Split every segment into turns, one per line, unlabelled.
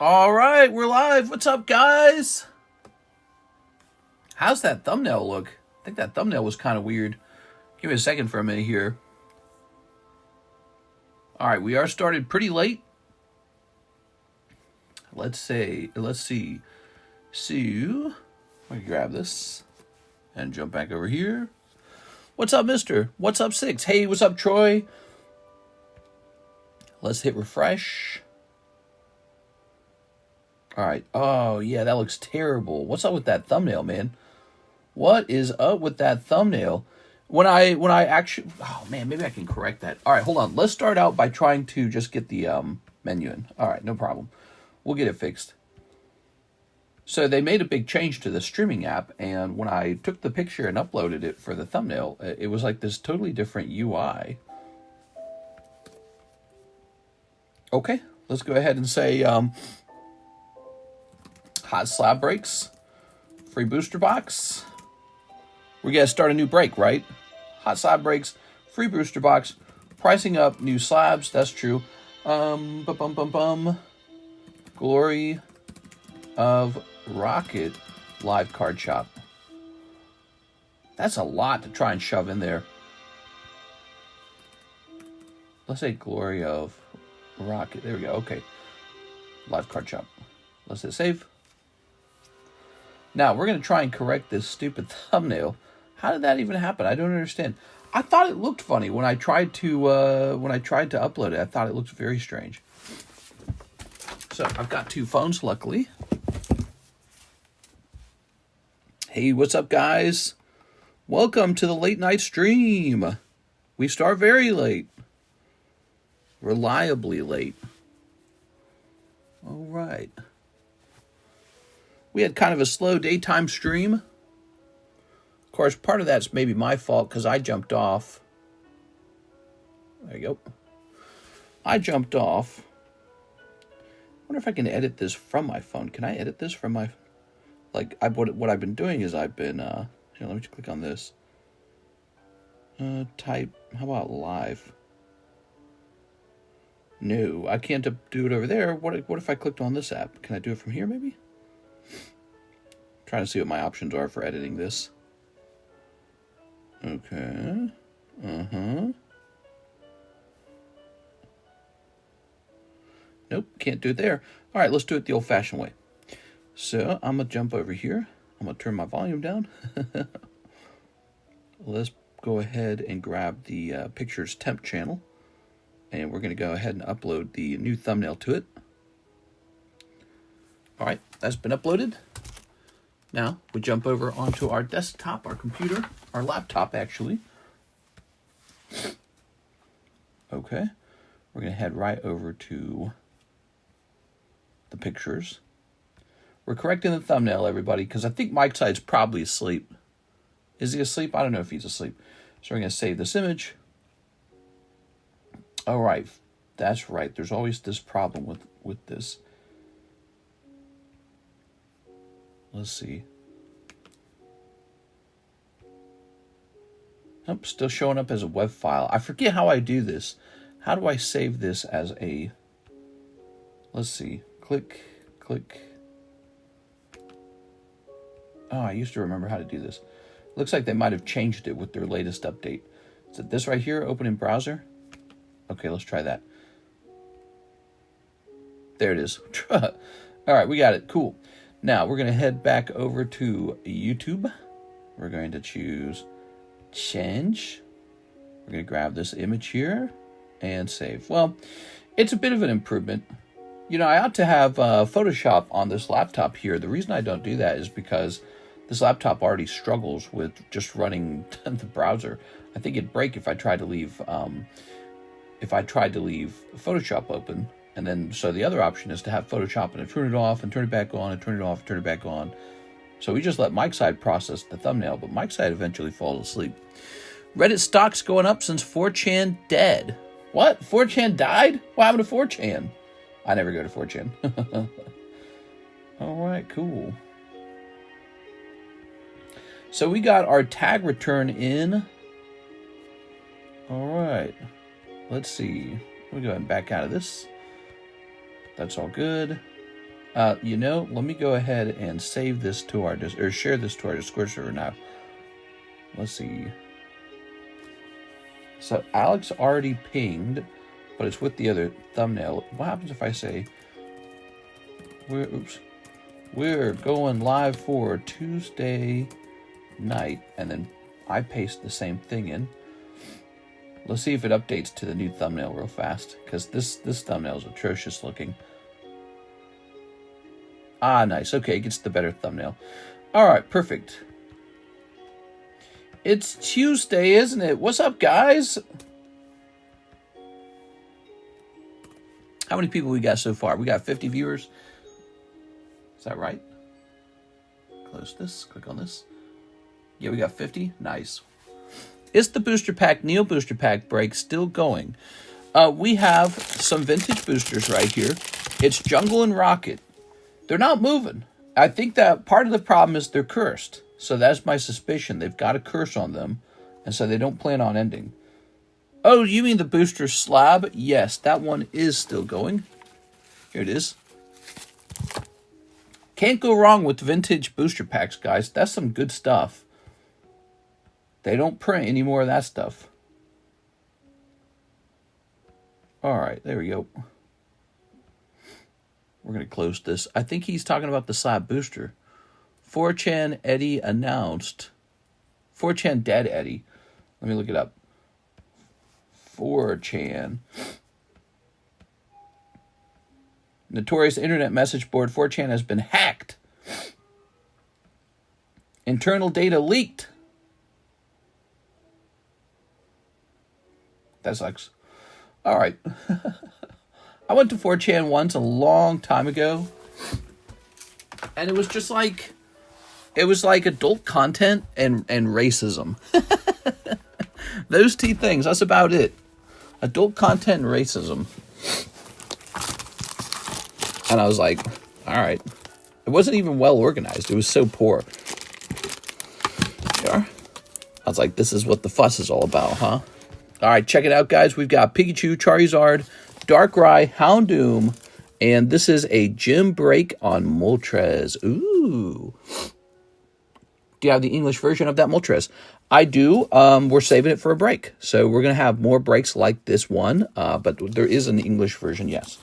All right, we're live. What's up, guys? How's that thumbnail look? I think that thumbnail was kind of weird. Give me a second for a minute here. All right, we are started pretty late. Let's see. So, let me grab this and jump back over here. What's up, mister? What's up, Six? Hey, what's up, Troy? Let's hit refresh. All right. Oh, yeah, that looks terrible. What's up with that thumbnail, man? What is up with that thumbnail? When I actually... Oh, man, maybe I can correct that. All right, hold on. Let's start out by trying to just get the menu in. All right, no problem. We'll get it fixed. So they made a big change to the streaming app, and when I took the picture and uploaded it for the thumbnail, it was like this totally different UI. Okay, let's go ahead and say... hot slab breaks, free booster box. We gotta start a new break, right? Hot slab breaks, free booster box, pricing up, new slabs. That's true. Glory of Rocket live card shop. That's a lot to try and shove in there. Let's say Glory of Rocket. There we go. Okay, live card shop. Let's hit save. Now, we're going to try and correct this stupid thumbnail. How did that even happen? I don't understand. I thought it looked funny when I tried to upload it. I thought it looked very strange. So, I've got two phones, luckily. Hey, what's up, guys? Welcome to the late night stream. We start very late. Reliably late. All right. We had kind of a slow daytime stream. Of course, part of that's maybe my fault because I jumped off. There you go. I jumped off. I wonder if I can edit this from my phone. Can I edit this from my... Like, what I've been doing is I've been... Here, let me just click on this. Type... How about live? No, I can't do it over there. What if I clicked on this app? Can I do it from here, maybe? Trying to see what my options are for editing this. Okay. Nope, can't do it there. All right, let's do it the old-fashioned way. So I'm going to jump over here. I'm going to turn my volume down. Let's go ahead and grab the pictures temp channel. And we're going to go ahead and upload the new thumbnail to it. All right, that's been uploaded. Now, we jump over onto our desktop, our computer, our laptop, actually. Okay. We're going to head right over to the pictures. We're correcting the thumbnail, everybody, because I think Mike's side's probably asleep. Is he asleep? I don't know if he's asleep. So we're going to save this image. All right. That's right. There's always this problem with this. Let's see. Nope, still showing up as a web file. I forget how I do this. How do I save this as a... Let's see. Click. Oh, I used to remember how to do this. Looks like they might have changed it with their latest update. Is it this right here? Open in browser? Okay, let's try that. There it is. All right, we got it. Cool. Now, we're going to head back over to YouTube. We're going to choose change. We're going to grab this image here and save. Well, it's a bit of an improvement. You know, I ought to have Photoshop on this laptop here. The reason I don't do that is because this laptop already struggles with just running the browser. I think it'd break if I tried to leave Photoshop open. And then, so the other option is to have Photoshop and turn it off and turn it back on and turn it off and turn it back on. So we just let Mike's side process the thumbnail, but Mike's side eventually falls asleep. Reddit stocks going up since 4chan dead. What? 4chan died? What happened to 4chan? I never go to 4chan. All right, cool. So we got our tag return in. All right. Let's see. We'll go ahead and back out of this. That's all good. You know, let me go ahead and save this to our or share this to our Discord server now. Let's see. So Alex already pinged, but it's with the other thumbnail. What happens if I say we're going live for Tuesday night, and then I paste the same thing in. Let's see if it updates to the new thumbnail real fast, because this thumbnail is atrocious looking. Ah, nice. Okay, it gets the better thumbnail. All right, perfect. It's Tuesday, isn't it? What's up, guys? How many people we got so far? We got 50 viewers. Is that right? Close this. Click on this. Yeah, we got 50. Nice. Is the booster pack, Neo booster pack break still going? We have some vintage boosters right here. It's Jungle and Rocket. They're not moving. I think that part of the problem is they're cursed. So that's my suspicion. They've got a curse on them, and so they don't plan on ending. Oh, you mean the booster Slab? Yes, that one is still going. Here it is. Can't go wrong with vintage booster packs, guys. That's some good stuff. They don't print any more of that stuff. All right, there we go. We're going to close this. I think he's talking about the Slab booster. 4chan Eddie announced. 4chan Dead Eddie. Let me look it up. 4chan. Notorious internet message board 4chan has been hacked. Internal data leaked. That sucks. All right. I went to 4chan once a long time ago, and it was just like, it was like adult content and racism. Those two things, that's about it. Adult content and racism. And I was like, all right. It wasn't even well organized. It was so poor. Sure. I was like, this is what the fuss is all about, huh? All right, check it out, guys. We've got Pikachu, Charizard, Darkrai, Houndoom, and this is a gym break on Moltres. Ooh. Do you have the English version of that Moltres? I do. We're saving it for a break. So we're going to have more breaks like this one, but there is an English version, yes.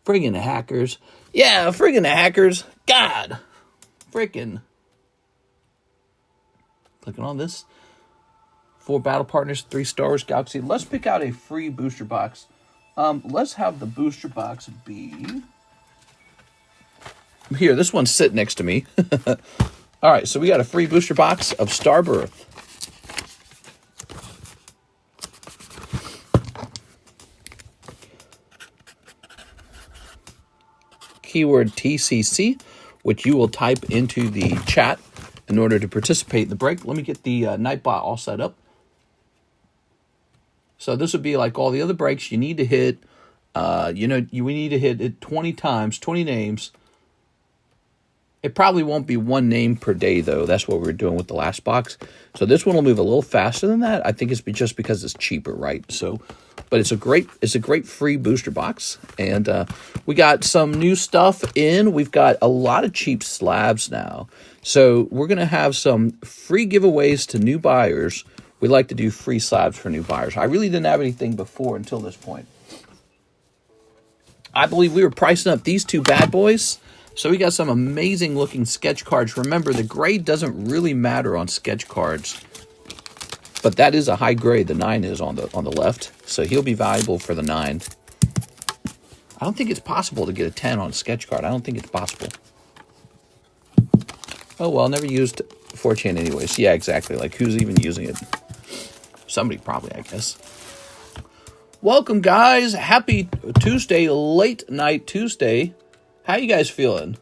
Friggin' hackers. Yeah, friggin' hackers. God. Frickin'. Clicking on this. 4 battle partners, 3 Star Wars Galaxy. Let's pick out a free booster box. Let's have the booster box be... Here, this one's sitting next to me. All right, so we got a free booster box of Starbirth. Keyword TCC, which you will type into the chat in order to participate in the break. Let me get the Nightbot all set up. So this would be like all the other breaks. You need to hit, we need to hit it 20 times, 20 names. It probably won't be 1 name per day, though. That's what we were doing with the last box. So this one will move a little faster than that. I think it's just because it's cheaper, right? So, but it's a great free booster box. And we got some new stuff in. We've got a lot of cheap slabs now. So we're going to have some free giveaways to new buyers. We like to do free slabs for new buyers. I really didn't have anything before until this point. I believe we were pricing up these 2 bad boys. So we got some amazing looking sketch cards. Remember, the grade doesn't really matter on sketch cards. But that is a high grade. The 9 is on the left. So he'll be valuable for the 9. I don't think it's possible to get a 10 on a sketch card. I don't think it's possible. Oh, well, never used 4chan anyways. Yeah, exactly. Like, who's even using it? Somebody probably, I guess. Welcome, guys. Happy Tuesday, late night Tuesday. How you guys feeling?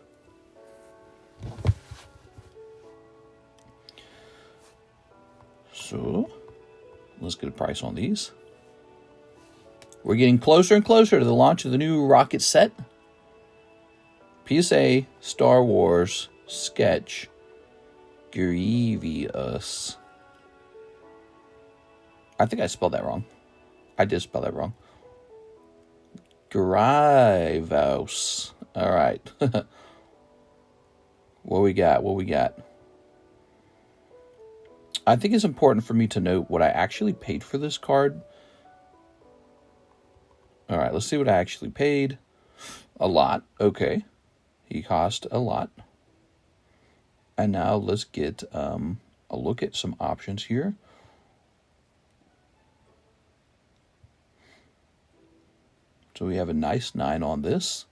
So, let's get a price on these. We're getting closer and closer to the launch of the new Rocket set. PSA Star Wars Sketch Grievous. I think I spelled that wrong. I did spell that wrong. Grievous. All right. What we got? What we got? I think it's important for me to note what I actually paid for this card. All right, let's see what I actually paid. A lot. Okay. He cost a lot. And now let's get a look at some options here. So we have a nice 9 on this.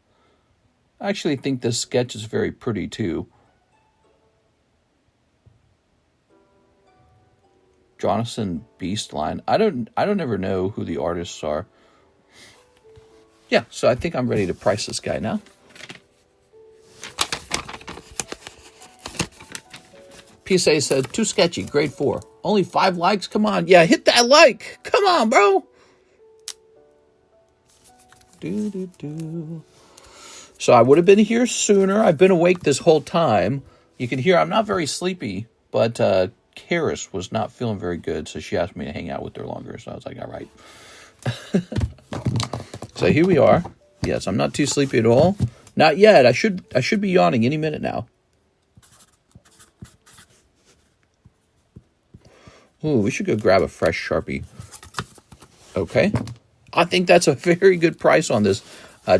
I actually think this sketch is very pretty too. Jonathan Beastline. I don't ever know who the artists are. Yeah, so I think I'm ready to price this guy now. PSA said, too sketchy, grade 4. Only 5 likes? Come on. Yeah, hit that like. Come on, bro. So I would have been here sooner. I've been awake this whole time. You can hear I'm not very sleepy, but Karis was not feeling very good, so she asked me to hang out with her longer. So I was like, all right. So here we are. Yes, I'm not too sleepy at all. Not yet. I should be yawning any minute now. Ooh, we should go grab a fresh Sharpie. Okay. I think that's a very good price on this.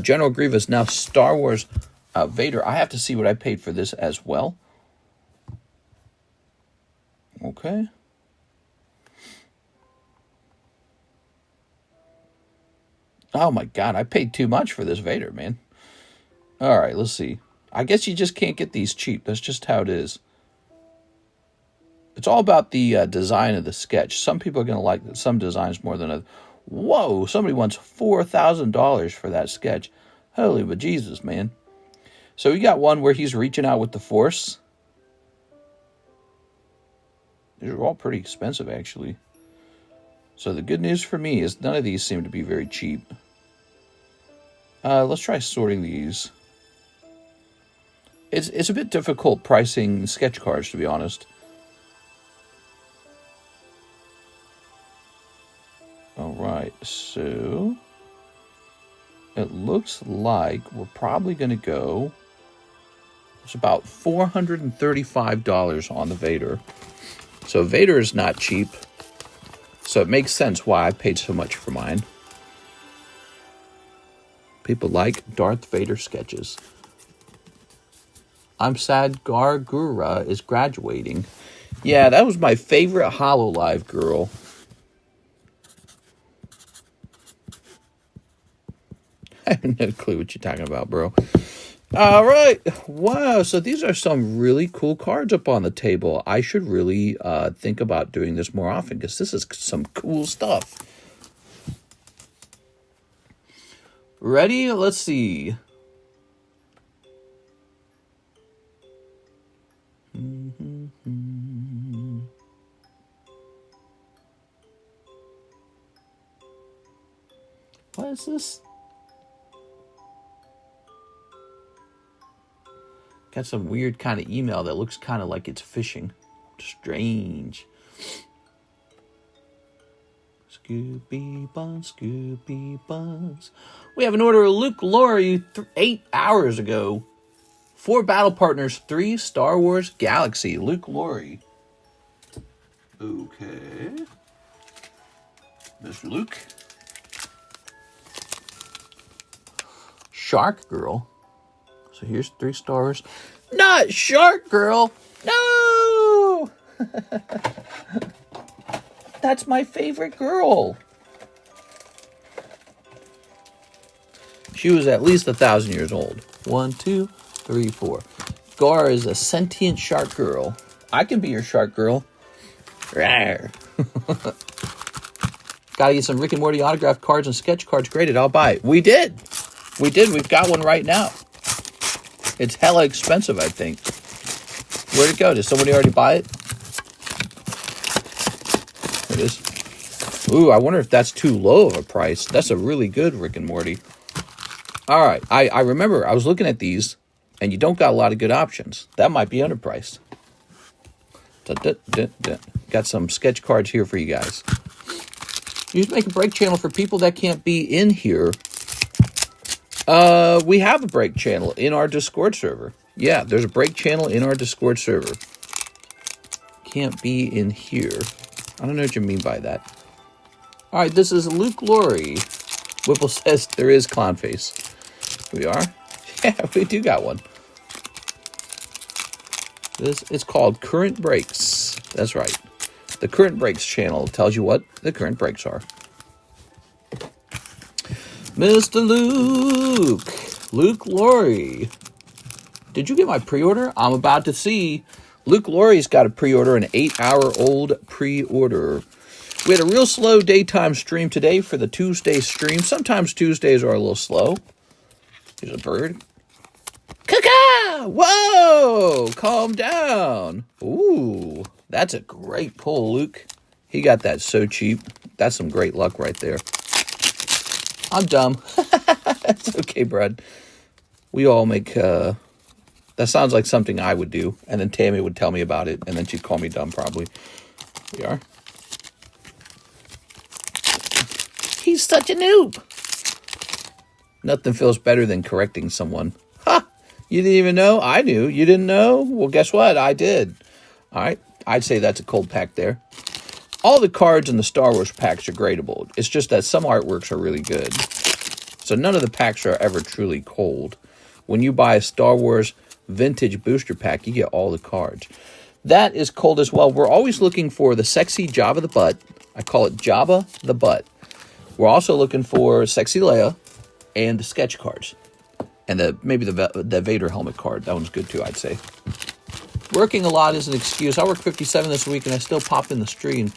General Grievous, now Star Wars Vader. I have to see what I paid for this as well. Okay. Oh my God, I paid too much for this Vader, man. All right, let's see. I guess you just can't get these cheap. That's just how it is. It's all about the design of the sketch. Some people are going to like some designs more than others. Whoa, somebody wants $4,000 for that sketch. Holy bejesus, man. So we got one where he's reaching out with the Force. These are all pretty expensive, actually. So the good news for me is none of these seem to be very cheap. Let's try sorting these. It's a bit difficult pricing sketch cards, to be honest. All right, so it looks like we're probably going to go. It's about $435 on the Vader. So Vader is not cheap. So it makes sense why I paid so much for mine. People like Darth Vader sketches. I'm sad Gargura is graduating. Yeah, that was my favorite HoloLive girl. I have no clue what you're talking about, bro. All right. Wow. So these are some really cool cards up on the table. I should really think about doing this more often because this is some cool stuff. Ready? Let's see. What is this? Got some weird kind of email that looks kind of like it's phishing. Strange. Scooby Buns, Scooby Buns. We have an order of Luke Laurie 8 hours ago. 4 battle partners, 3 Star Wars Galaxy. Luke Laurie. Okay. Mr. Luke. Shark Girl. So here's 3 stars. Not Shark Girl. No! That's my favorite girl. She was at least 1,000 years old. 1, 2, 3, 4. Gar is a sentient shark girl. I can be your shark girl. Rawr. Gotta get some Rick and Morty autograph cards and sketch cards graded. I'll buy it. We did. We did. We've got one right now. It's hella expensive, I think. Where'd it go? Did somebody already buy it? It is. Ooh, I wonder if that's too low of a price. That's a really good Rick and Morty. All right. I remember I was looking at these, and you don't got a lot of good options. That might be underpriced. Got some sketch cards here for you guys. You just make a break channel for people that can't be in here. We have a break channel in our Discord server. Yeah, there's a break channel in our Discord server. Can't be in here. I don't know what you mean by that. All right, this is Luke Laurie. Whipple says there is Clownface. We are? Yeah, we do got one. It's called Current Breaks. That's right. The Current Breaks channel tells you what the current breaks are. Mr. Luke Laurie. Did you get my pre-order? I'm about to see. Luke Laurie's got a pre-order, an 8-hour-old pre-order. We had a real slow daytime stream today for the Tuesday stream. Sometimes Tuesdays are a little slow. Here's a bird. Caca! Whoa! Calm down. Ooh, that's a great pull, Luke. He got that so cheap. That's some great luck right there. I'm dumb. That's okay, Brad. We all make... that sounds like something I would do. And then Tammy would tell me about it. And then she'd call me dumb, probably. We are. He's such a noob. Nothing feels better than correcting someone. Ha! You didn't even know? I knew. You didn't know? Well, guess what? I did. All right. I'd say that's a cold pack there. All the cards in the Star Wars packs are gradable. It's just that some artworks are really good. So none of the packs are ever truly cold. When you buy a Star Wars vintage booster pack, you get all the cards. That is cold as well. We're always looking for the sexy Jabba the Butt. I call it Jabba the Butt. We're also looking for sexy Leia and the sketch cards. And maybe the Vader helmet card. That one's good too, I'd say. Working a lot is an excuse. I work 57 this week and I still pop in the stream.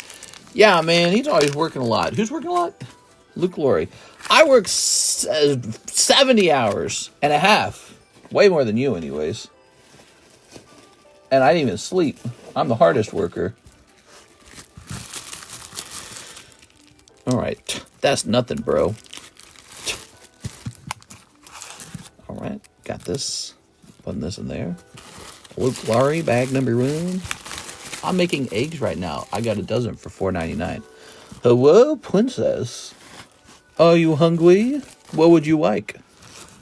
Yeah, man, he's always working a lot. Who's working a lot? Luke Laurie. I work 70 hours and a half. Way more than you anyways. And I didn't even sleep. I'm the hardest worker. All right. That's nothing, bro. All right. Got this. Putting this in there. Luke Laurie, bag number 1. I'm making eggs right now. I got a dozen for $4.99. Hello, princess. Are you hungry? What would you like?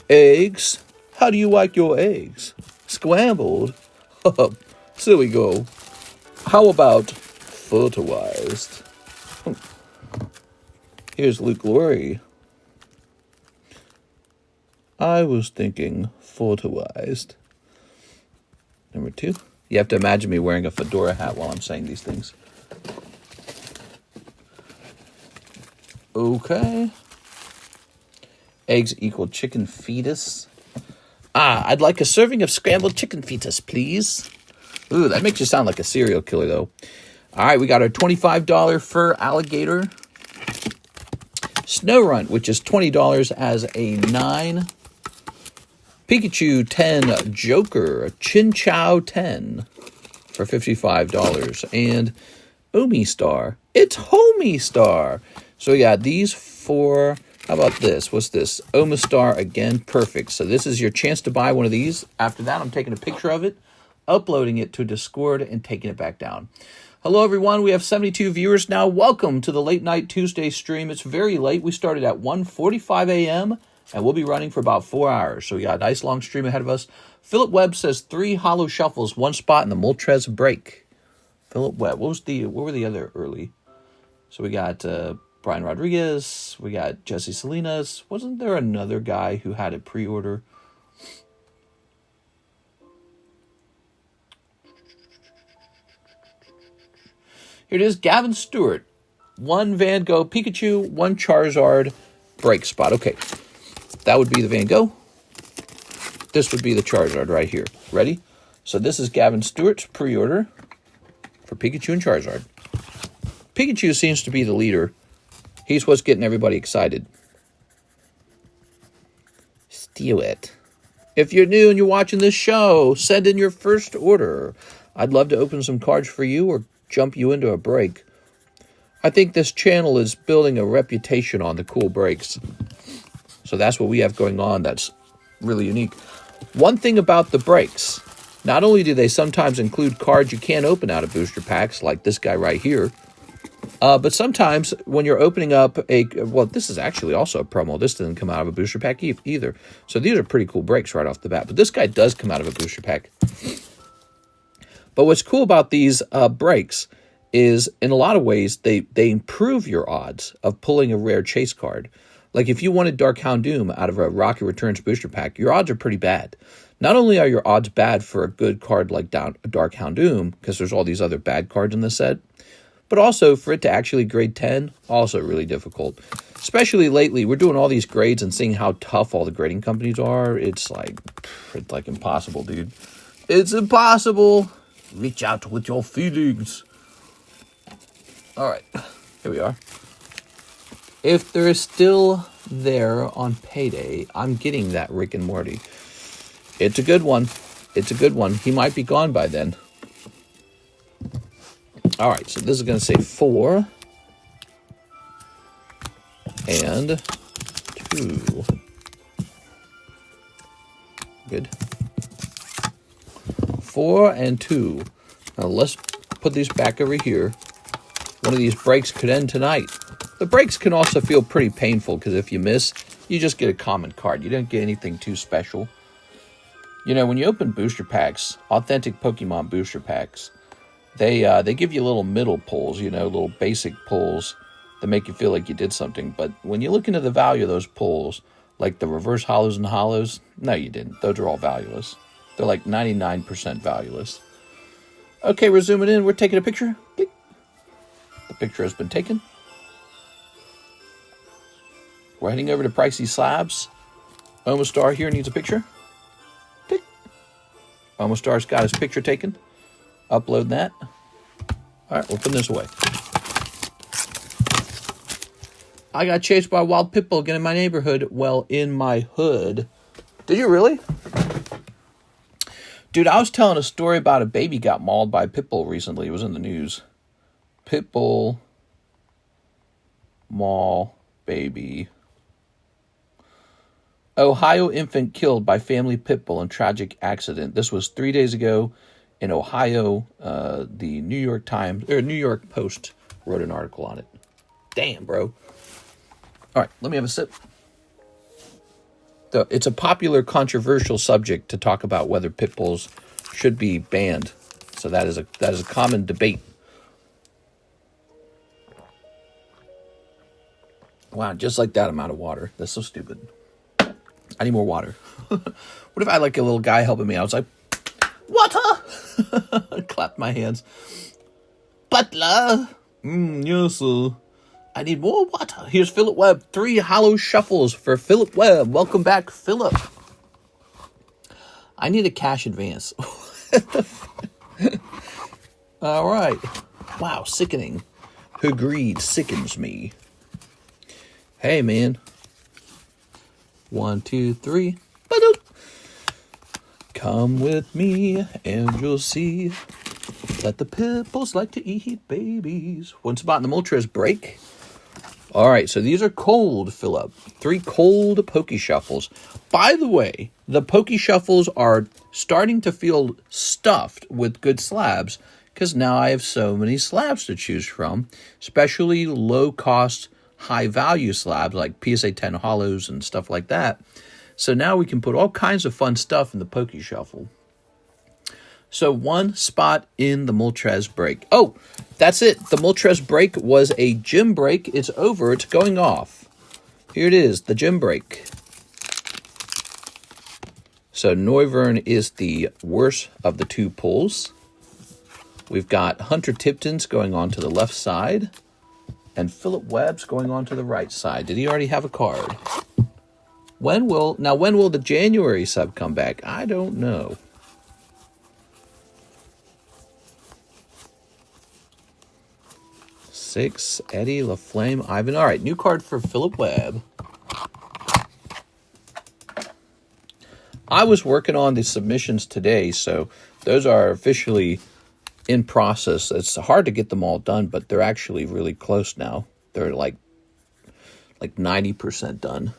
Eggs? How do you like your eggs? Scrambled? So we go. How about fertilized? Here's Luke Laurie. I was thinking fertilized. Number 2. You have to imagine me wearing a fedora hat while I'm saying these things. Okay. Eggs equal chicken fetus. I'd like a serving of scrambled chicken fetus, please. Ooh, that makes you sound like a serial killer, though. All right, we got our $25 fur alligator. Snow Runt, which is $20 as a 9. Pikachu 10 Joker, Chin Chow 10 for $55. And Omi Star. It's Homie Star. So we got these 4. How about this? What's this? Omi Star again. Perfect. So this is your chance to buy one of these. After that, I'm taking a picture of it, uploading it to Discord, and taking it back down. Hello, everyone. We have 72 viewers now. Welcome to the Late Night Tuesday stream. It's very late. We started at 1:45 a.m., and we'll be running for about 4 hours. So we got a nice long stream ahead of us. Philip Webb says 3 hollow shuffles, 1 spot in the Moltres break. Philip Webb. What were the other early? So we got Brian Rodriguez. We got Jesse Salinas. Wasn't there another guy who had a pre-order? Here it is. Gavin Stewart. 1 Van Gogh Pikachu, 1 Charizard break spot. Okay. That would be the Van Gogh. This would be the Charizard right here. Ready? So this is Gavin Stewart's pre-order for Pikachu and Charizard. Pikachu seems to be the leader. He's what's getting everybody excited. Steal it. If you're new and you're watching this show, send in your first order. I'd love to open some cards for you or jump you into a break. I think this channel is building a reputation on the cool breaks. So that's what we have going on. That's really unique. One thing about the breaks, not only do they sometimes include cards you can't open out of booster packs, like this guy right here, But sometimes when you're opening up well, this is actually also a promo. This didn't come out of a booster pack either. So these are pretty cool breaks right off the bat. But this guy does come out of a booster pack. But what's cool about these breaks is, in a lot of ways, they improve your odds of pulling a rare chase card. Like if you wanted Dark Houndoom out of a Rocket Returns booster pack, your odds are pretty bad. Not only are your odds bad for a good card like Dark Houndoom, because there's all these other bad cards in the set, but also for it to actually grade 10, also really difficult. Especially lately, we're doing all these grades and seeing how tough all the grading companies are. It's like impossible, dude. It's impossible. Reach out with your feelings. All right, here we are. If they're still there on payday, I'm getting that Rick and Morty. It's a good one. It's a good one. He might be gone by then. All right, so this is going to say 4 and 2. Good. 4 and 2. Now let's put these back over here. One of these breaks could end tonight. The breaks can also feel pretty painful because if you miss, you just get a common card. You don't get anything too special. You know, when you open booster packs, authentic Pokemon booster packs, they give you little middle pulls, you know, little basic pulls that make you feel like you did something. But when you look into the value of those pulls, like the reverse hollows and hollows, no, you didn't. Those are all valueless. They're like 99% valueless. Okay, we're zooming in. We're taking a picture. Click. The picture has been taken. We're heading over to Pricey Slabs. Omastar here needs a picture. Click. Omastar's got his picture taken. Upload that. All right, we're putting this away. I got chased by a wild pit bull again in my neighborhood. Well, in my hood. Did you really? Dude, I was telling a story about a baby got mauled by a pit bull recently. It was in the news. Pit bull maul baby. Ohio infant killed by family pit bull in tragic accident. This was 3 days ago in Ohio. The New York Post wrote an article on it. Damn, bro. All right, let me have a sip. It's a popular, controversial subject to talk about whether pit bulls should be banned. So that is a common debate. Wow, just like that amount of water. That's so stupid. I need more water. What if I had like a little guy helping me? I was like, water! Clapped my hands. Butler! Yes, sir. I need more water. Here's Philip Webb. 3 hollow shuffles for Philip Webb. Welcome back, Philip. I need a cash advance. All right. Wow, sickening. Her greed sickens me. Hey, man. 1, 2, 3. Ba-doop. Come with me and you'll see that the pit bulls like to eat babies. One spot in the Moltres break. All right, so these are cold, Philip. 3 cold Poke Shuffles. By the way, the Poke Shuffles are starting to feel stuffed with good slabs because now I have so many slabs to choose from, especially low-cost, high-value slabs like PSA 10 hollows and stuff like that. So now we can put all kinds of fun stuff in the Poke Shuffle. So 1 spot in the Moltres break. Oh, that's it. The Moltres break was a gym break. It's over. It's going off. Here it is, the gym break. So Noivern is the worst of the 2 pulls. We've got Hunter Tipton's going on to the left side. And Philip Webb's going on to the right side. Did he already have a card? When will the January sub come back? I don't know. Six, Eddie, LaFlame, Ivan. All right, new card for Philip Webb. I was working on the submissions today, so those are officially in process. It's hard to get them all done, but they're actually really close now. They're like 90% done.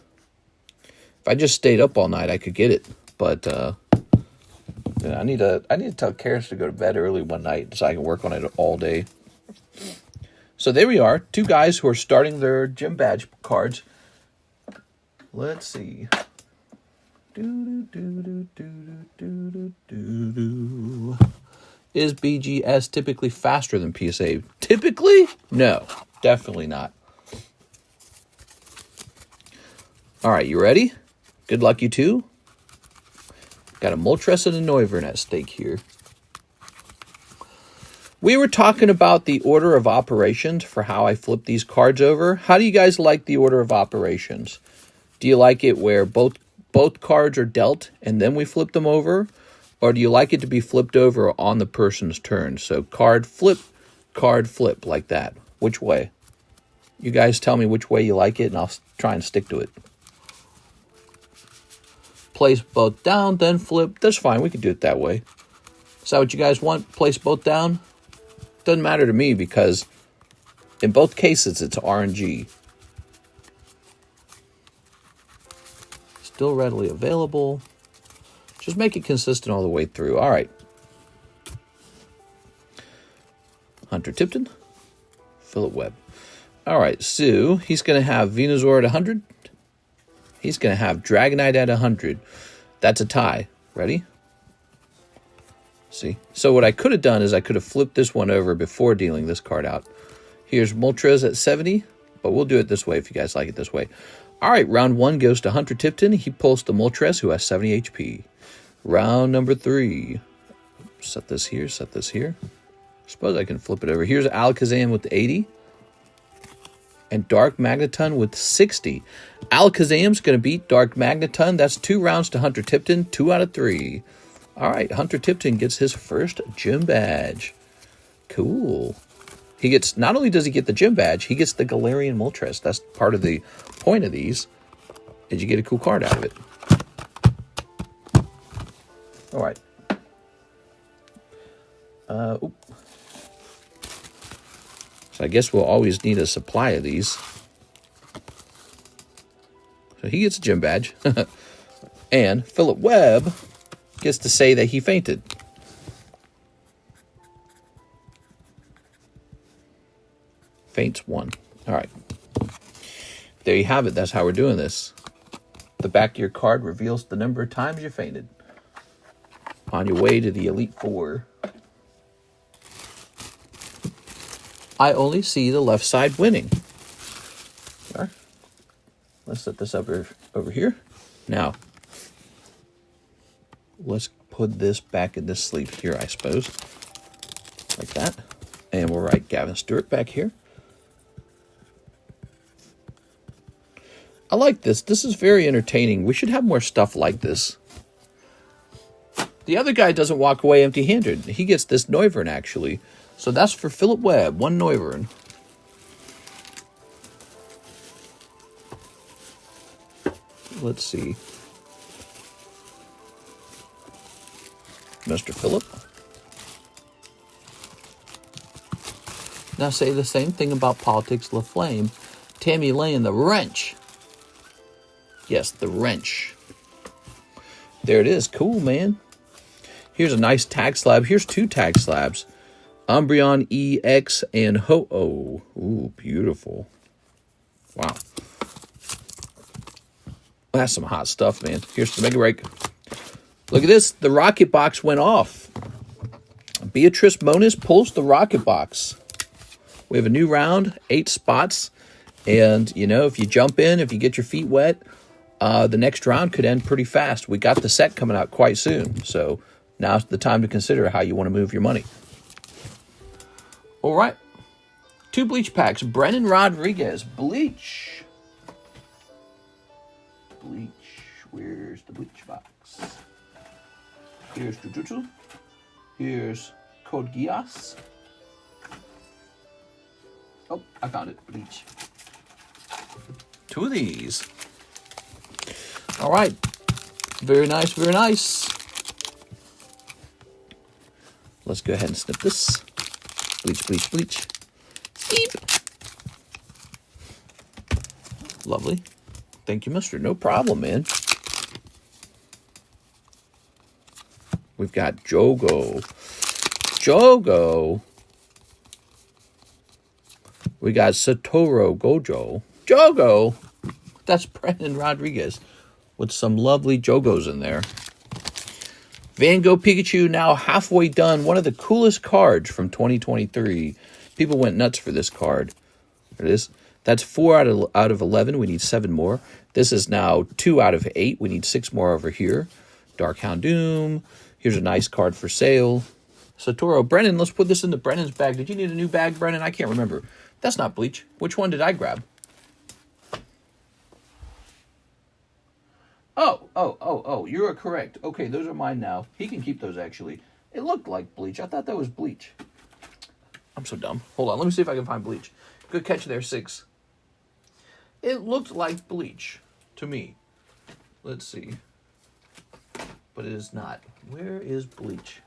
If I just stayed up all night, I could get it. But I need to tell Karis to go to bed early one night so I can work on it all day. So there we are. Two guys who are starting their gym badge cards. Let's see. Is BGS typically faster than PSA? Typically? No, definitely not. All right, you ready? Good luck, you two. Got a Moltres and a Noivern at stake here. We were talking about the order of operations for how I flip these cards over. How do you guys like the order of operations? Do you like it where both cards are dealt and then we flip them over? Or do you like it to be flipped over on the person's turn? So card flip, like that. Which way? You guys tell me which way you like it and I'll try and stick to it. Place both down, then flip. That's fine. We can do it that way. Is that what you guys want? Place both down? Doesn't matter to me because in both cases it's RNG. Still readily available. Just make it consistent all the way through. All right. Hunter Tipton. Philip Webb. All right, so he's going to have Venusaur at 100. He's going to have Dragonite at 100. That's a tie. Ready? See? So what I could have done is I could have flipped this one over before dealing this card out. Here's Moltres at 70, but we'll do it this way if you guys like it this way. All right, round 1 goes to Hunter Tipton. He pulls the Moltres, who has 70 HP. Round number 3. Set this here, set this here. Suppose I can flip it over. Here's Alakazam with 80. And Dark Magneton with 60. Alakazam's going to beat Dark Magneton. That's 2 rounds to Hunter Tipton, 2 out of 3. All right, Hunter Tipton gets his first gym badge. Cool. He gets, not only does he get the gym badge, he gets the Galarian Moltres. That's part of the point of these, is you get a cool card out of it. All right. So I guess we'll always need a supply of these. So he gets a gym badge. And Philip Webb gets to say that he fainted. Faints 1. All right. There you have it. That's how we're doing this. The back of your card reveals the number of times you fainted. On your way to the Elite Four. I only see the left side winning. All right. Let's set this up over here. Now, let's put this back in this sleeve here, I suppose. Like that. And we'll write Gavin Stewart back here. I like this. This is very entertaining. We should have more stuff like this. The other guy doesn't walk away empty-handed. He gets this Noivern, actually. So that's for Philip Webb. 1 Noivern. Let's see. Mr. Philip. Now say the same thing about Politics La Flame. Tammy Lane, the wrench. Yes, the wrench. There it is. Cool, man. Here's a nice tag slab. Here's 2 tag slabs. Umbreon EX and Ho-Oh. Ooh, beautiful. Wow. That's some hot stuff, man. Here's the Mega Break. Look at this. The Rocket Box went off. Beatrice Moniz pulls the Rocket Box. We have a new round, 8 spots. And, you know, if you jump in, if you get your feet wet, the next round could end pretty fast. We got the set coming out quite soon. So now's the time to consider how you want to move your money. All right. 2 bleach packs. Brennan Rodriguez. Bleach. Bleach. Where's the bleach box? Here's Jujutsu. Here's Code Geass. Oh, I found it. Bleach. 2 of these. All right. Very nice, very nice. Let's go ahead and snip this. Bleach, bleach, bleach. Beep. Lovely. Thank you, mister. No problem, man. We've got Jogo. Jogo. We got Satoru Gojo. Jogo! That's Brendan Rodriguez with some lovely Jogos in there. Van Gogh Pikachu now halfway done. One of the coolest cards from 2023. People went nuts for this card. There it is. That's 4 out of 11. We need 7 more. This is now 2 out of 8. We need 6 more over here. Dark Houndoom. Here's a nice card for sale. Satoru. Brennan, let's put this into Brennan's bag. Did you need a new bag, Brennan? I can't remember. That's not bleach. Which one did I grab? Oh, you are correct. Okay, those are mine now. He can keep those, actually. It looked like bleach. I thought that was bleach. I'm so dumb. Hold on, let me see if I can find bleach. Good catch there, 6. It looked like bleach to me. Let's see. But it is not. Where is bleach?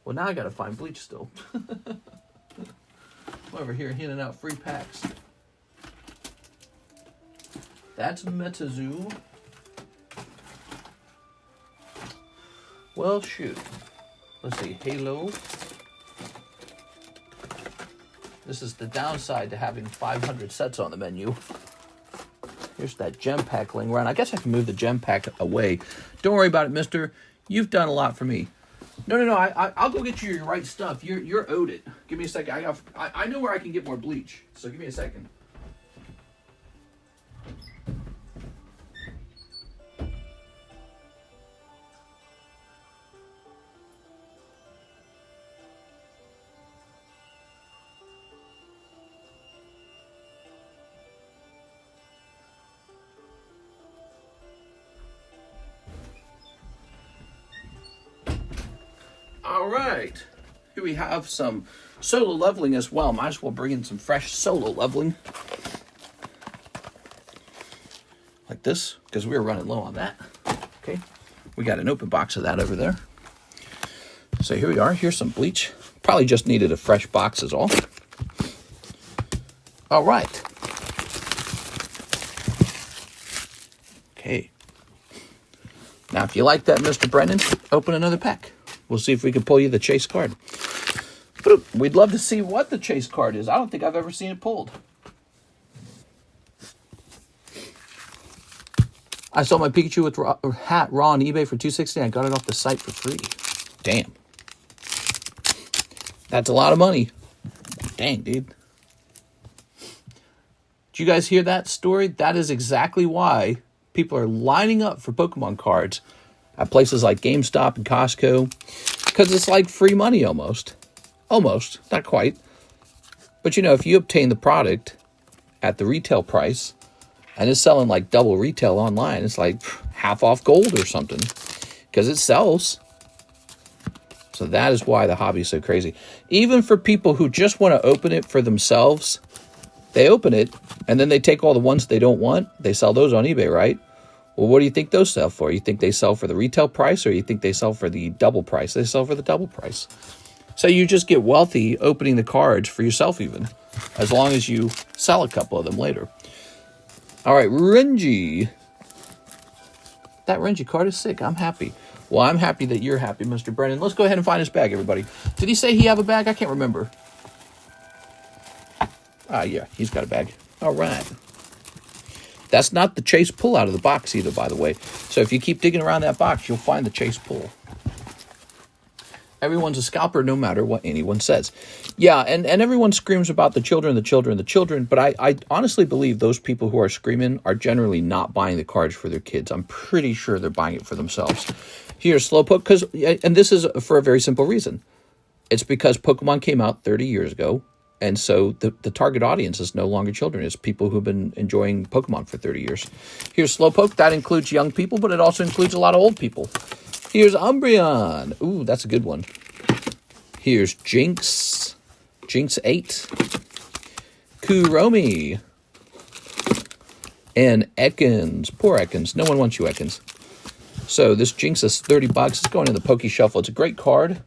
Well, now I gotta find bleach still. I'm over here handing out free packs. That's Metazoo. Well, shoot. Let's see. Halo. This is the downside to having 500 sets on the menu. Here's that gem pack laying around. I guess I can move the gem pack away. Don't worry about it, mister. You've done a lot for me. No. I'll go get you your right stuff. You're owed it. Give me a second. I know where I can get more bleach. So give me a second. All right, here we have some solo leveling as well. Might as well bring in some fresh solo leveling. Like this, because we were running low on that. Okay, we got an open box of that over there. So here we are, here's some bleach. Probably just needed a fresh box is all. All right. Okay. Now if you like that, Mr. Brennan, open another pack. We'll see if we can pull you the chase card. But we'd love to see what the chase card is. I don't think I've ever seen it pulled. I sold my Pikachu with hat raw on eBay for $260. I got it off the site for free. Damn. That's a lot of money. Dang, dude. Did you guys hear that story? That is exactly why people are lining up for Pokemon cards at places like GameStop and Costco, because it's like free money almost. Almost, not quite. But you know, if you obtain the product at the retail price and it's selling like double retail online, it's like half off gold or something because it sells. So that is why the hobby is so crazy. Even for people who just want to open it for themselves, they open it and then they take all the ones they don't want. They sell those on eBay, right? Well, what do you think those sell for? You think they sell for the retail price or you think they sell for the double price? They sell for the double price. So you just get wealthy opening the cards for yourself even, as long as you sell a couple of them later. All right, Renji. That Renji card is sick. I'm happy. Well, I'm happy that you're happy, Mr. Brennan. Let's go ahead and find his bag, everybody. Did he say he have a bag? I can't remember. Ah, yeah, he's got a bag. All right. That's not the chase pull out of the box either, by the way. So if you keep digging around that box, you'll find the chase pull. Everyone's a scalper no matter what anyone says. Yeah, and everyone screams about the children, but I honestly believe those people who are screaming are generally not buying the cards for their kids. I'm pretty sure they're buying it for themselves. Here's Slowpoke, and this is for a very simple reason. It's because Pokemon came out 30 years ago, and so the target audience is no longer children. It's people who've been enjoying Pokemon for 30 years. Here's Slowpoke. That includes young people, but it also includes a lot of old people. Here's Umbreon. Ooh, that's a good one. Here's Jinx. Jinx 8. Kuromi. And Ekans. Poor Ekans. No one wants you, Ekans. So this Jinx is $30. It's going in the Poke Shuffle. It's a great card.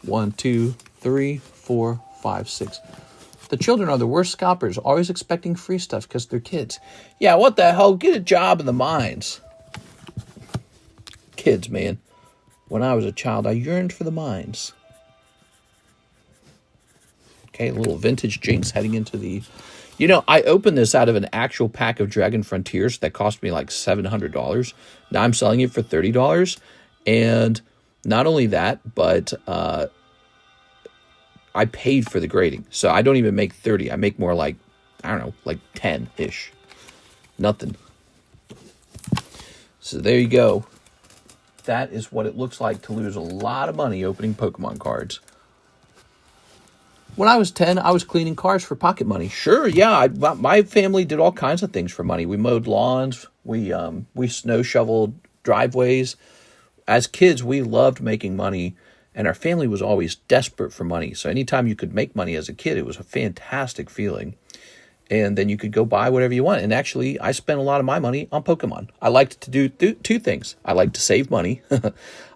1, 2, 3, 4, 5, 6. The children are the worst scalpers, always expecting free stuff because they're kids. Yeah, what the hell? Get a job in the mines. Kids, man. When I was a child, I yearned for the mines. Okay, a little vintage Jinx heading into the... You know, I opened this out of an actual pack of Dragon Frontiers that cost me like $700. Now I'm selling it for $30. And not only that, but I paid for the grading. So I don't even make 30. I make more like, I don't know, like 10-ish. Nothing. So there you go. That is what it looks like to lose a lot of money opening Pokemon cards. When I was 10, I was cleaning cars for pocket money. Sure, yeah, my family did all kinds of things for money. We mowed lawns. We snow shoveled driveways. As kids, we loved making money, and our family was always desperate for money. So anytime you could make money as a kid, it was a fantastic feeling. And then you could go buy whatever you want. And actually, I spent a lot of my money on Pokemon. I liked to do two things. I liked to save money.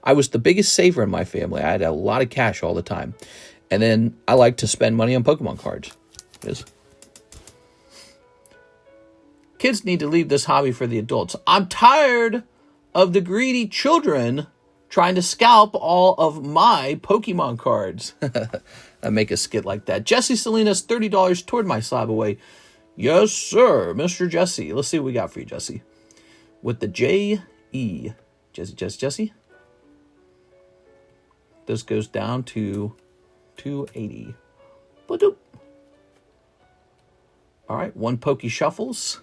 I was the biggest saver in my family. I had a lot of cash all the time. And then I like to spend money on Pokemon cards. Yes. Kids need to leave this hobby for the adults. I'm tired of the greedy children trying to scalp all of my Pokemon cards. I make a skit like that. Jesse Salinas, $30 toward my slab away. Yes, sir, Mr. Jesse. Let's see what we got for you, Jesse. With the J-E. Jesse. This goes down to 280. Ba-doop. All right, 1 Pokey Shuffles.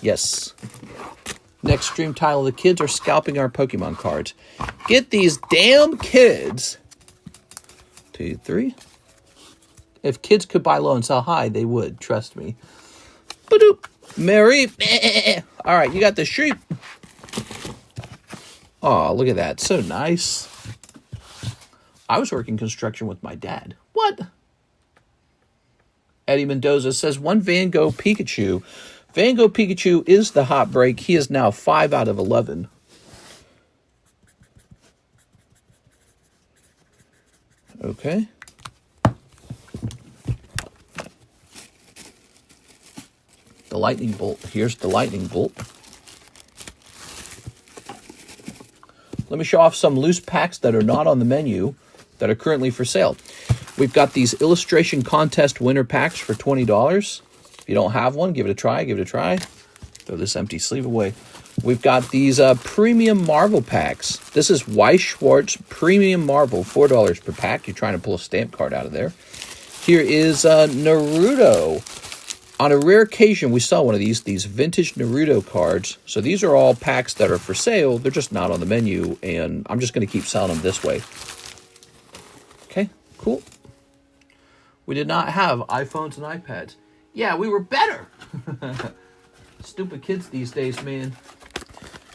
Yes. Next stream title, the kids are scalping our Pokemon cards. Get these damn kids. 2, 3. If kids could buy low and sell high, they would. Trust me. Ba-doop. Mary. All right, you got the sheep. Oh, look at that. So nice. I was working construction with my dad. What? Eddie Mendoza says 1 Van Gogh Pikachu. Van Gogh Pikachu is the hot break. He is now 5 out of 11. Okay. The lightning bolt. Here's the lightning bolt. Let me show off some loose packs that are not on the menu that are currently for sale. We've got these illustration contest winner packs for $20. If you don't have one, give it a try. Give it a try. Throw this empty sleeve away. We've got these premium Marvel packs. This is Weiss Schwarz Premium Marvel, $4 per pack. You're trying to pull a stamp card out of there. Here is Naruto. On a rare occasion, we saw one of these vintage Naruto cards. So these are all packs that are for sale. They're just not on the menu, and I'm just going to keep selling them this way. Okay, cool. We did not have iPhones and iPads. Yeah, we were better. Stupid kids these days, man.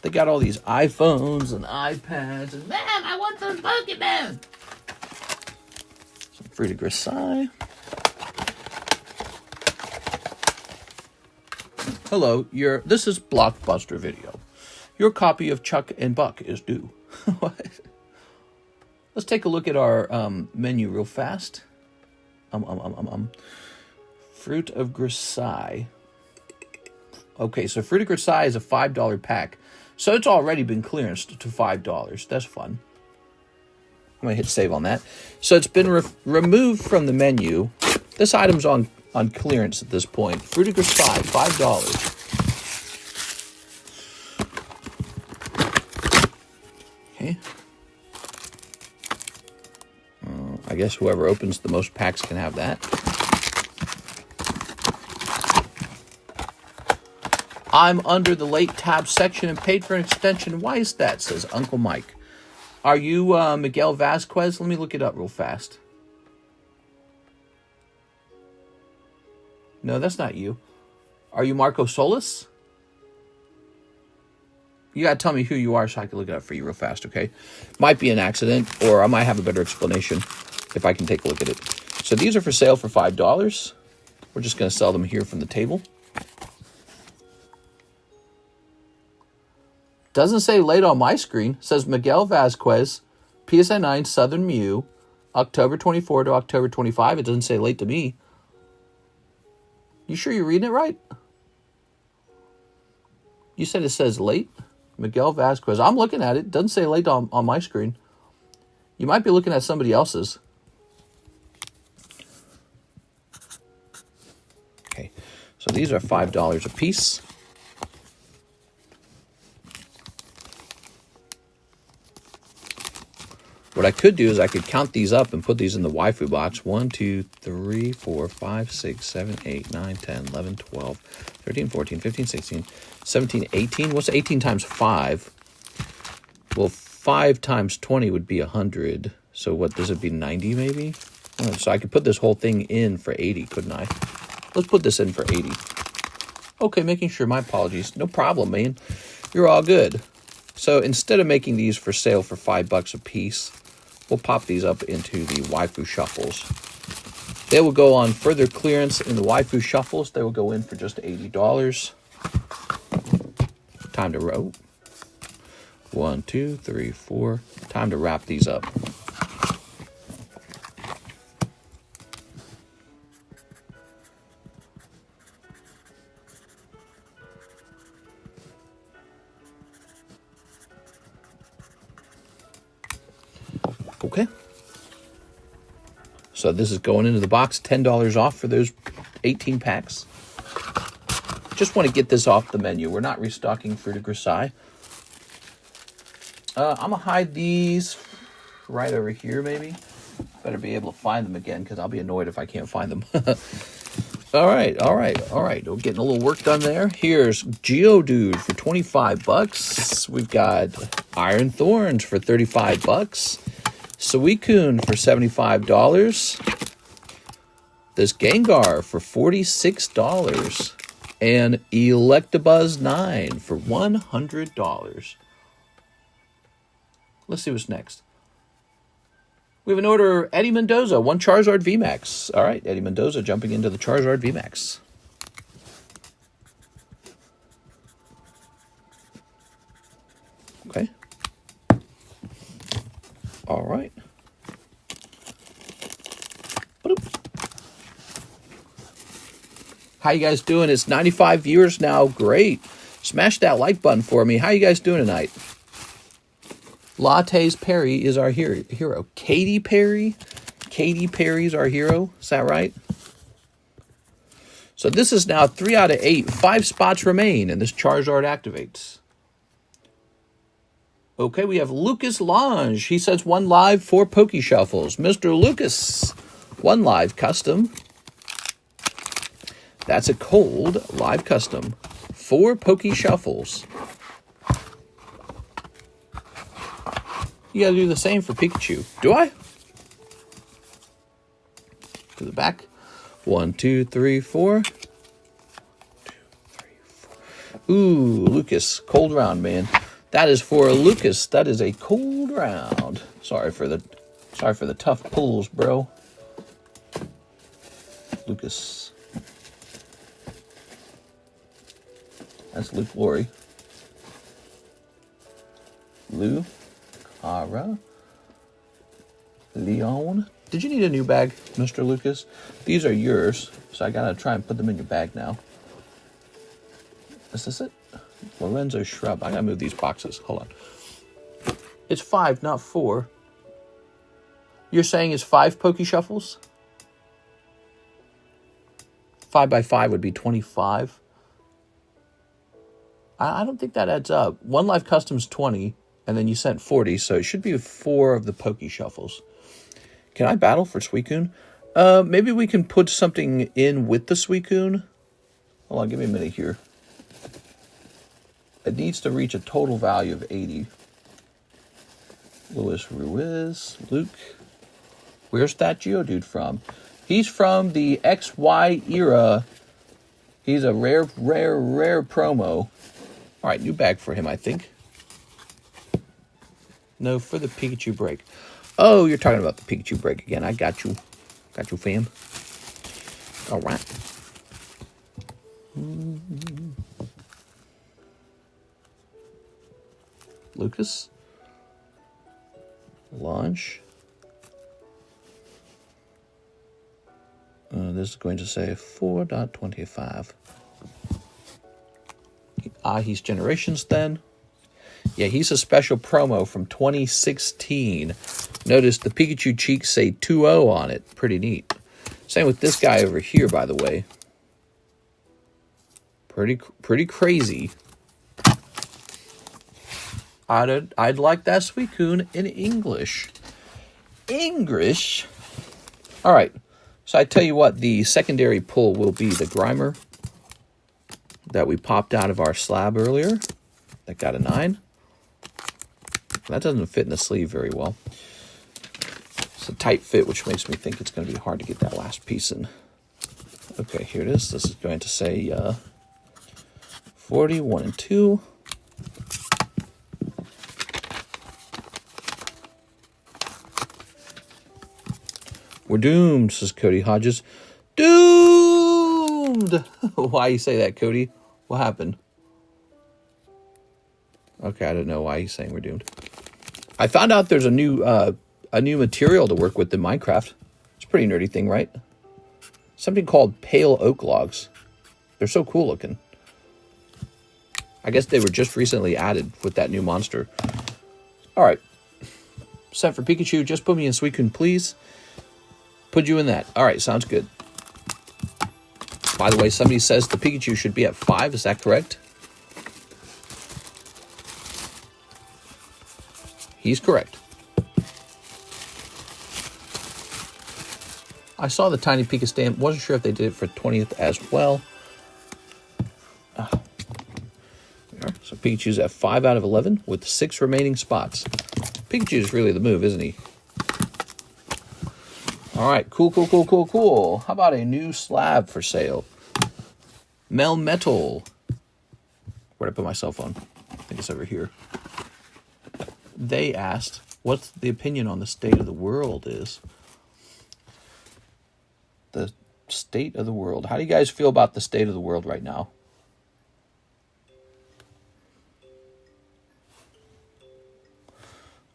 They got all these iPhones and iPads. And, Mom, I want those Pokemon. Some Fruit of Grisai. Hello, this is Blockbuster Video. Your copy of Chuck and Buck is due. What? Let's take a look at our menu real fast. Fruit of Grisai. Okay, so Fruit of Grisai is a $5 pack. So it's already been clearanced to $5. That's fun. I'm going to hit save on that. So it's been removed from the menu. This item's on clearance at this point. Fruit of Grisai, $5. Okay. I guess whoever opens the most packs can have that. I'm under the late tab section and paid for an extension. Why is that? Says Uncle Mike. Are you Miguel Vasquez? Let me look it up real fast. No, that's not you. Are you Marco Solis? You got to tell me who you are so I can look it up for you real fast, okay? Might be an accident, or I might have a better explanation if I can take a look at it. So these are for sale for $5. We're just going to sell them here from the table. Doesn't say late on my screen. It says Miguel Vasquez, PSN 9, Southern Mew, October 24 to October 25. It doesn't say late to me. You sure you're reading it right? You said it says late? Miguel Vasquez. I'm looking at it. It doesn't say late on my screen. You might be looking at somebody else's. Okay, so these are $5 a piece. What I could do is I could count these up and put these in the waifu box. 1, 2, 3, 4, 5, 6, 7, 8, 9, 10, 11, 12, 13, 14, 15, 16, 17, 18. What's 18 times 5? Well, 5 times 20 would be 100. So what, does it be 90 maybe? Oh, so I could put this whole thing in for 80, couldn't I? Let's put this in for 80. Okay, making sure. My apologies. No problem, man. You're all good. So instead of making these for sale for $5 a piece, we'll pop these up into the waifu shuffles. They will go on further clearance in the waifu shuffles. They will go in for just $80. Time to row. 1, 2, 3, 4. Time to wrap these up. Okay. So this is going into the box, $10 off for those 18 packs. Just want to get this off the menu. We're not restocking Fruit of Grisai. I'm going to hide these right over here, maybe. Better be able to find them again, because I'll be annoyed if I can't find them. All right. We're getting a little work done there. Here's Geodude for $25. We've got Iron Thorns for $35. Suicune for $75. This Gengar for $46. And Electabuzz 9 for $100. Let's see what's next. We have an order, Eddie Mendoza, 1 Charizard VMAX. All right, Eddie Mendoza jumping into the Charizard VMAX. Okay. All right. How you guys doing? It's 95 viewers now. Great. Smash that like button for me. How you guys doing tonight? Lattes Perry is our hero. Katy Perry? Katy Perry's our hero. Is that right? So this is now 3 out of 8. 5 spots remain, and this Charizard activates. Okay, we have Lucas Lange. He says 1 live, 4 Poke Shuffles. Mr. Lucas, 1 live custom. That's a cold live custom. 4 Poke Shuffles. You gotta do the same for Pikachu. Do I? To the back. 1, 2, 3, 4. 2, 3, 4. Ooh, Lucas, cold round, man. That is for Lucas. That is a cold round. Sorry for the tough pulls, bro. Lucas. That's Luke Lori. Lou. Ara. Leon. Did you need a new bag, Mr. Lucas? These are yours, so I gotta try and put them in your bag now. Is this it? Lorenzo Shrub. I gotta move these boxes. Hold on. It's 5, not 4. You're saying it's 5 Poke Shuffles? 5 by 5 would be 25. I don't think that adds up. 1 live custom's 20, and then you sent 40, so it should be 4 of the Poke Shuffles. Can I battle for Suicune? Maybe we can put something in with the Suicune. Hold on, give me a minute here. It needs to reach a total value of 80. Luis Ruiz, Luke. Where's that Geodude from? He's from the XY era. He's a rare promo. All right, new bag for him, I think. No, for the Pikachu break. Oh, you're talking about the Pikachu break again. I got you. Got you, fam. All right. Lucas. Launch. This is going to say 4.25. He's Generations then. Yeah, he's a special promo from 2016. Notice the Pikachu cheeks say 2-0 on it. Pretty neat. Same with this guy over here, by the way. Pretty crazy. I'd like that Suicune in English. English. All right. So I tell you what, the secondary pull will be the Grimer that we popped out of our slab earlier. That got a 9. That doesn't fit in the sleeve very well. It's a tight fit, which makes me think it's going to be hard to get that last piece in. Okay, here it is. This is going to say 40, 1 and 2. We're doomed, says Cody Hodges. Doomed! Why you say that, Cody? What happened? Okay, I don't know why he's saying we're doomed. I found out there's a new material to work with in Minecraft. It's a pretty nerdy thing, right? Something called pale oak logs. They're so cool looking. I guess they were just recently added with that new monster. All right. Set for Pikachu. Just put me in Suicune, please. Put you in that. All right, sounds good. By the way, somebody says the Pikachu should be at 5. Is that correct? He's correct. I saw the Tiny Pika stamp. Wasn't sure if they did it for 20th as well. There we are. So Pikachu's at 5 out of 11 with 6 remaining spots. Pikachu's really the move, isn't he? All right, cool. How about a new slab for sale? Melmetal. Where'd I put my cell phone? I think it's over here. They asked, what's the opinion on the state of the world is? The state of the world. How do you guys feel about the state of the world right now?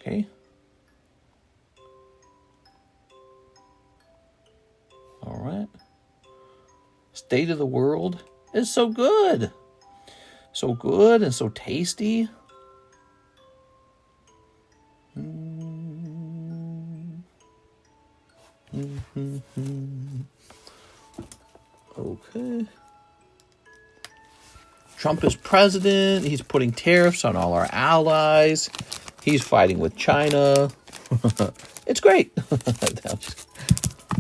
Okay. All right. State of the world is so good. So good and so tasty. Okay. Trump is president. He's putting tariffs on all our allies. He's fighting with China. It's great.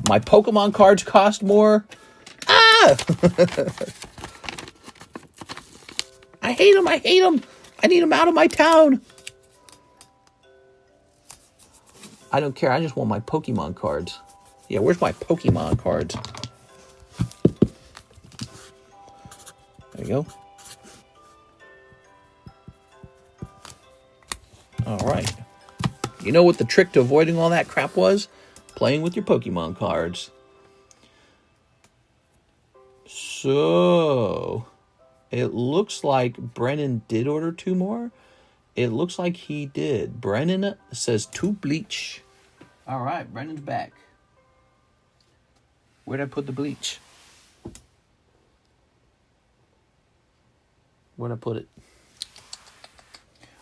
My Pokemon cards cost more. Ah! I hate them. I need them out of my town. I don't care. I just want my Pokemon cards. Yeah, where's my Pokemon cards? There you go. All right. You know what the trick to avoiding all that crap was? Playing with your Pokemon cards. So, it looks like Brennan did order 2 more. It looks like he did. Brennan says 2 bleach. All right, Brennan's back. Where'd I put the bleach? Where'd I put it?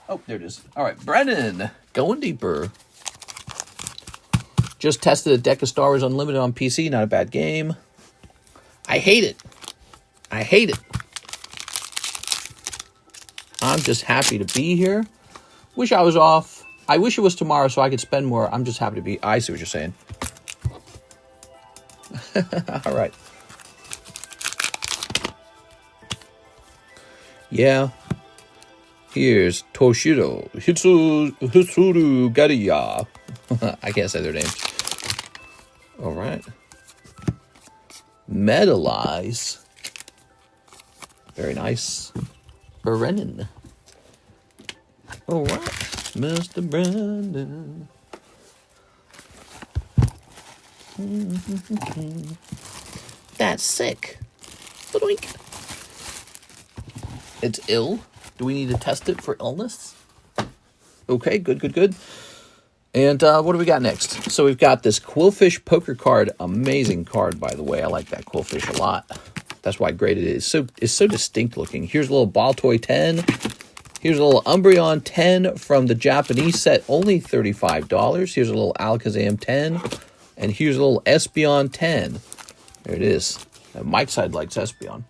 Oh, there it is. All right, Brennan, going deeper. Just tested a deck of Star Wars Unlimited on PC. Not a bad game. I hate it. I'm just happy to be here. Wish I was off. I wish it was tomorrow so I could spend more. I'm just happy to be. I see what you're saying. All right. Yeah. Here's Toshido Hitsuru Gariya. I can't say their names. All right. Metalize. Very nice. Brennan. All right, Mr. Brennan. That's sick. Ba-doink. It's ill. Do we need to test it for illness? Okay, good. And what do we got next? So we've got this Quillfish poker card. Amazing card, by the way. I like that Quillfish a lot. That's why great it is. It's so distinct looking. Here's a little Baltoy 10. Here's a little Umbreon 10 from the Japanese set, only $35. Here's a little Alakazam 10. And here's a little Espeon 10. There it is. Mike's side likes Espeon.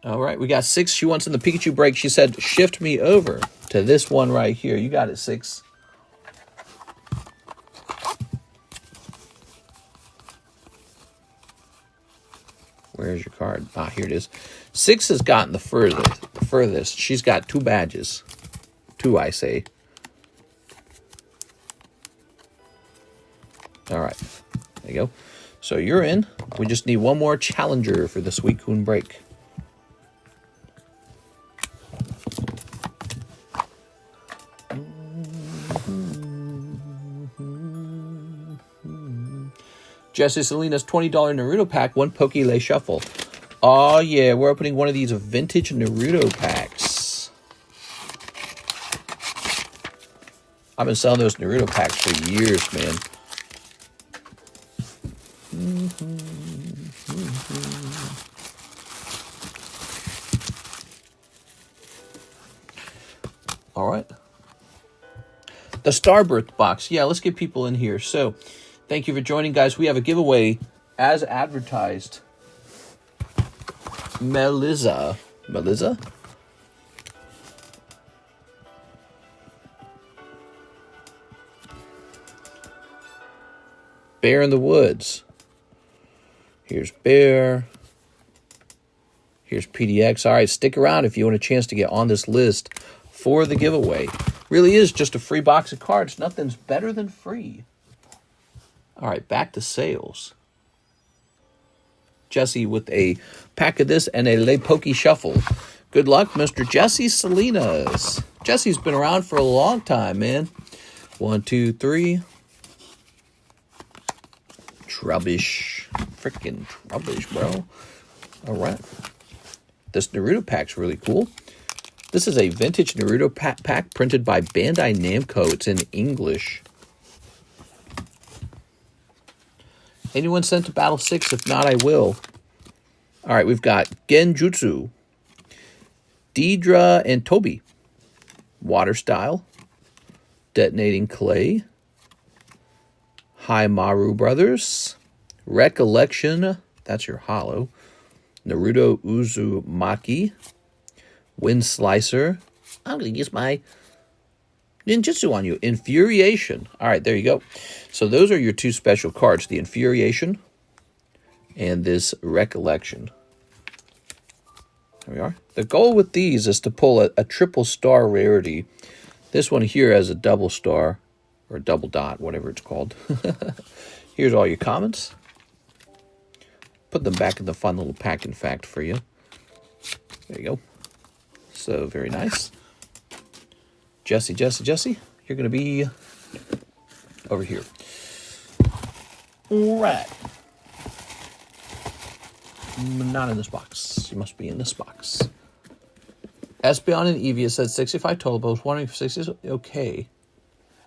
All right, we got 6. She wants in the Pikachu break. She said, shift me over to this one right here. You got it, 6. Where's your card? Ah, here it is. 6 has gotten the furthest. She's got 2 badges. 2, I say. All right. There you go. So you're in. We just need one more challenger for the Suicune break. Jesse Selena's $20 Naruto pack, 1 Poké Shuffle. Oh, yeah, we're opening one of these vintage Naruto packs. I've been selling those Naruto packs for years, man. All right. The Starbirth box. Yeah, let's get people in here. So, thank you for joining, guys. We have a giveaway as advertised. Melissa? Bear in the Woods. Here's Bear. Here's PDX. All right, stick around if you want a chance to get on this list for the giveaway. Really is just a free box of cards. Nothing's better than free. All right, back to sales. Jesse with a pack of this and a Le Poké Shuffle. Good luck, Mr. Jesse Salinas. Jesse's been around for a long time, man. 1, 2, 3. Trubbish. Freaking Trubbish, bro. All right. This Naruto pack's really cool. This is a vintage Naruto pack printed by Bandai Namco. It's in English. Anyone sent to Battle 6? If not, I will. All right, we've got Genjutsu, Deidre and Toby, Water Style, Detonating Clay, Haimaru Brothers, Recollection, that's your holo, Naruto Uzumaki, Wind Slicer. I'm going to use my ninjutsu on you. Infuriation. All right, there you go. So those are your 2 special cards, the Infuriation and this Recollection. There we are. The goal with these is to pull a triple star rarity. This one here has a double star, or double dot, whatever it's called. Here's all your comments. Put them back in the fun little pack, in fact, for you. There you go. So, very nice. Jesse, you're going to be over here. All right. Not in this box. You must be in this box. Espeon and Eevee said 65 total, but I was wondering if 60 is okay.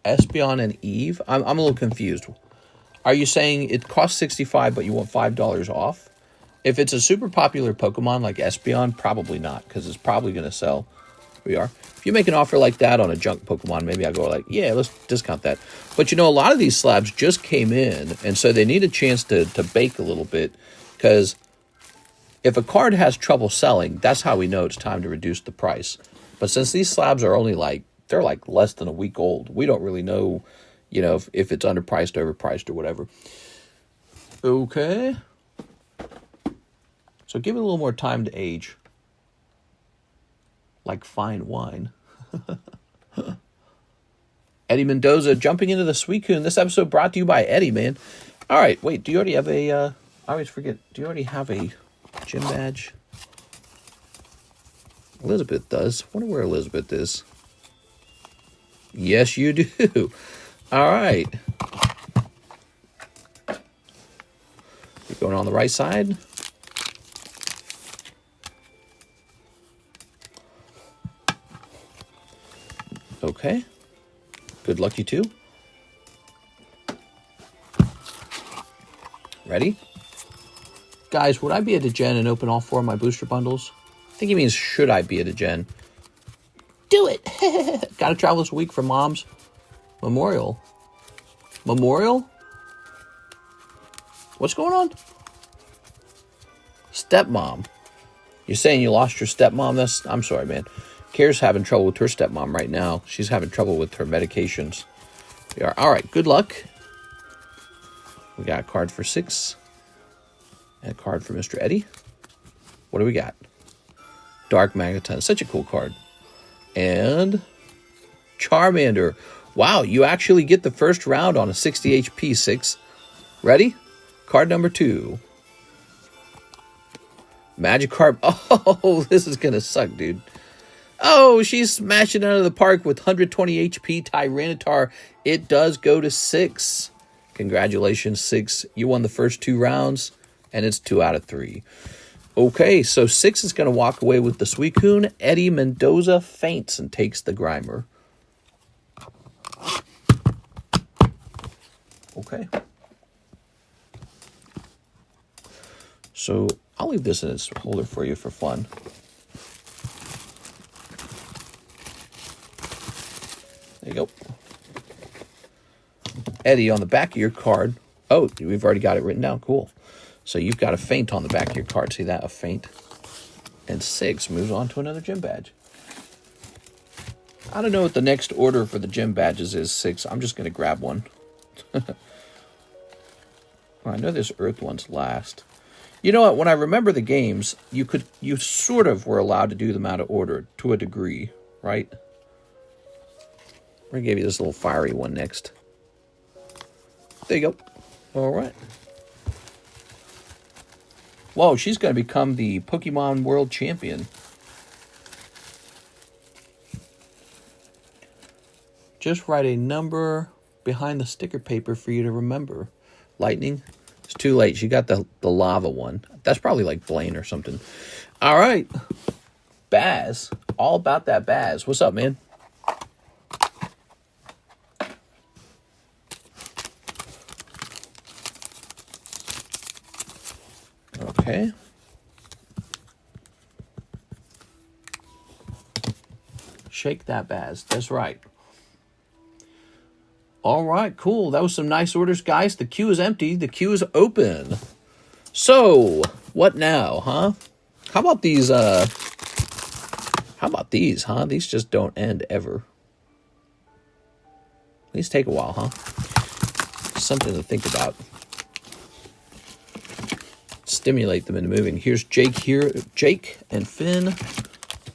Espeon and Eve? I'm a little confused. Are you saying it costs 65, but you want $5 off? If it's a super popular Pokemon like Espeon, probably not, because it's probably going to sell. Here we are. If you make an offer like that on a junk Pokemon, maybe I'll go like, yeah, let's discount that. But you know, a lot of these slabs just came in, and so they need a chance to bake a little bit, because if a card has trouble selling, that's how we know it's time to reduce the price. But since these slabs are only they're like less than a week old, we don't really know, you know, if it's underpriced, overpriced, or whatever. Okay. So give it a little more time to age. Like fine wine. Eddie Mendoza jumping into the Suicune. This episode brought to you by Eddie, man. All right, wait, do you already have a, I always forget, do you already have a gym badge? Elizabeth does. I wonder where Elizabeth is. Yes, you do. All right. You're going on the right side. Okay. Good luck, you two. Ready? Guys, would I be a degen and open all 4 of my booster bundles? I think he means, should I be a degen? Do it! Gotta travel this week for Mom's memorial. Memorial? What's going on? Stepmom. You're saying you lost your stepmom? I'm sorry, man. Kara's having trouble with her stepmom right now. She's having trouble with her medications. We are. All right, good luck. We got a card for 6. And a card for Mr. Eddie. What do we got? Dark Magneton. Such a cool card. And Charmander. Wow, you actually get the first round on a 60 HP 6. Ready? Card number 2. Magikarp. Oh, this is going to suck, dude. Oh, she's smashing out of the park with 120 HP Tyranitar. It does go to 6. Congratulations, 6. You won the first 2 rounds, and it's 2 out of 3. Okay, so 6 is going to walk away with the Suicune. Eddie Mendoza faints and takes the Grimer. Okay. So I'll leave this in its holder for you for fun. There you go. Eddie, on the back of your card. Oh, we've already got it written down. Cool. So you've got a feint on the back of your card. See that? A feint. And 6 moves on to another gym badge. I don't know what the next order for the gym badges is. 6. I'm just going to grab one. I know this Earth one's last. You know what? When I remember the games, you sort of were allowed to do them out of order to a degree, right? We're going to give you this little fiery one next. There you go. All right. Whoa, she's going to become the Pokemon World Champion. Just write a number behind the sticker paper for you to remember. Lightning. It's too late. She got the lava one. That's probably like Blaine or something. All right. Baz. All about that Baz. What's up, man? Okay. Shake that Baz. That's right. All right, cool. That was some nice orders, guys. The queue is empty. The queue is open. So, what now, huh? How about these, huh? These just don't end ever. These take a while, huh? Something to think about. Stimulate them into moving. Here's Jake here. Jake and Finn.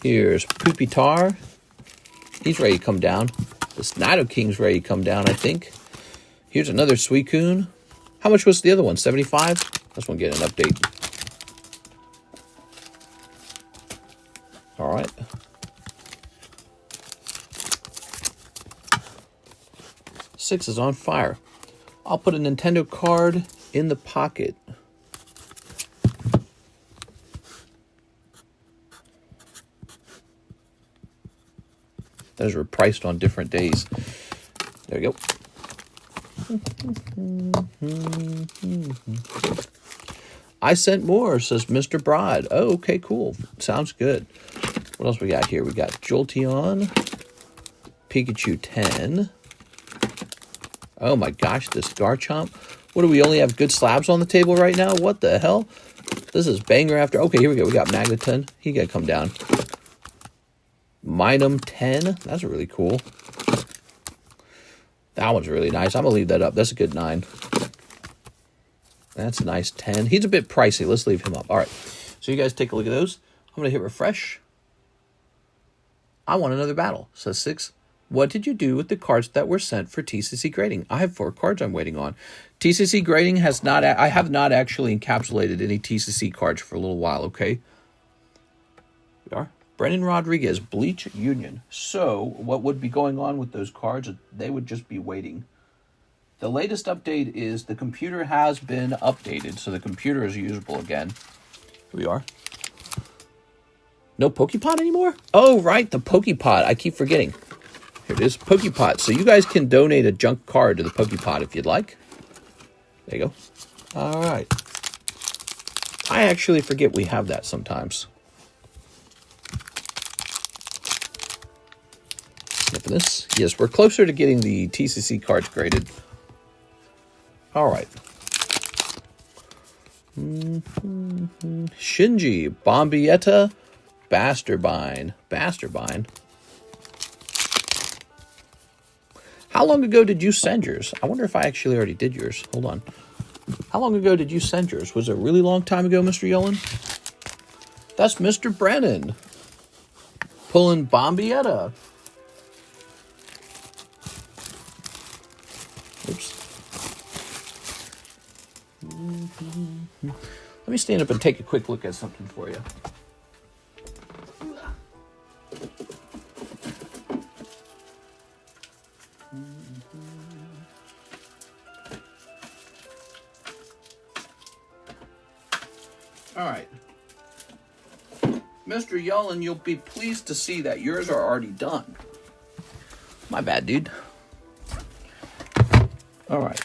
Here's Poopy Tar. He's ready to come down. This Nidoking's ready to come down, I think. Here's another Suicune. How much was the other one? 75? This one getting an update. All right. Six is on fire. I'll put a Nintendo card in the pocket. Those were priced on different days. There we go. I sent more, says Mr. Broad. Oh, okay, cool. Sounds good. What else we got here? We got Jolteon, Pikachu 10. Oh my gosh, this Garchomp. What do we only have good slabs on the table right now? What the hell? This is banger after. Okay, here we go. We got Magneton. He got to come down. Minum 10. That's really cool. That one's really nice. I'm going to leave that up. That's a good 9. That's a nice 10. He's a bit pricey. Let's leave him up. All right. So you guys take a look at those. I'm going to hit refresh. I want another battle. Says 6. What did you do with the cards that were sent for TCC grading? I have 4 cards I'm waiting on. TCC grading has not... I have not actually encapsulated any TCC cards for a little while, okay? We are. Brennan Rodriguez, Bleach Union. So, what would be going on with those cards? They would just be waiting. The latest update is the computer has been updated, so the computer is usable again. Here we are. No Pokepot anymore? Oh, right, the Pokepot. I keep forgetting. Here it is, Pokepot. So you guys can donate a junk card to the Pokepot if you'd like. There you go. All right. I actually forget we have that sometimes. Sniffing this. Yes, we're closer to getting the TCC cards graded. All right. Shinji, Bombietta, Basterbine. Basterbine. How long ago did you send yours? I wonder if I actually already did yours. Hold on. How long ago did you send yours? Was it a really long time ago, Mr. Yellen? That's Mr. Brennan. Pulling Bombietta. Oops. Let me stand up and take a quick look at something for you. All right. Mr. Yellen, you'll be pleased to see that yours are already done. My bad, dude. All right.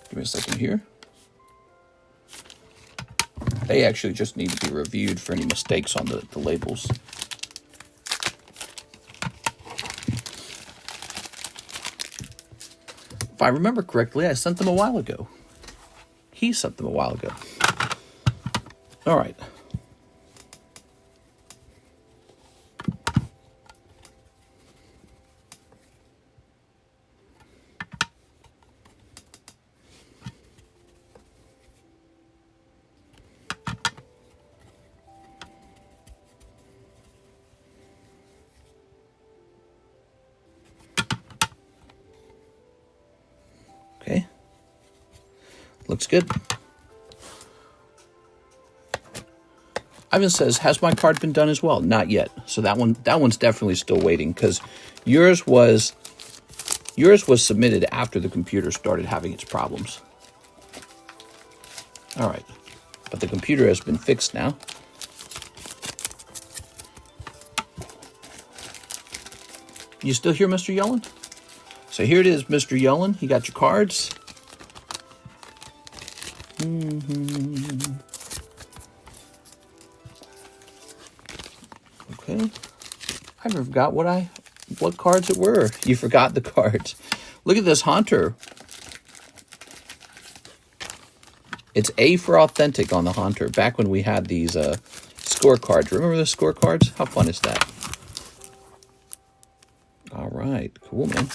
Give me a second here. They actually just need to be reviewed for any mistakes on the labels. If I remember correctly, I sent them a while ago. He sent them a while ago. All right. Okay. Looks good. Ivan says, has my card been done as well? Not yet. So that one's definitely still waiting, because yours was submitted after the computer started having its problems. All right. But the computer has been fixed now. You still here, Mr. Yellen? So here it is, Mr. Yellen. You got your cards. Okay. I forgot what cards it were. You forgot the cards. Look at this Haunter. It's A for authentic on the Haunter. Back when we had these scorecards. Remember the scorecards? How fun is that? All right. Cool, man.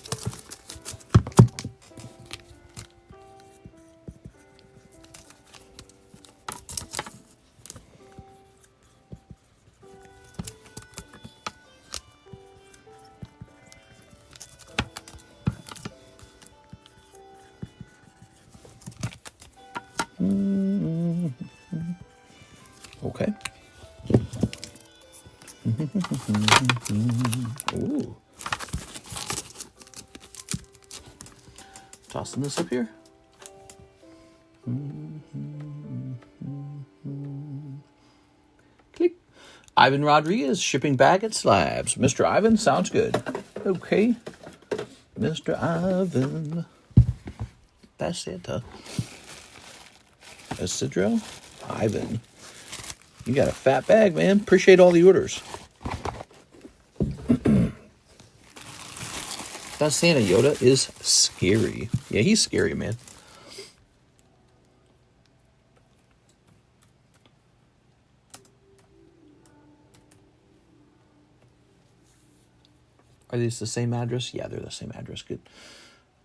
Okay. Ooh. Tossing this up here. Click. Ivan Rodriguez, shipping back at Slabs. Mr. Ivan, sounds good. Okay. Mr. Ivan. That's it, huh? Isidro? Ivan. You got a fat bag, man. Appreciate all the orders. That Santa Yoda is scary. Yeah, he's scary, man. Are these the same address? Yeah, they're the same address. Good.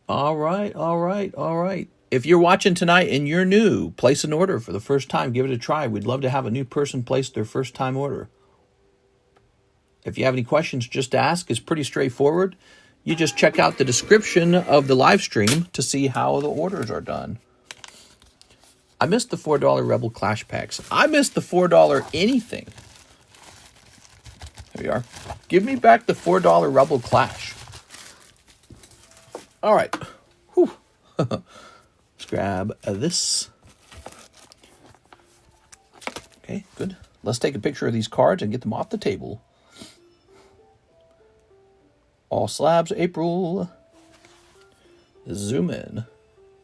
All right, all right, all right. If you're watching tonight and you're new, place an order for the first time. Give it a try. We'd love to have a new person place their first time order. If you have any questions, just ask. It's pretty straightforward. You just check out the description of the live stream to see how the orders are done. I missed the $4 Rebel Clash packs. I missed the $4 anything. There we are. Give me back the $4 Rebel Clash. All right. Whew. Let's grab this. Okay, good. Let's take a picture of these cards and get them off the table. All Slabs, April. Zoom in.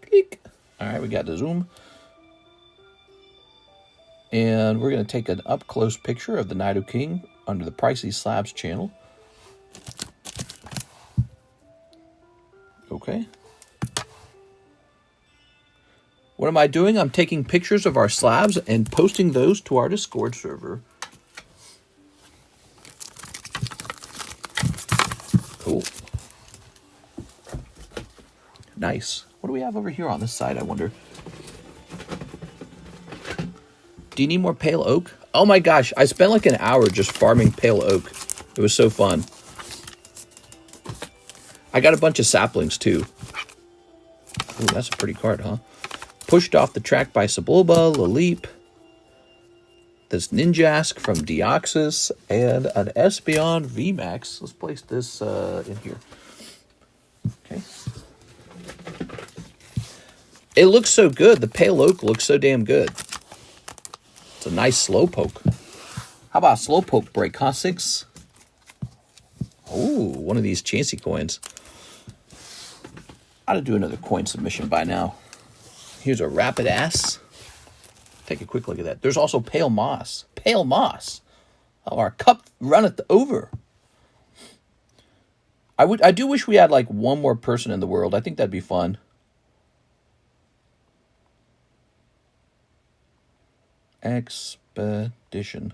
Click. All right, we got the zoom. And we're going to take an up-close picture of the Nido King under the Pricey Slabs channel. Okay. What am I doing? I'm taking pictures of our slabs and posting those to our Discord server. Cool. Nice. What do we have over here on this side, I wonder? Do you need more pale oak? Oh my gosh, I spent like an hour just farming pale oak. It was so fun. I got a bunch of saplings too. Ooh, that's a pretty card, huh? Pushed off the track by Sebulba, Laleep, this Ninjask from Deoxys, and an Espeon VMAX. Let's place this in here. Okay. It looks so good. The pale oak looks so damn good. It's a nice slowpoke. How about a slowpoke break, huh, 6? Oh, one of these Chansey coins. I ought to do another coin submission by now. Here's a rapid ass. Take a quick look at that. There's also pale moss. Pale moss. Oh, our cup runneth over. I do wish we had like one more person in the world. I think that'd be fun. Expedition.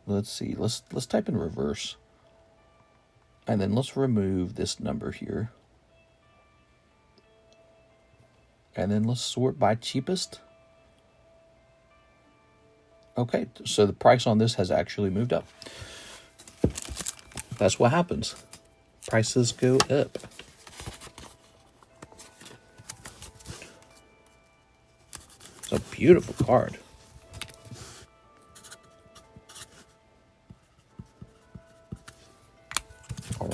Let's see. Let's type in reverse. And then let's remove this number here. And then let's sort by cheapest. Okay, so the price on this has actually moved up. That's what happens. Prices go up. It's a beautiful card. All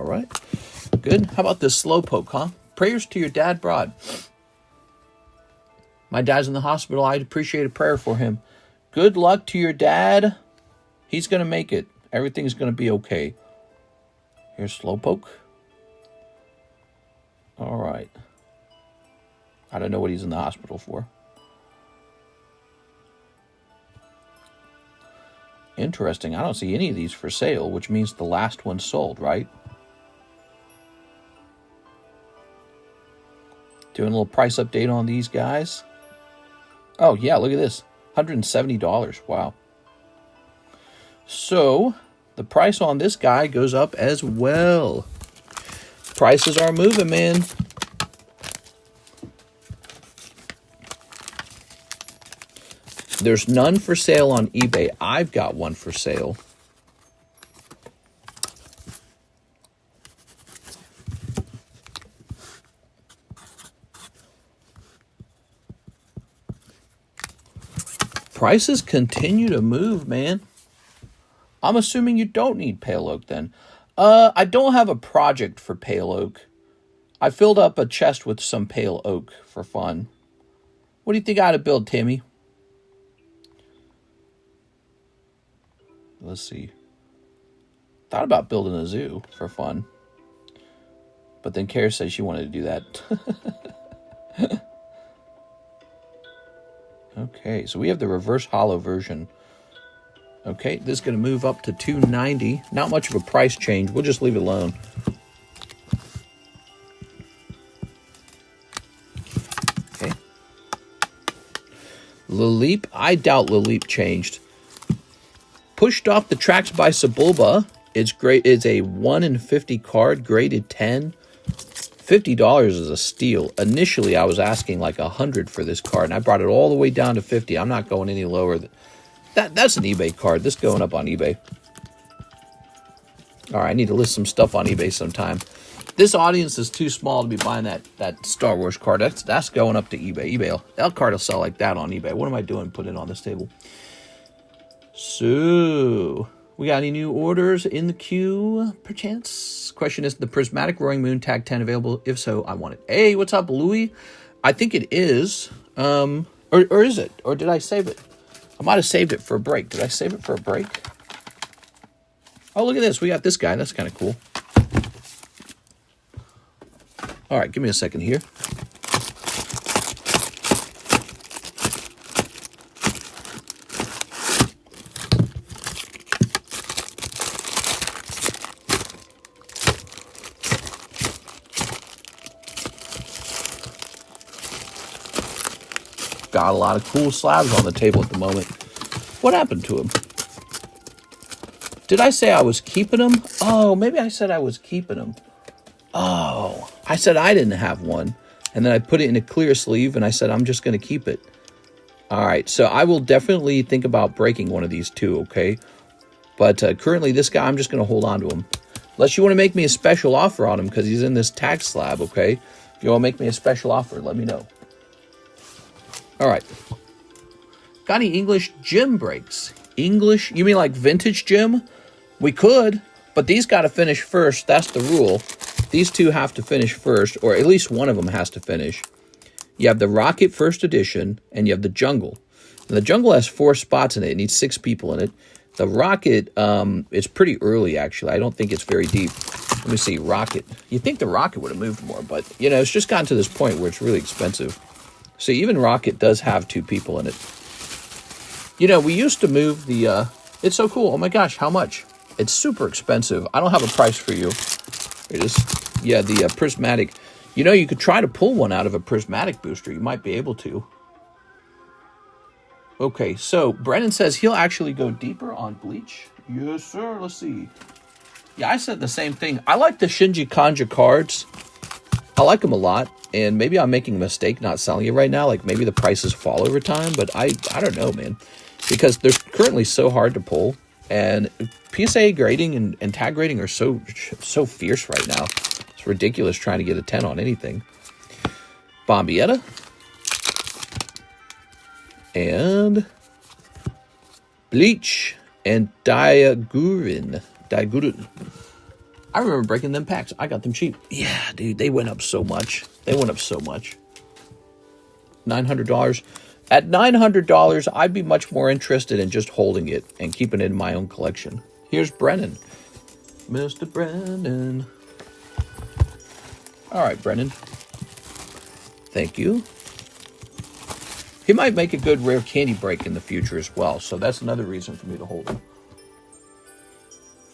right. Good. How about this slowpoke, huh? Prayers to your dad, Broad. My dad's in the hospital. I'd appreciate a prayer for him. Good luck to your dad. He's going to make it. Everything's going to be okay. Here's slowpoke. All right. I don't know what he's in the hospital for. Interesting. I don't see any of these for sale, which means the last one sold, right? Doing a little price update on these guys. Oh, yeah, look at this. $170. Wow. So, the price on this guy goes up as well. Prices are moving, man. There's none for sale on eBay. I've got one for sale. Prices continue to move, man. I'm assuming you don't need pale oak then. I don't have a project for pale oak. I filled up a chest with some pale oak for fun. What do you think I ought to build, Timmy? Let's see. Thought about building a zoo for fun. But then Kara said she wanted to do that. Okay, so we have the reverse hollow version. Okay, this is going to move up to $290. Not much of a price change. We'll just leave it alone. Okay. Laleep. I doubt Laleep changed. Pushed off the tracks by Sebulba. It's great. It's a 1 in 50 card, graded 10. $50 is a steal. Initially, I was asking like $100 for this card, and I brought it all the way down to $50. I'm not going any lower. That's an eBay card. This going up on eBay. All right, I need to list some stuff on eBay sometime. This audience is too small to be buying that Star Wars card. That's going up to eBay. That card will sell like that on eBay. What am I doing? Put it on this table. So, we got any new orders in the queue, perchance? Question is, the Prismatic Roaring Moon Tag 10 available? If so, I want it. Hey, what's up, Louis? I think it is. Or is it? Or did I save it? I might have saved it for a break. Did I save it for a break? Oh, look at this. We got this guy. That's kind of cool. All right, give me a second here. got a lot of cool slabs on the table at the moment. What happened to him? Did I say I was keeping them? Oh, maybe I said I was keeping them. Oh, I said I didn't have one. And then I put it in a clear sleeve and I said, I'm just going to keep it. All right, so I will definitely think about breaking one of these two, okay? But currently this guy, I'm just going to hold on to him. Unless you want to make me a special offer on him because he's in this tag slab, okay? If you want to make me a special offer, let me know. All right. Got any English gym breaks? English? You mean like vintage gym? We could, but these got to finish first. That's the rule. These two have to finish first, or at least one of them has to finish. You have the Rocket First Edition, and you have the Jungle. And the Jungle has 4 spots in it. It needs 6 people in it. The Rocket is pretty early, actually. I don't think it's very deep. Let me see, Rocket. You'd think the Rocket would have moved more, but, you know, it's just gotten to this point where it's really expensive. So even Rocket does have 2 people in it. You know, we used to move the... it's so cool. Oh, my gosh, how much? It's super expensive. I don't have a price for you. It is, yeah, the prismatic... You know, you could try to pull one out of a prismatic booster. You might be able to. Okay, so Brennan says he'll actually go deeper on Bleach. Yes, sir. Let's see. Yeah, I said the same thing. I like the Shinji Kanja cards. I like them a lot. And maybe I'm making a mistake not selling it right now. Like maybe the prices fall over time. But I don't know, man. Because they're currently so hard to pull. And PSA grading and tag grading are so fierce right now. It's ridiculous trying to get a 10 on anything. Bombietta. And Bleach and Diagurin. I remember breaking them packs. I got them cheap. Yeah, dude, they went up so much. $900. At $900, I'd be much more interested in just holding it and keeping it in my own collection. Here's Brennan. Mr. Brennan. All right, Brennan. Thank you. He might make a good rare candy break in the future as well, so that's another reason for me to hold him.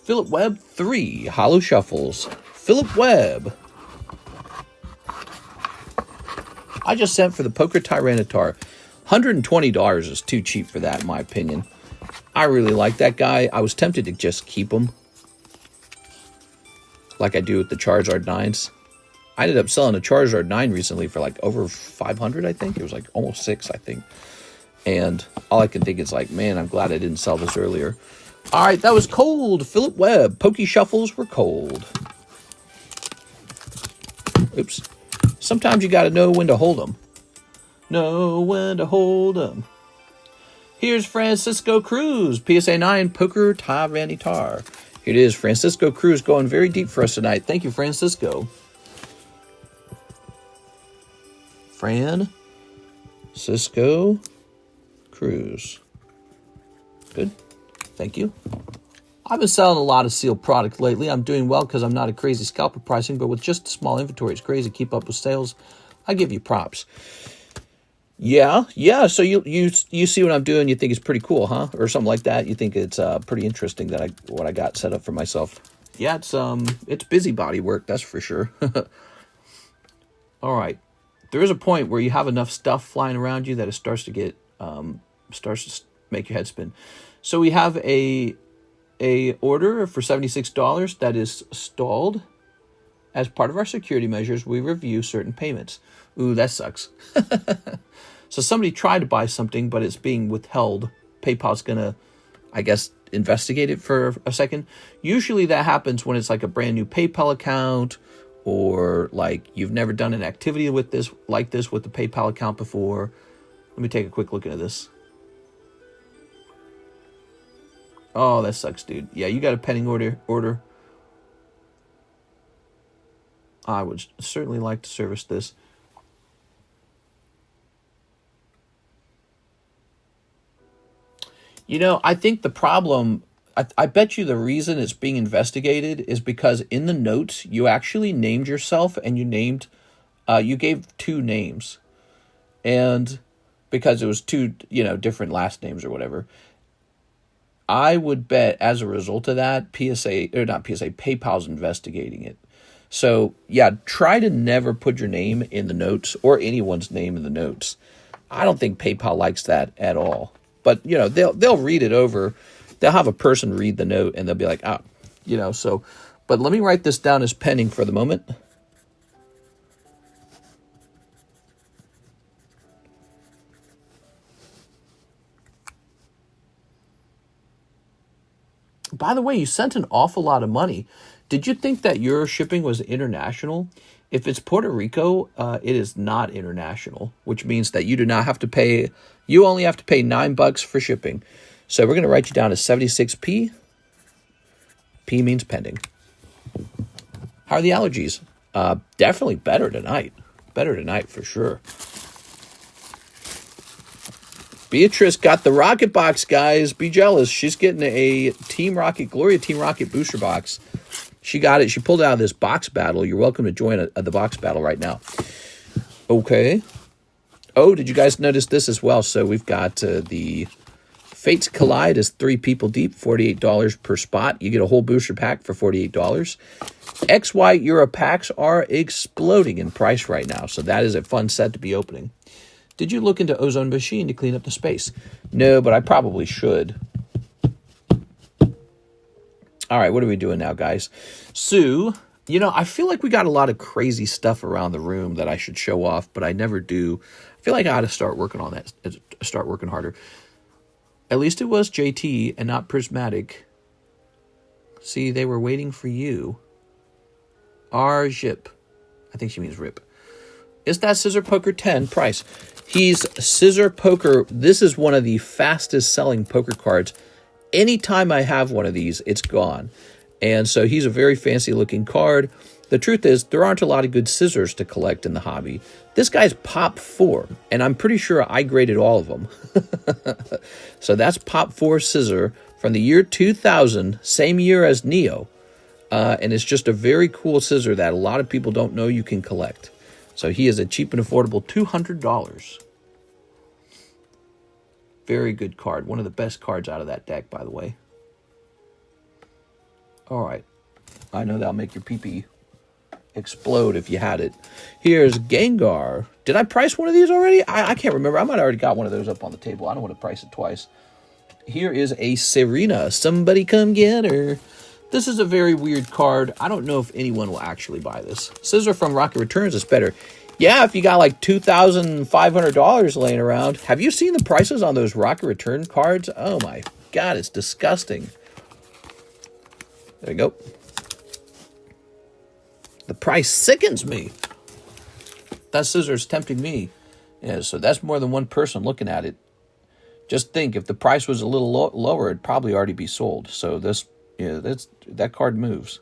Philip Webb 3 Hollow Shuffles. Philip Webb. I just sent for the Poker Tyranitar. $120 is too cheap for that, in my opinion. I really like that guy. I was tempted to just keep him, like I do with the Charizard 9s. I ended up selling a Charizard 9 recently for like over 500, I think. It was like almost 6, I think. And all I can think is like, man, I'm glad I didn't sell this earlier. All right, that was cold. Philip Webb. Pokey Shuffles were cold. Oops. Sometimes you got to know when to hold them. Know when to hold them. Here's Francisco Cruz. PSA 9 Poker Tyranitar. Here it is. Francisco Cruz going very deep for us tonight. Thank you, Francisco. Francisco Cruz. Good. Thank you. I've been selling a lot of sealed product lately. I'm doing well because I'm not a crazy scalper pricing, but with just a small inventory, it's crazy to keep up with sales. I give you props. Yeah. So you see what I'm doing. You think it's pretty cool, huh? Or something like that. You think it's pretty interesting that what I got set up for myself. Yeah, it's busybody work, that's for sure. All right. There is a point where you have enough stuff flying around you that it starts to get starts to make your head spin. So we have a order for $76 that is stalled. As part of our security measures, we review certain payments. Ooh, that sucks. So somebody tried to buy something, but it's being withheld. PayPal's gonna, I guess, investigate it for a second. Usually that happens when it's like a brand new PayPal account, or like you've never done an activity with this with the PayPal account before. Let me take a quick look at this. Oh, that sucks, dude. Yeah, you got a pending order. I would certainly like to service this. You know, I think the problem, I bet you the reason it's being investigated is because in the notes, you actually named yourself and you gave 2 names. And because it was 2, different last names or whatever. I would bet as a result of that, PayPal's investigating it. So, yeah, try to never put your name in the notes or anyone's name in the notes. I don't think PayPal likes that at all. But, you know, they'll read it over. They'll have a person read the note, and they'll be like, oh, you know, so. But let me write this down as pending for the moment. By the way, you sent an awful lot of money. Did you think that your shipping was international? If it's Puerto Rico, it is not international, which means that you do not have to pay. You only have to pay $9 for shipping. So we're going to write you down as 76p. P means pending. How are the allergies? Definitely better tonight. Better tonight for sure. Beatrice got the Rocket Box, guys. Be jealous. She's getting a Team Rocket, Gloria Team Rocket booster box. She got it. She pulled it out of this box battle. You're welcome to join the box battle right now. Okay. Oh, did you guys notice this as well? So we've got the Fates Collide is 3 people deep, $48 per spot. You get a whole booster pack for $48. XY Euro packs are exploding in price right now. So that is a fun set to be opening. Did you look into Ozone Machine to clean up the space? No, but I probably should. All right, what are we doing now, guys? So, you know, I feel like we got a lot of crazy stuff around the room that I should show off, but I never do. I feel like I ought to start working on that, start working harder. At least it was JT and not Prismatic. See, they were waiting for you. R-Zip. I think she means RIP. Is that Scissor Poker 10 price? He's Scissor Poker. This is one of the fastest selling poker cards. Anytime I have one of these, it's gone. And so he's a very fancy looking card. The truth is, there aren't a lot of good scissors to collect in the hobby. This guy's Pop 4, and I'm pretty sure I graded all of them. So that's Pop 4 scissor from the year 2000, same year as Neo. And it's just a very cool scissor that a lot of people don't know you can collect. So he is a cheap and affordable $200. Very good card. One of the best cards out of that deck, by the way. All right. I know that'll make your pee-pee explode if you had it. Here's Gengar. Did I price one of these already? I can't remember. I might have already got one of those up on the table. I don't want to price it twice. Here is a Serena. Somebody come get her. This is a very weird card. I don't know if anyone will actually buy this. Scissor from Rocket Returns is better. Yeah, if you got like $2,500 laying around. Have you seen the prices on those Rocket Return cards? Oh my God, it's disgusting. There you go. The price sickens me. That scissor's tempting me. Yeah, so that's more than one person looking at it. Just think, if the price was a little lower, it'd probably already be sold. So this, yeah, that card moves.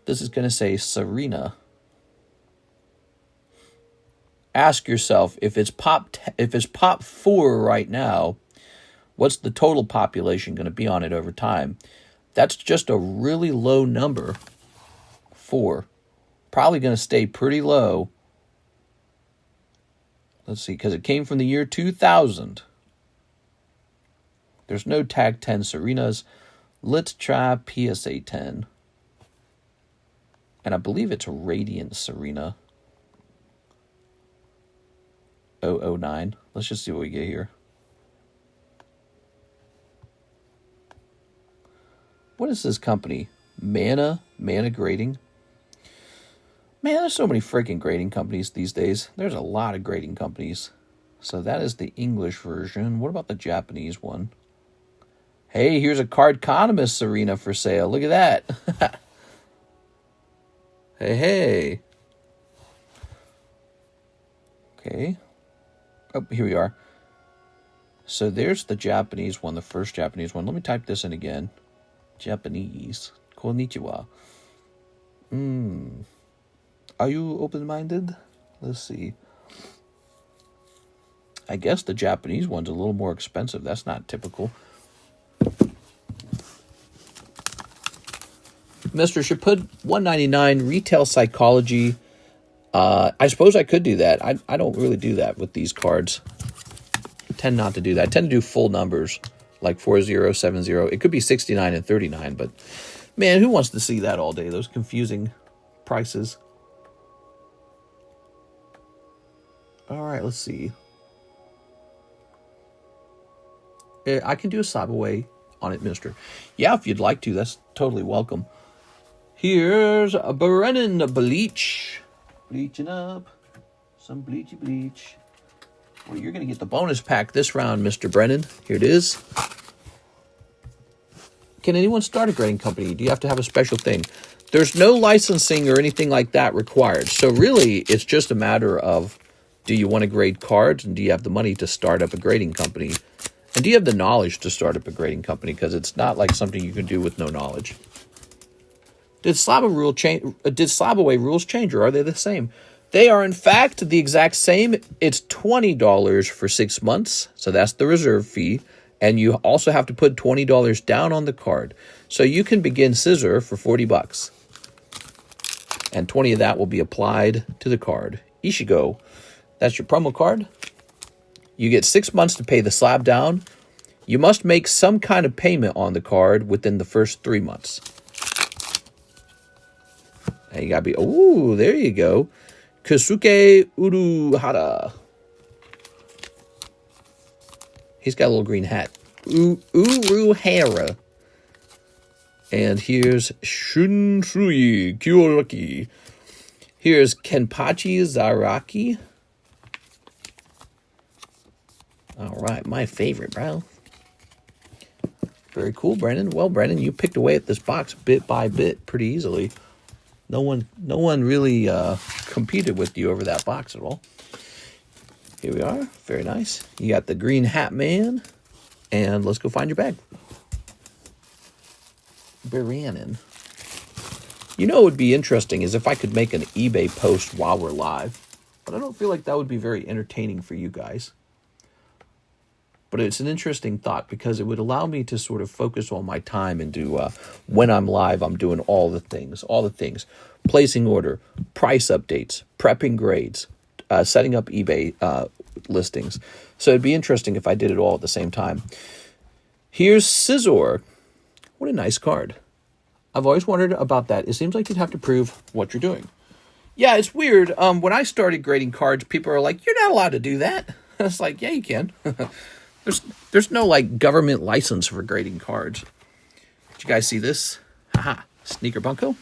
This is going to say Serena. Ask yourself, if it's pop 4 right now, what's the total population going to be on it over time? That's just a really low number. 4. Probably going to stay pretty low. Let's see, because it came from the year 2000. There's no Tag 10 Serenas. Let's try PSA 10. And I believe it's a Radiant Serena. 009. Let's just see what we get here. What is this company? Mana Grading? Man, there's so many freaking grading companies these days. There's a lot of grading companies. So that is the English version. What about the Japanese one? Hey, here's a Cardconomist Serena for sale. Look at that. Hey. Okay. Oh, here we are. So there's the Japanese one, the first Japanese one. Let me type this in again. Japanese. Konnichiwa. Are you open-minded? Let's see. I guess the Japanese one's a little more expensive. That's not typical. Mr. should put $199 retail psychology. I suppose I could do that. I don't really do that with these cards. I tend not to do that. I tend to do full numbers, like 40, 70. It could be 69 and 39, but man, who wants to see that all day? Those confusing prices. All right, let's see. I can do a slab away on it, mister. Yeah, if you'd like to, that's totally welcome. Here's a Brennan bleach. Bleaching up. Some bleachy bleach. Well, you're going to get the bonus pack this round, Mr. Brennan. Here it is. Can anyone start a grading company? Do you have to have a special thing? There's no licensing or anything like that required. So really, it's just a matter of, do you want to grade cards, and do you have the money to start up a grading company? And do you have the knowledge to start up a grading company? Because it's not like something you can do with no knowledge. Did slab away rules change, or are they the same? They are, in fact, the exact same. It's $20 for 6 months, so that's the reserve fee. And you also have to put $20 down on the card. So you can begin scissor for $40. And 20 of that will be applied to the card. Ishigo, that's your promo card. You get 6 months to pay the slab down. You must make some kind of payment on the card within the first 3 months. And you gotta be, oh, there you go. Kosuke Uruhara. He's got a little green hat. Uruhara. And here's Shunsui Kyoraki. Here's Kenpachi Zaraki. All right, my favorite, bro. Very cool, Brennan. Well, Brennan, you picked away at this box bit by bit pretty easily. No one really competed with you over that box at all. Here we are. Very nice. You got the green hat man. And let's go find your bag. Baranin. You know what would be interesting is if I could make an eBay post while we're live. But I don't feel like that would be very entertaining for you guys. But it's an interesting thought because it would allow me to sort of focus all my time and do, when I'm live, I'm doing all the things. Placing order, price updates, prepping grades, setting up eBay listings. So it'd be interesting if I did it all at the same time. Here's Scizor. What a nice card. I've always wondered about that. It seems like you'd have to prove what you're doing. Yeah, it's weird. When I started grading cards, people are like, you're not allowed to do that. It's like, yeah, you can. There's no like government license for grading cards. Did you guys see this? Haha. Sneaker Bunko.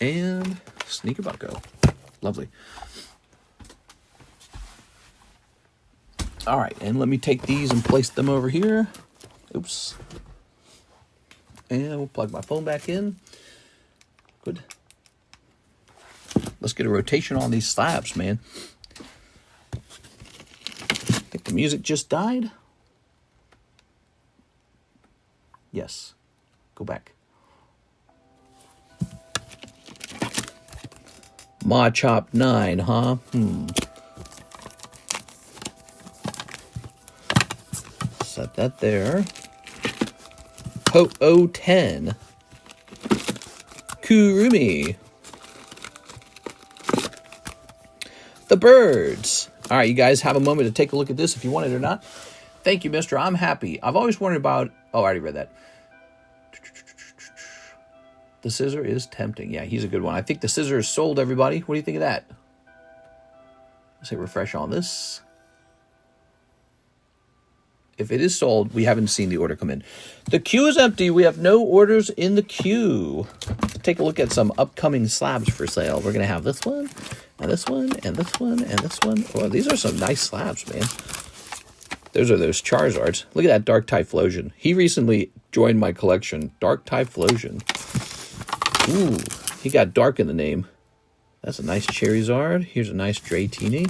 And Sneaker Bunko. Lovely. All right, and let me take these and place them over here. Oops. And we'll plug my phone back in. Good. Let's get a rotation on these slabs, man. I think the music just died. Yes. Go back. Ma Chop 9, huh? Set that there. Ho-Oh 10. Kurumi. The birds. All right, you guys have a moment to take a look at this if you want it or not. Thank you, mister. I'm happy. I've always wondered about... Oh, I already read that. The scissor is tempting. Yeah, he's a good one. I think the scissor is sold, everybody. What do you think of that? Let's hit refresh on this. If it is sold, we haven't seen the order come in. The queue is empty. We have no orders in the queue. Let's take a look at some upcoming slabs for sale. We're going to have this one, and this one, and this one, and this one. Oh, these are some nice slabs, man. Those are those Charizards. Look at that Dark Typhlosion. He recently joined my collection. Dark Typhlosion. Ooh, he got dark in the name. That's a nice Charizard. Here's a nice Dratini.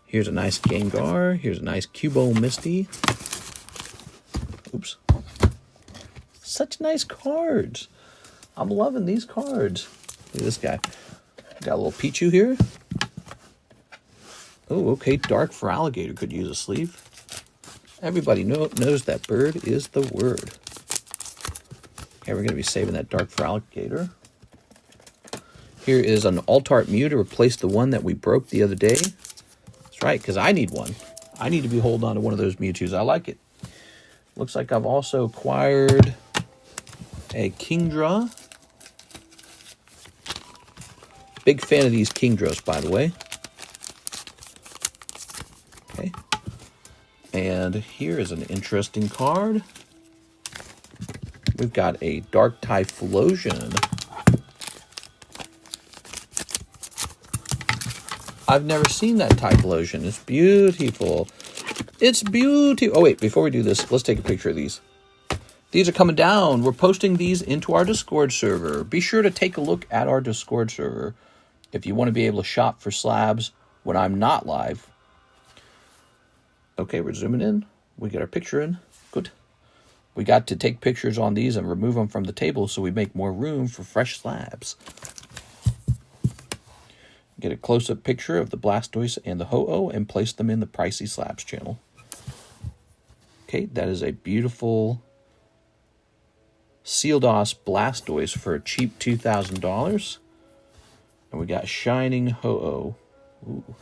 Here's a nice Gengar. Here's a nice Cubo Misty. Oops. Such nice cards. I'm loving these cards. Look at this guy. Got a little Pichu here. Oh, okay. Dark for Alligator could use a sleeve. Everybody knows that bird is the word. Okay, we're going to be saving that Dark for Alligator. Here is an Altart Mew to replace the one that we broke the other day. That's right, because I need one. I need to be holding on to one of those Mewtwo's. I like it. Looks like I've also acquired a Kingdra. Big fan of these Kingdras, by the way. Okay. And here is an interesting card. We've got a Dark Typhlosion. I've never seen that Typhlosion. It's beautiful. It's beautiful. Oh, wait, before we do this, let's take a picture of these. These are coming down. We're posting these into our Discord server. Be sure to take a look at our Discord server if you want to be able to shop for slabs when I'm not live. Okay, we're zooming in. We get our picture in. Good. We got to take pictures on these and remove them from the table so we make more room for fresh slabs. Get a close-up picture of the Blastoise and the Ho-Oh and place them in the Pricey Slabs channel. Okay, that is a beautiful Sealdos Blastoise for a cheap $2,000. And we got Shining Ho-Oh. Ooh.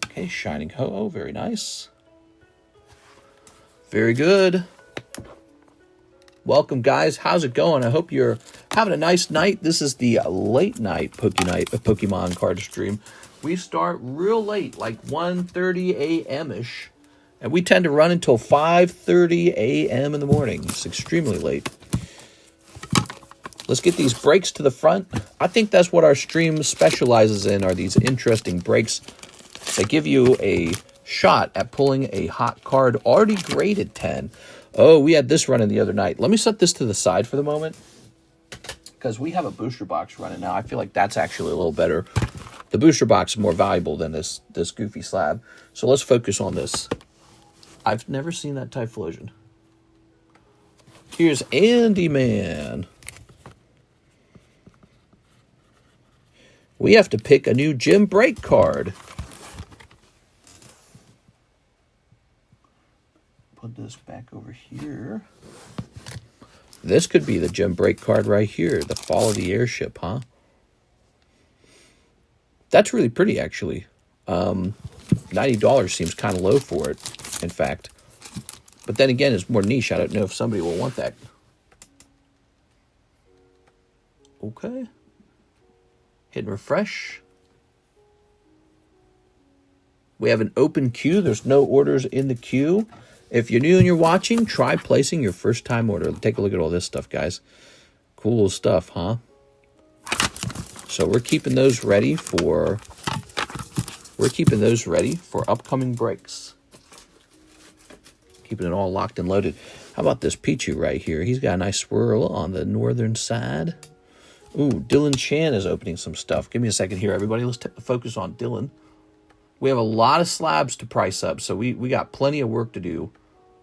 Okay, Shining Ho-Oh, very nice. Very good. Welcome, guys. How's it going? I hope you're having a nice night. This is the late night Pokemon card stream. We start real late, like 1:30 a.m.-ish. And we tend to run until 5:30 a.m. in the morning. It's extremely late. Let's get these breaks to the front. I think that's what our stream specializes in, are these interesting breaks that give you a shot at pulling a hot card already graded 10. Oh, we had this running the other night. Let me set this to the side for the moment, because we have a booster box running now. I feel like that's actually a little better. The booster box is more valuable than this goofy slab. So let's focus on this. I've never seen that Typhlosion. Here's Andy Man. We have to pick a new gym break card. Put this back over here. This could be the gym break card right here. The Fall of the Airship, huh? That's really pretty, actually. $90 seems kind of low for it, in fact. But then again, it's more niche. I don't know if somebody will want that. Okay. Hit and refresh. We have an open queue. There's no orders in the queue. If you're new and you're watching, try placing your first time order. Take a look at all this stuff, guys. Cool stuff, huh? So we're keeping those ready for upcoming breaks. Keeping it all locked and loaded. How about this Pichu right here? He's got a nice swirl on the northern side. Ooh, Dylan Chan is opening some stuff. Give me a second here, everybody. Let's focus on Dylan. We have a lot of slabs to price up, so we got plenty of work to do.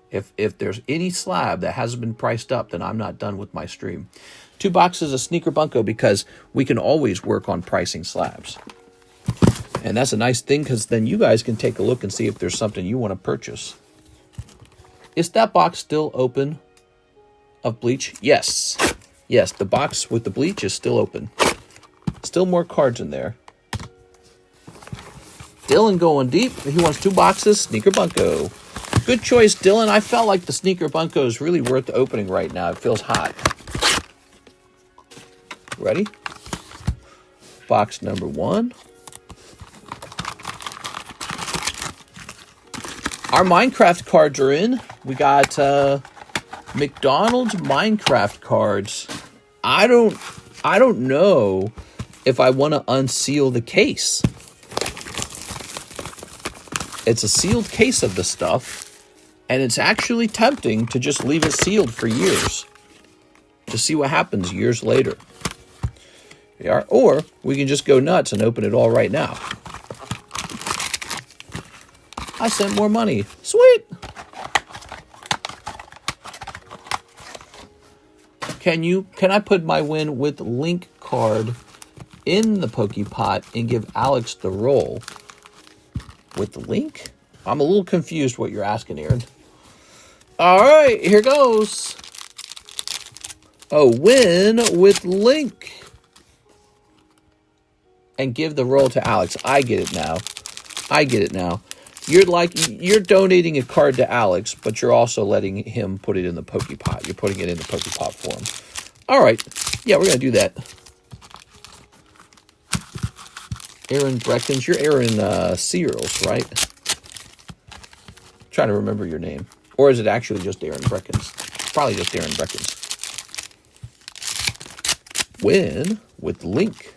If there's any slab that hasn't been priced up, then I'm not done with my stream. 2 boxes of Sneaker Bunko, because we can always work on pricing slabs. And that's a nice thing, because then you guys can take a look and see if there's something you want to purchase. Is that box still open of bleach? Yes. Yes, the box with the bleach is still open. Still more cards in there. Dylan going deep. He wants 2 boxes, Sneaker Bunko. Good choice, Dylan. I felt like the Sneaker Bunko is really worth opening right now. It feels hot. Ready? Box number 1. Our Minecraft cards are in. We got McDonald's Minecraft cards. I don't know if I want to unseal the case. It's a sealed case of the stuff, and it's actually tempting to just leave it sealed for years to see what happens years later. Or we can just go nuts and open it all right now. I sent more money. Sweet. Can I put my win with Link card in the Pokepot and give Alex the roll? With the Link? I'm a little confused what you're asking, Aaron. All right, here goes. Oh, win with Link. And give the roll to Alex. I get it now. I get it now. You're donating a card to Alex, but you're also letting him put it in the Pokepot. You're putting it in the Pokepot form. All right. Yeah, we're going to do that. Aaron Breckens. You're Aaron Searles, right? Trying to remember your name. Or is it actually just Aaron Breckens? Probably just Aaron Breckens. Win with Link.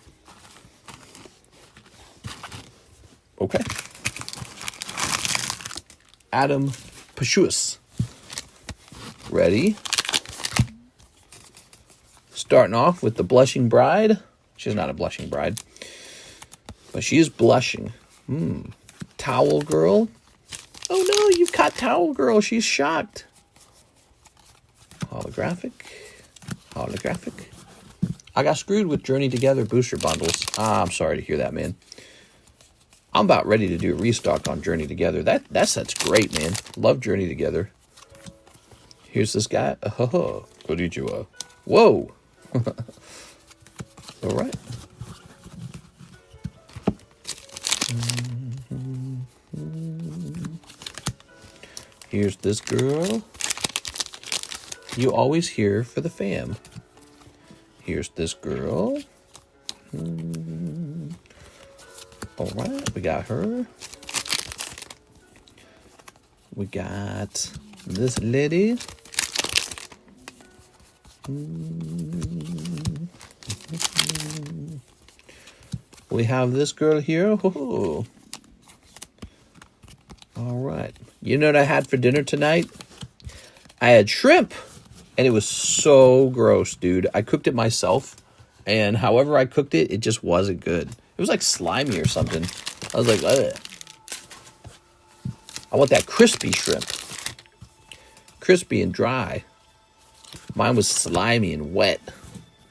Okay. Adam Pashuis. Ready? Starting off with the Blushing Bride. She's not a blushing bride, but she is blushing. Towel Girl. Oh no, you've caught Towel Girl. She's shocked. Holographic. Holographic. I got screwed with Journey Together booster bundles. I'm sorry to hear that, man. I'm about ready to do a restock on Journey Together. That set's great, man. Love Journey Together. Here's this guy. Oh, konnichiwa. Whoa. All right. Here's this girl. You always here for the fam. Here's this girl. All right, we got her. We got this lady. We have this girl here. Ooh. All right. You know what I had for dinner tonight? I had shrimp, and it was so gross, dude. I cooked it myself, and however I cooked it, it just wasn't good. It was like slimy or something. I was like, ugh. I want that crispy shrimp. Crispy and dry. Mine was slimy and wet.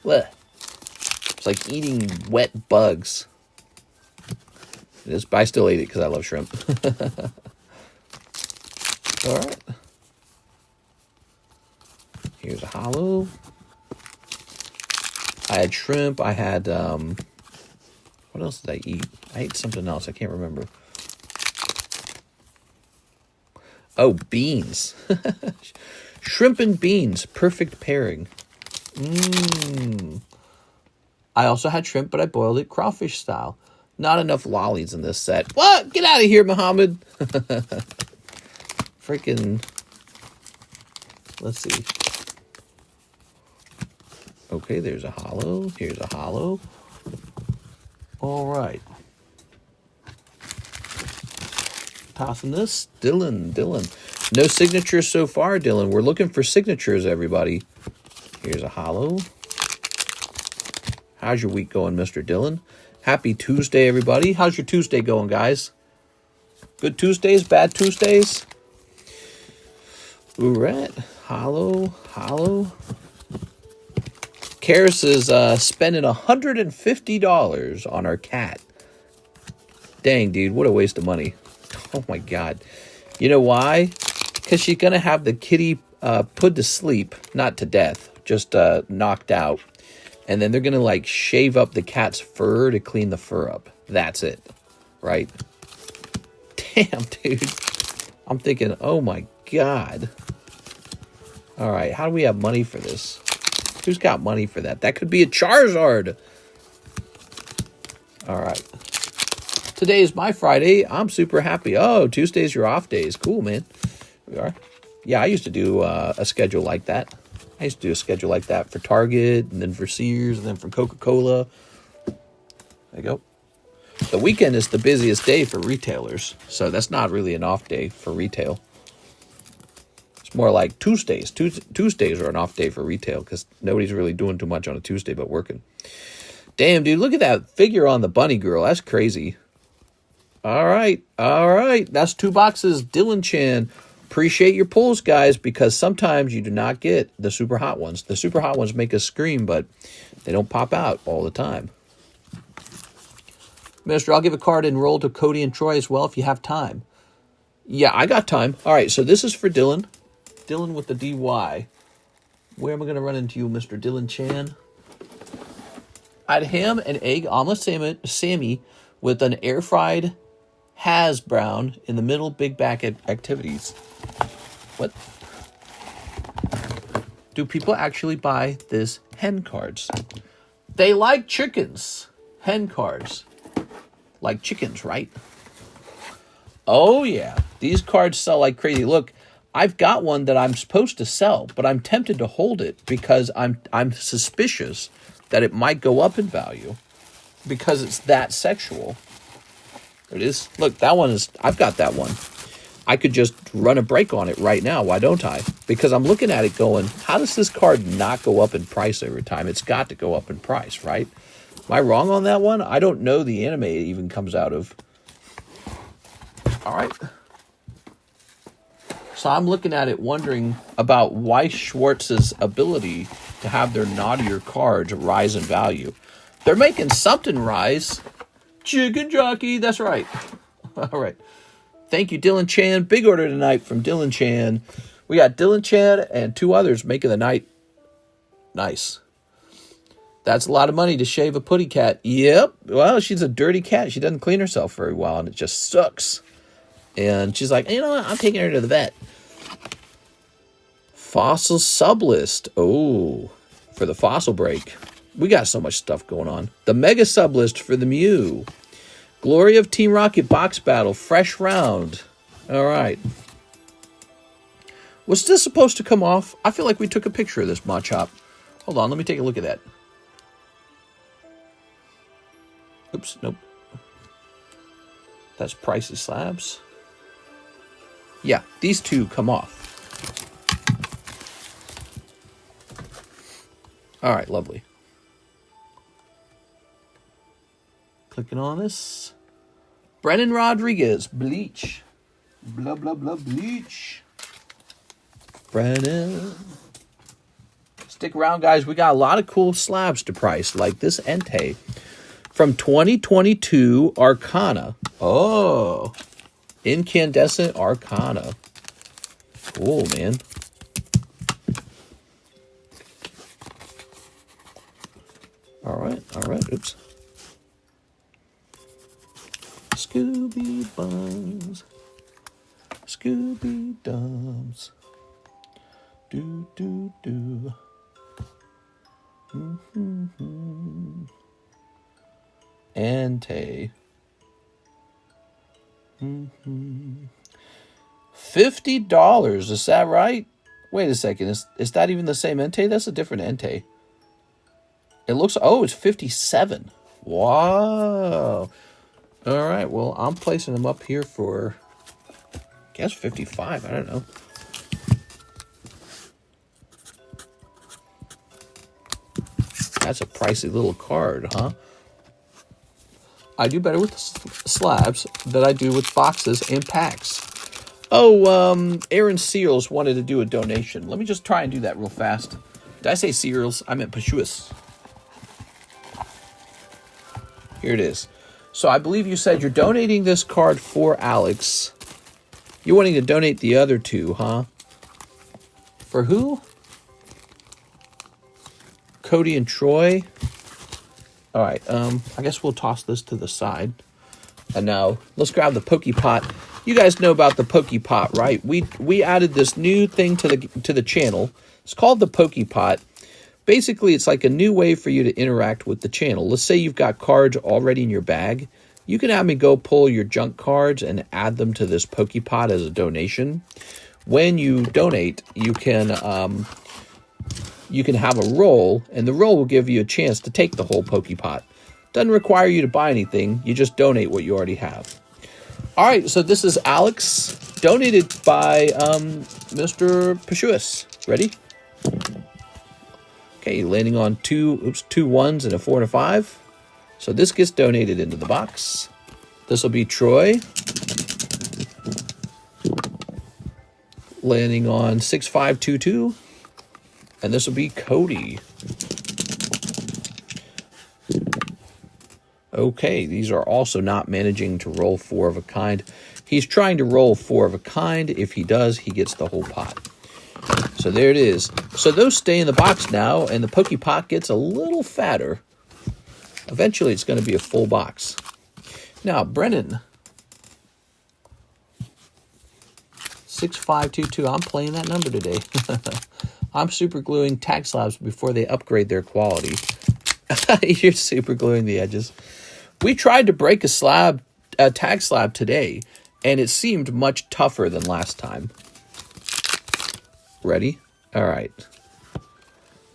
Ugh. It's like eating wet bugs. It is, but I still ate it because I love shrimp. All right. Here's a hollow. I had shrimp. I had, what else did I eat? I ate something else. I can't remember. Oh, beans. Shrimp and beans. Perfect pairing. I also had shrimp, but I boiled it crawfish style. Not enough lollies in this set. What? Get out of here, Muhammad. Freaking. Let's see. Okay, there's a hollow. Here's a hollow. All right. Tossing this. Dylan. No signatures so far, Dylan. We're looking for signatures, everybody. Here's a hollow. How's your week going, Mr. Dylan? Happy Tuesday, everybody. How's your Tuesday going, guys? Good Tuesdays? Bad Tuesdays? All right. Hollow. Karis is spending $150 on our cat. Dang, dude. What a waste of money. Oh, my God. You know why? Because she's going to have the kitty put to sleep. Not to death. Just knocked out. And then they're going to, like, shave up the cat's fur to clean the fur up. That's it. Right? Damn, dude. I'm thinking, oh, my God. All right. How do we have money for this? Who's got money for that? That could be a Charizard. All right. Today is my Friday. I'm super happy. Oh, Tuesday's your off days. Cool, man. We are. Yeah, I used to do a schedule like that. I used to do a schedule like that for Target, and then for Sears, and then for Coca-Cola. There you go. The weekend is the busiest day for retailers, so that's not really an off day for retail. It's more like Tuesdays. Tuesdays are an off day for retail because nobody's really doing too much on a Tuesday but working. Damn, dude, look at that figure on the bunny girl. That's crazy. All right. That's 2 boxes. Dylan Chan. Appreciate your pulls, guys, because sometimes you do not get the super hot ones. The super hot ones make us scream, but they don't pop out all the time. Minister, I'll give a card and roll to Cody and Troy as well if you have time. Yeah, I got time. All right, so this is for Dylan. Dylan with the DY. Where am I going to run into you, Mr. Dylan Chan? I had ham and egg omelet Sammy with an air-fried Has Brown in the middle big back activities. What? Do people actually buy this hen cards? They like chickens. Hen cards. Like chickens, right? Oh, yeah. These cards sell like crazy. Look, I've got one that I'm supposed to sell, but I'm tempted to hold it because I'm suspicious that it might go up in value because it's that sexual. There it is. Look, that one is, I've got that one. I could just run a break on it right now. Why don't I? Because I'm looking at it going, how does this card not go up in price over time? It's got to go up in price, right? Am I wrong on that one? I don't know the anime it even comes out of. All right. So I'm looking at it wondering about Weiss Schwartz's ability to have their naughtier cards rise in value. They're making something rise. Chicken jockey, that's right. All right. Thank you, Dylan Chan. Big order tonight from Dylan Chan. We got Dylan Chan and 2 others making the night. Nice. That's a lot of money to shave a putty cat. Yep. Well, she's a dirty cat. She doesn't clean herself very well, and it just sucks. And she's like, you know what? I'm taking her to the vet. Fossil Sublist. Oh, for the fossil break. We got so much stuff going on. The Mega Sublist for the Mew. Glory of Team Rocket box battle. Fresh round. All right. Was this supposed to come off? I feel like we took a picture of this Machop. Hold on. Let me take a look at that. Oops. Nope. That's Pricey Slabs. Yeah. These 2 come off. All right. Lovely. Clicking on this. Brennan Rodriguez, Bleach. Blah, blah, blah, Bleach. Brennan. Stick around, guys. We got a lot of cool slabs to price, like this Entei from 2022 Arcana. Oh, Incandescent Arcana. Cool, man. All right, all right. Oops. Scooby Buns, Scooby Dubs, do do do. Entei. $50. Is that right? Wait a second. Is that even the same Entei? That's a different Entei. It looks. Oh, it's 57. Wow. All right, well, I'm placing them up here for, I guess, 55. I don't know. That's a pricey little card, huh? I do better with slabs than I do with boxes and packs. Oh, Aaron Seals wanted to do a donation. Let me just try and do that real fast. Did I say Seals? I meant Pashuis. Here it is. So I believe you said you're donating this card for Alex. You're wanting to donate the other 2, huh? For who? Cody and Troy. All right. I guess we'll toss this to the side. And now let's grab the Pokepot. You guys know about the Pokepot, right? We added this new thing to the channel. It's called the Pokepot. Basically, it's like a new way for you to interact with the channel. Let's say you've got cards already in your bag. You can have me go pull your junk cards and add them to this Pokepot as a donation. When you donate, you can have a roll, and the roll will give you a chance to take the whole Pokepot. Doesn't require you to buy anything. You just donate what you already have. All right, so this is Alex, donated by Mr. Pashuis. Ready? Okay, landing on two 1s and a 4 and a 5. So this gets donated into the box. This will be Troy. Landing on 6522. And this will be Cody. Okay, these are also not managing to roll 4 of a kind. He's trying to roll 4 of a kind. If he does, he gets the whole pot. So there it is. So those stay in the box now, and the Pokepot gets a little fatter. Eventually, it's going to be a full box. Now, Brennan. 6522. I'm playing that number today. I'm super gluing tag slabs before they upgrade their quality. You're super gluing the edges. We tried to break a tag slab today, And it seemed much tougher than last time. Ready? All right.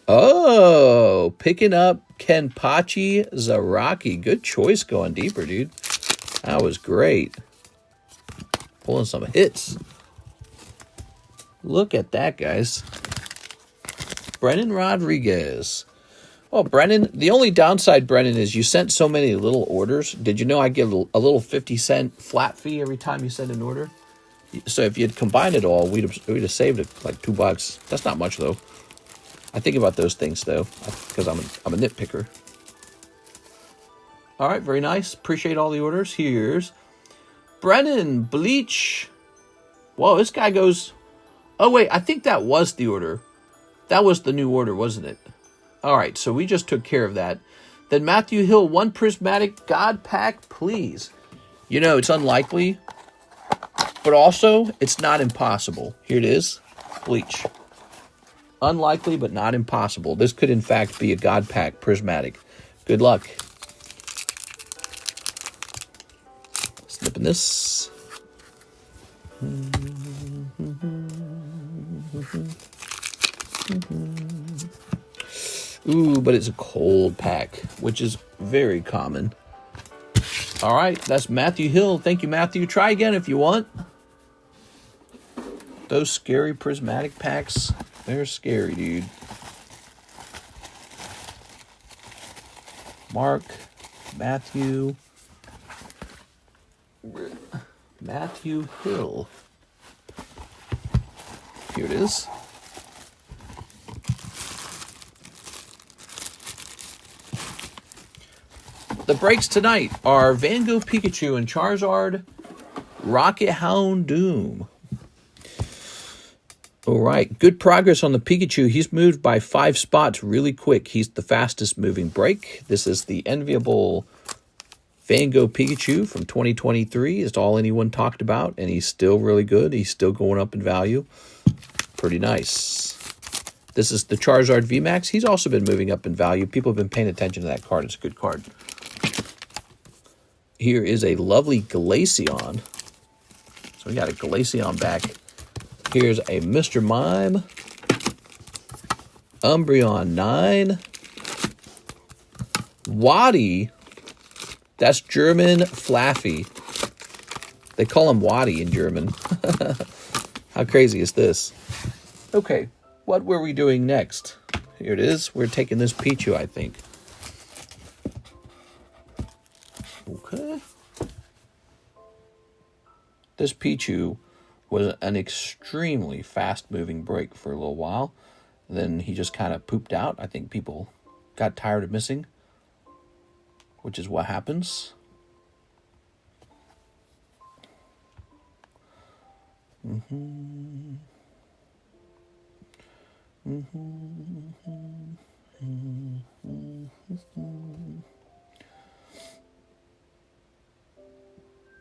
Oh, picking up Kenpachi Zaraki. Good choice going deeper, dude. That was great. Pulling some hits. Look at that, guys. Brennan Rodriguez. Well, Brennan, the only downside, Brennan, is you sent so many little orders. Did you know I give a little 50-cent flat fee every time you send an order? So if you'd combined it all, we'd have saved it like $2. That's not much, though. I think about those things, though, because I'm a nitpicker. All right, very nice. Appreciate all the orders. Here's Brennan Bleach. Whoa, this guy goes... Oh, wait, I think that was the order. That was the new order, wasn't it? All right, so we just took care of that. Then Matthew Hill, 1 prismatic God pack, please. You know, it's unlikely, but also it's not impossible. Here it is, Bleach. Unlikely, but not impossible. This could, in fact, be a God pack prismatic. Good luck. Snipping this. Ooh, but it's a cold pack, which is very common. All right, that's Matthew Hill. Thank you, Matthew. Try again if you want. Those scary prismatic packs, they're scary, dude. Mark, Matthew Hill. Here it is. The breaks tonight are Van Gogh Pikachu and Charizard, Rocket Houndoom. All right, good progress on the Pikachu. He's moved by 5 spots really quick. He's the fastest moving break. This is the enviable Van Gogh Pikachu from 2023. It's all anyone talked about, and he's still really good. He's still going up in value. Pretty nice. This is the Charizard VMAX. He's also been moving up in value. People have been paying attention to that card. It's a good card. Here is a lovely Glaceon. So we got a Glaceon back. Here's a Mr. Mime. Umbreon 9. Waddy. That's German Flaffy. They call him Waddy in German. How crazy is this? Okay, what were we doing next? Here it is. We're taking this Pichu, I think. Okay. This Pichu was an extremely fast-moving break for a little while. Then he just kind of pooped out. I think people got tired of missing, which is what happens.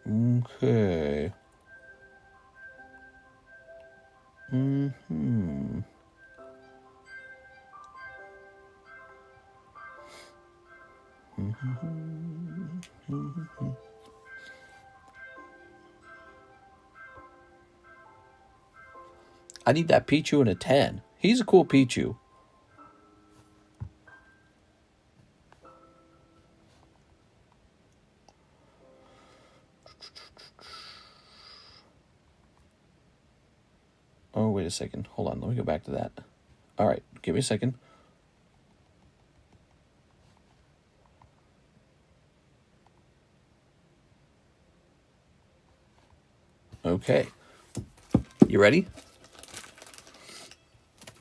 Okay. I need that Pichu in a 10. He's a cool Pichu. Oh, wait a second. Hold on. Let me go back to that. All right. Give me a second. Okay. You ready?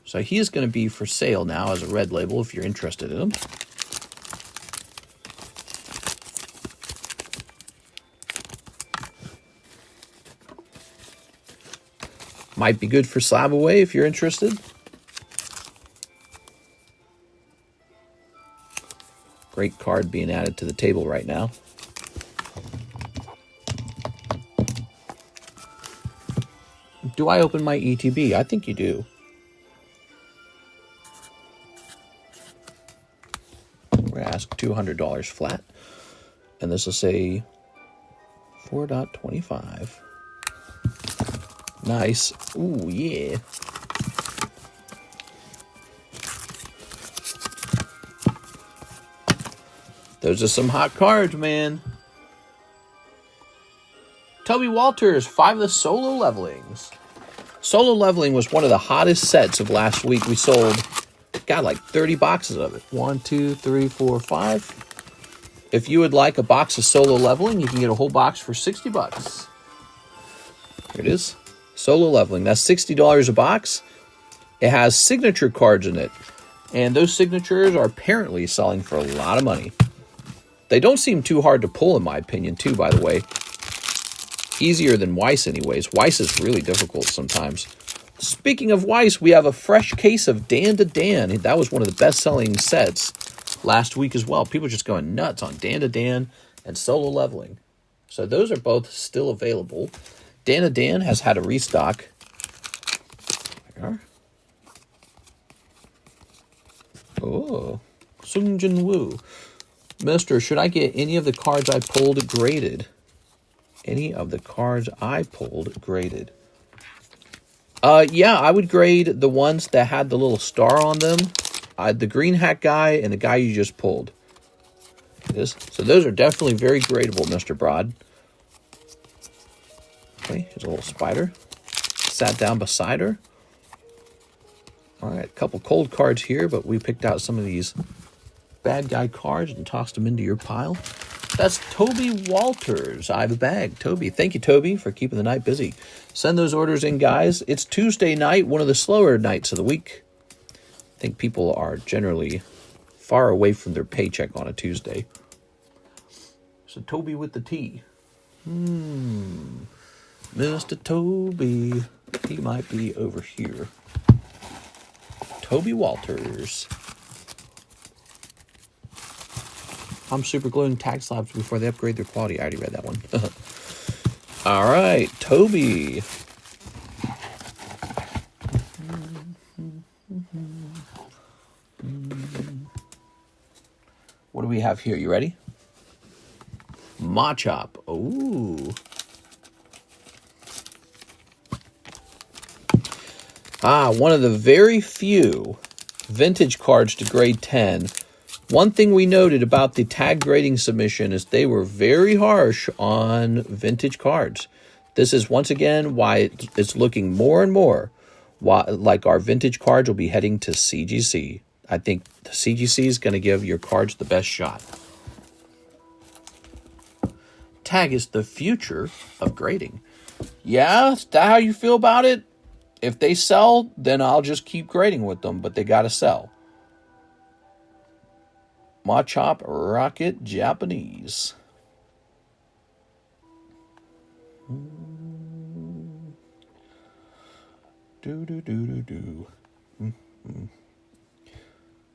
So he is going to be for sale now as a red label if you're interested in him. Might be good for slab away if you're interested. Great card being added to the table right now. Do I open my ETB? I think you do. We're going to ask $200 flat. And this will say 4.25. Nice. Ooh, yeah. Those are some hot cards, man. Toby Walters, 5 of the solo levelings. Solo leveling was one of the hottest sets of last week. We sold, got like 30 boxes of it. 1, 2, 3, 4, 5. If you would like a box of solo leveling, you can get a whole box for 60 bucks. Here it is. Solo leveling. That's $60 a box. It has signature cards in it. And those signatures are apparently selling for a lot of money. They don't seem too hard to pull, in my opinion, too, by the way. Easier than Weiss, anyways. Weiss is really difficult sometimes. Speaking of Weiss, we have a fresh case of Dan to Dan. That was one of the best-selling sets last week as well. People are just going nuts on Dan to Dan and solo leveling. So those are both still available. Dan to Dan has had a restock. There. Oh, Sung Jin Woo. Mister, should I get any of the cards I pulled graded? Any of the cards I pulled graded? Yeah, I would grade the ones that had the little star on them. The green hat guy and the guy you just pulled. So those are definitely very gradable, Mr. Broad. Okay, here's a little spider. Sat down beside her. All right, a couple cold cards here, but we picked out some of these bad guy cards and tossed them into your pile. That's Toby Walters. I have a bag. Toby. Thank you, Toby, for keeping the night busy. Send those orders in, guys. It's Tuesday night, one of the slower nights of the week. I think people are generally far away from their paycheck on a Tuesday. So Toby with the T. Mr. Toby. He might be over here. Toby Walters. I'm super gluing tag slabs before they upgrade their quality. I already read that one. All right, Toby. What do we have here? You ready? Machop. Ooh. One of the very few vintage cards to grade 10. One thing we noted about the tag grading submission is they were very harsh on vintage cards. This is once again why it's looking more and more like our vintage cards will be heading to CGC. I think the CGC is going to give your cards the best shot. Tag is the future of grading. Yeah, is that how you feel about it? If they sell, then I'll just keep grading with them, but they got to sell. Machop Rocket Japanese.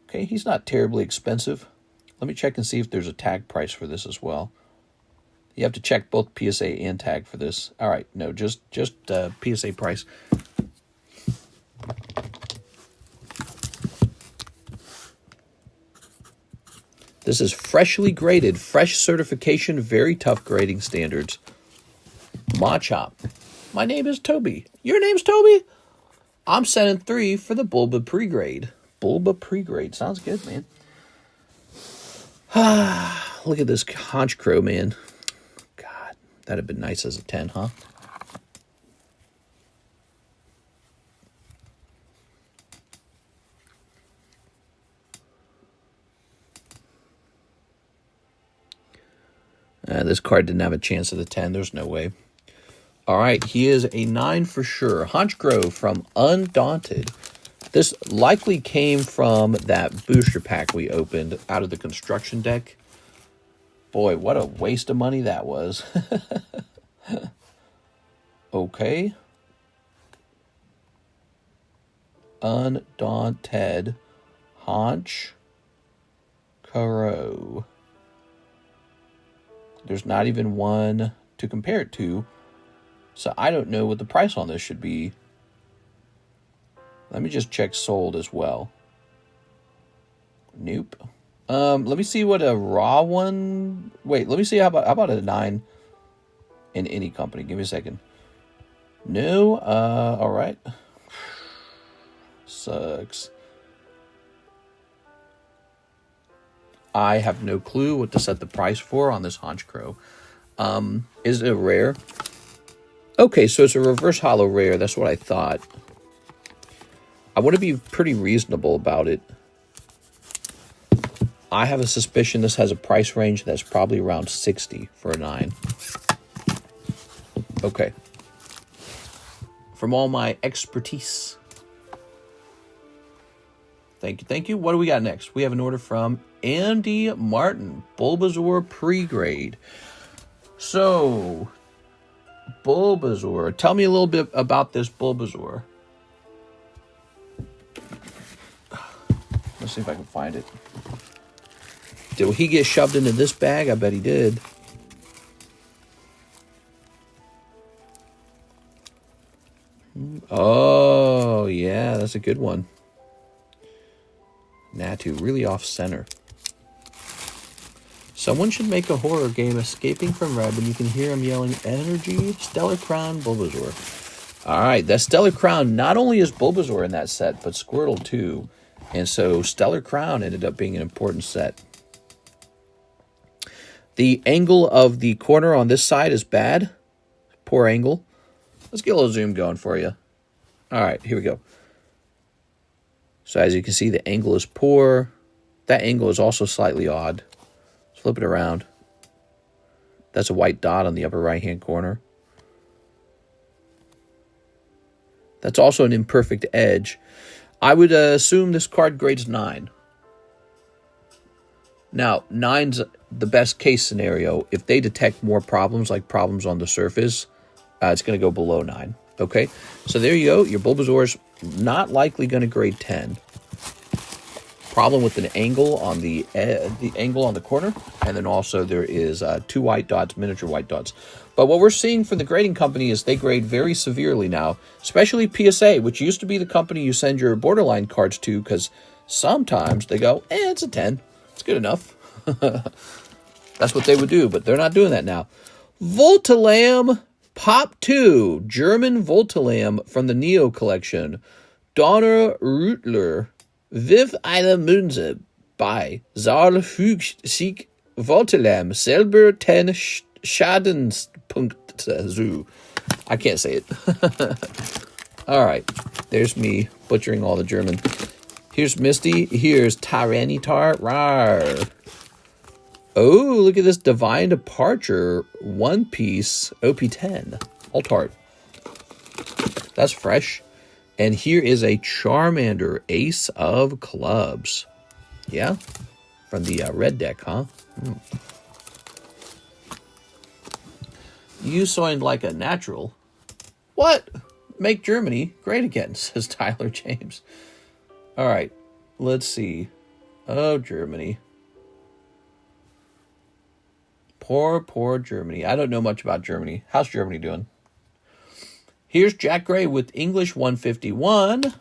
Okay, he's not terribly expensive. Let me check and see if there's a tag price for this as well. You have to check both PSA and tag for this. All right, no, just PSA price. This is freshly graded, fresh certification, very tough grading standards. Machop. My name is Toby. Your name's Toby? I'm sending 3 for the Bulba pre-grade. Bulba pre-grade. Sounds good, man. Look at this Conch Crow, man. God, that'd have been nice as a 10, huh? This card didn't have a chance at a 10. There's no way. All right, he is a 9 for sure. Honchgrove from Undaunted. This likely came from that booster pack we opened out of the construction deck. Boy, what a waste of money that was. Okay. Undaunted. Honch Crow. There's not even one to compare it to. So I don't know what the price on this should be. Let me just check sold as well. Nope. Let me see what a raw one. Wait, let me see how about a 9 in any company. Give me a second. No, all right. Sucks. I have no clue what to set the price for on this Haunch Crow. Is it a rare? Okay, so it's a reverse hollow rare. That's what I thought. I want to be pretty reasonable about it. I have a suspicion this has a price range that's probably around 60 for a 9. Okay. From all my expertise. Thank you, thank you. What do we got next? We have an order from Andy Martin, Bulbasaur pre-grade. So, Bulbasaur. Tell me a little bit about this Bulbasaur. Let's see if I can find it. Did he get shoved into this bag? I bet he did. Oh, yeah, that's a good one. Natu, really off-center. Someone should make a horror game escaping from Red when you can hear him yelling, Energy, Stellar Crown, Bulbasaur. Alright, that Stellar Crown, not only is Bulbasaur in that set, but Squirtle too. And so Stellar Crown ended up being an important set. The angle of the corner on this side is bad. Poor angle. Let's get a little zoom going for you. Alright, here we go. So as you can see, the angle is poor. That angle is also slightly odd. Let's flip it around. That's a white dot on the upper right-hand corner. That's also an imperfect edge. I would assume this card grades 9. Now, 9's the best case scenario. If they detect more problems, like problems on the surface, it's going to go below 9. Okay, so there you go. Your Bulbasaur's not likely going to grade 10. Problem with an angle on the angle on the corner, and then also there is 2 white dots, miniature white dots. But what we're seeing from the grading company is they grade very severely now, especially PSA, which used to be the company you send your borderline cards to, because sometimes they go, it's a 10. It's good enough. That's what they would do, but they're not doing that now. Voltalam Pop 2, German Voltalam from the Neo collection. Donner Rüttler, Viv eine Münze bei Zahlfüg Voltalam, selber 10 Schadenspunkte zu. I can't say it. All right, there's me butchering all the German. Here's Misty. Here's Tyranitar. Rawr. Oh, look at this Divine Departure One Piece OP10 Alt Art. That's fresh. And here is a Charmander Ace of Clubs. Yeah, from the red deck, huh? You sound like a natural. What? Make Germany great again, says Tyler James. All right, let's see. Oh, Germany. Poor, poor Germany. I don't know much about Germany. How's Germany doing? Here's Jack Gray with English 151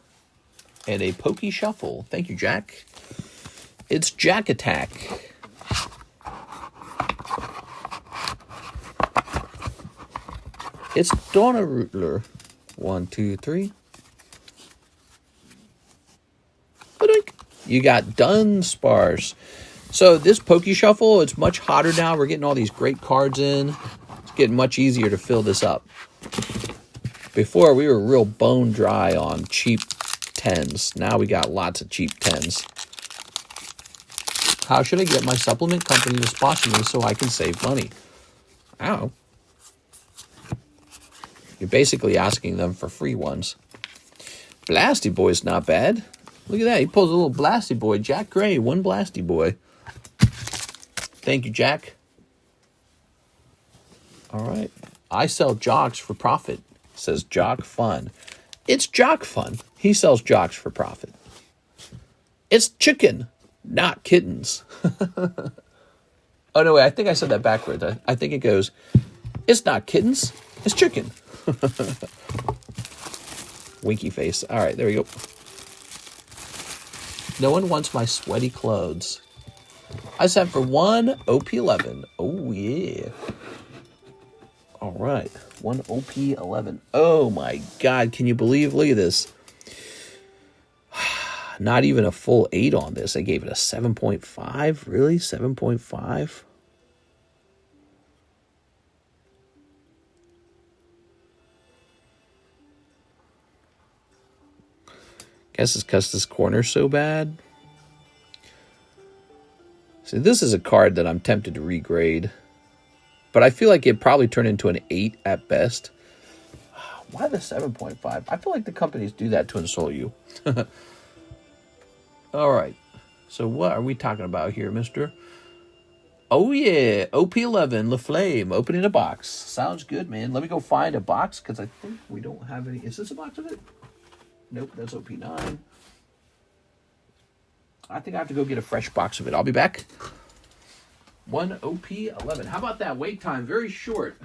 and a Pokey Shuffle. Thank you, Jack. It's Jack Attack. It's Donna Rutler. 1, 2, 3. You got Dunsparce. So this Pokey Shuffle, it's much hotter now. We're getting all these great cards in. It's getting much easier to fill this up. Before, we were real bone dry on cheap 10s. Now we got lots of cheap 10s. How should I get my supplement company to sponsor me so I can save money? I don't know. You're basically asking them for free ones. Blasty Boy's not bad. Look at that. He pulls a little Blasty Boy. Jack Gray, one Blasty Boy. Thank you, Jack. All right. I sell jocks for profit, says Jock Fun. It's Jock Fun. He sells jocks for profit. It's chicken, not kittens. Oh, no, wait. I think I said that backwards. I think it goes, it's not kittens. It's chicken. Winky face. All right, there we go. No one wants my sweaty clothes. I sent for one OP11. Oh, yeah. All right. One OP11. Oh my God, can you believe? Look at this. Not even a full 8 on this. I gave it a 7.5. Really? 7.5? Guess it's because this corner's so bad. See, this is a card that I'm tempted to regrade. But I feel like it probably turned into an 8 at best. Why the 7.5? I feel like the companies do that to insult you. All right. So what are we talking about here, mister? Oh, yeah. OP11, La Flame, opening a box. Sounds good, man. Let me go find a box, because I think we don't have any. Is this a box of it? Nope, that's OP9. I think I have to go get a fresh box of it. I'll be back. One OP11. How about that wait time? Very short.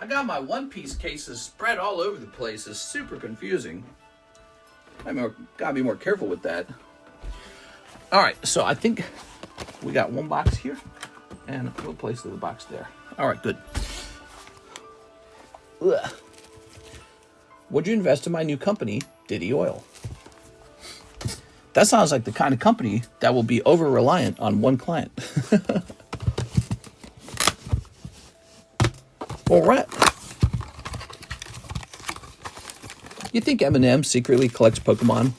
I got my One Piece cases spread all over the place. It's super confusing. I gotta be more careful with that. All right, so I think we got one box here, and we'll place the box there. All right, good. Ugh. Would you invest in my new company, Diddy Oil? That sounds like the kind of company that will be over-reliant on one client. All right. You think Eminem secretly collects Pokemon?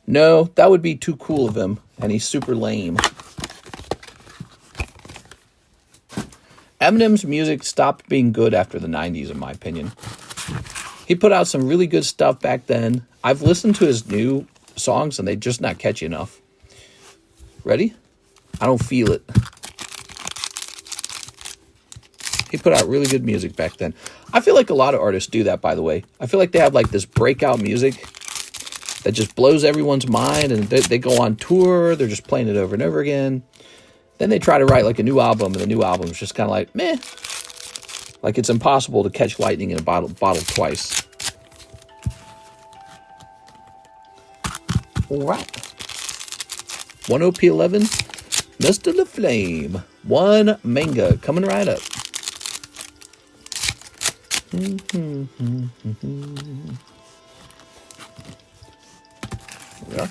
No, that would be too cool of him, and he's super lame. Eminem's music stopped being good after the 90s, in my opinion. He put out some really good stuff back then. I've listened to his new songs, and they're just not catchy enough. Ready? I don't feel it. He put out really good music back then. I feel like a lot of artists do that, by the way. I feel like they have like this breakout music that just blows everyone's mind, and they go on tour, they're just playing it over and over again. Then they try to write like a new album, and the new album is just kind of like, meh. Like it's impossible to catch lightning in a bottle twice. All right. One OP11, Mr. La Flame. One manga coming right up. Yeah.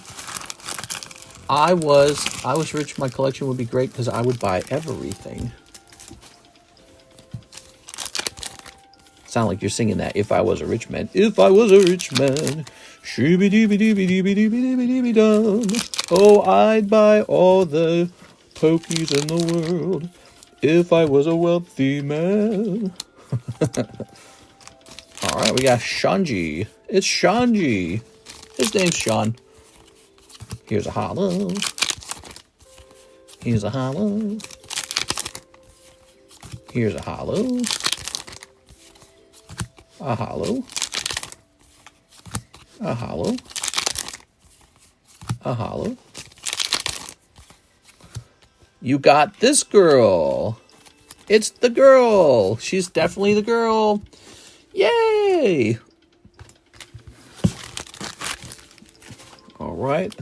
I was rich. My collection would be great because I would buy everything. Sound like you're singing that. If I was a rich man. If I was a rich man. Shooby-dooby-dooby-dooby-dooby-dooby-dum. Oh, I'd buy all the pokies in the world. If I was a wealthy man. All right, we got Shanji. It's Shanji. His name's Sean. Here's a hollow. Here's a hollow. Here's a hollow. A hollow. A hollow. A hollow. You got this girl. It's the girl. She's definitely the girl. Yay! All right.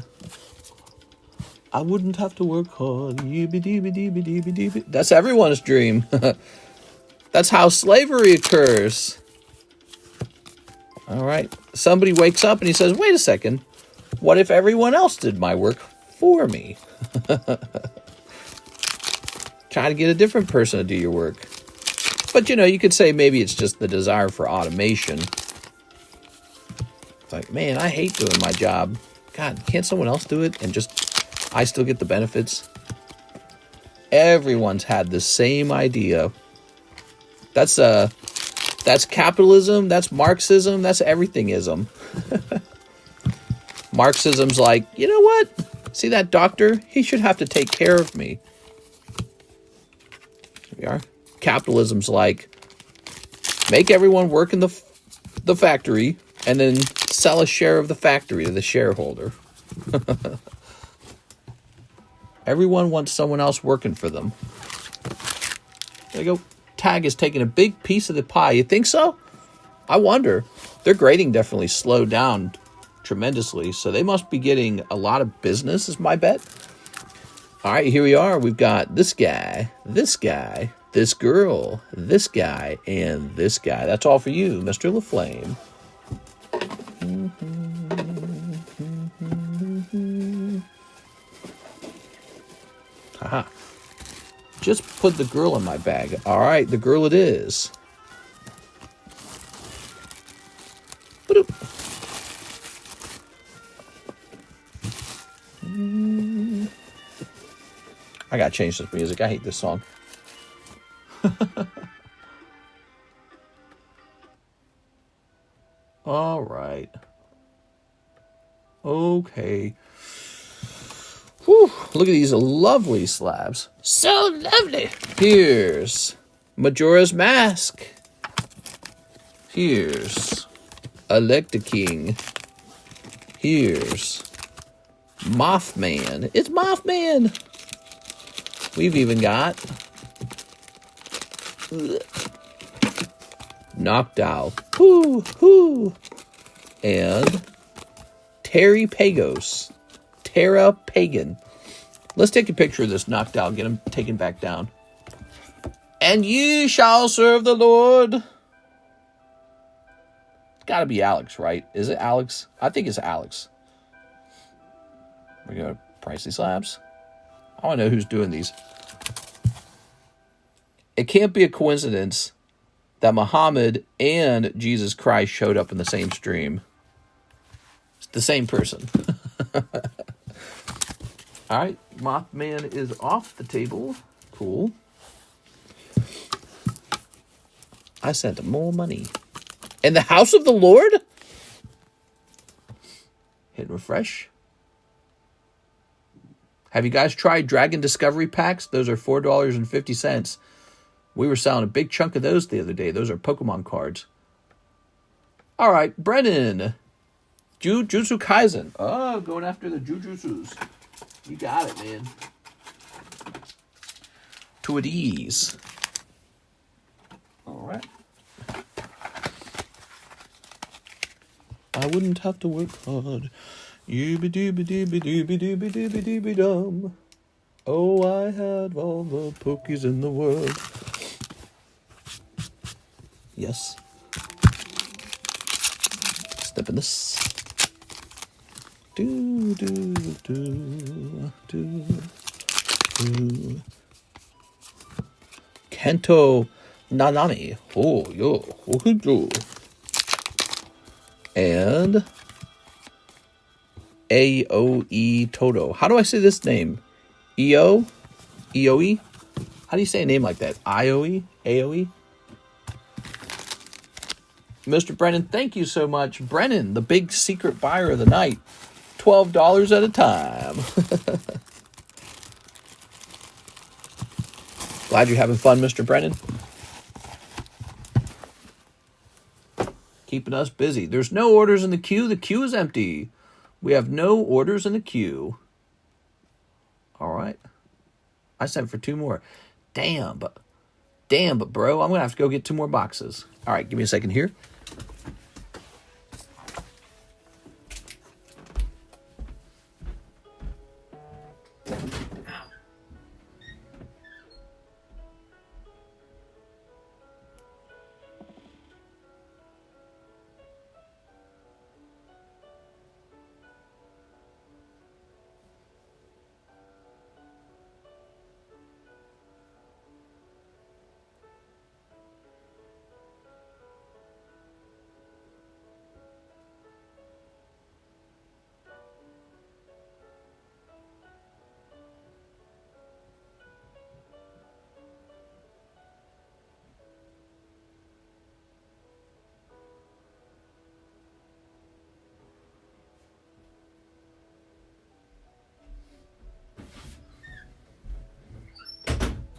I wouldn't have to work hard. That's everyone's dream. That's how slavery occurs. All right. Somebody wakes up and he says, wait a second. What if everyone else did my work for me? Try to get a different person to do your work. But, you know, you could say maybe it's just the desire for automation. It's like, man, I hate doing my job. God, can't someone else do it and just I still get the benefits? Everyone's had the same idea. That's capitalism, that's Marxism, that's everything-ism. Marxism's like, you know what? See that doctor? He should have to take care of me. Here we are. Capitalism's like, make everyone work in the factory and then sell a share of the factory to the shareholder. Everyone wants someone else working for them. There you go. Tag is taking a big piece of the pie. You think so? I wonder. Their grading definitely slowed down tremendously, so they must be getting a lot of business, is my bet. All right, here we are. We've got this guy, this girl, this guy, and this guy. That's all for you, Mr. LaFlame. Haha. Just put the girl in my bag. All right, the girl it is. Ba-doop. I gotta change this music. I hate this song. All right. Okay. Whew, look at these lovely slabs. So lovely. Here's Majora's Mask. Here's Electa King. Here's Mothman. It's Mothman. We've even got Noctowl. Hoo, hoo. And Terry Pagos. Terra Pagan. Let's take a picture of this Noctowl. Get him taken back down. And ye shall serve the Lord. It's gotta be Alex, right? Is it Alex? I think it's Alex. We go to Pricey Slabs. I want to know who's doing these. It can't be a coincidence that Muhammad and Jesus Christ showed up in the same stream. It's the same person. All right, Mothman is off the table. Cool. I sent more money. In the house of the Lord? Hit refresh. Have you guys tried Dragon Discovery Packs? Those are $4.50. We were selling a big chunk of those the other day. Those are Pokemon cards. All right, Brennan. Jujutsu Kaisen. Oh, going after the Jujutsus. You got it, man. To at ease. All right. I wouldn't have to work hard. Dooby-dooby-dooby-dooby-dooby-dooby-dooby-dum. Oh, I had all the pokies in the world. Yes. Step in this. Do, do, do, do, do. Kento Nanami. Oh, yo. Oh, and AOE Toto. How do I say this name? EO? EOE? How do you say a name like that? IOE? AOE? Mr. Brennan, thank you so much. Brennan, the big secret buyer of the night. $12 at a time. Glad you're having fun, Mr. Brennan. Keeping us busy. There's no orders in the queue. The queue is empty. We have no orders in the queue. All right. I sent for 2 more. Damn, but bro, I'm going to have to go get 2 more boxes. All right, give me a second here.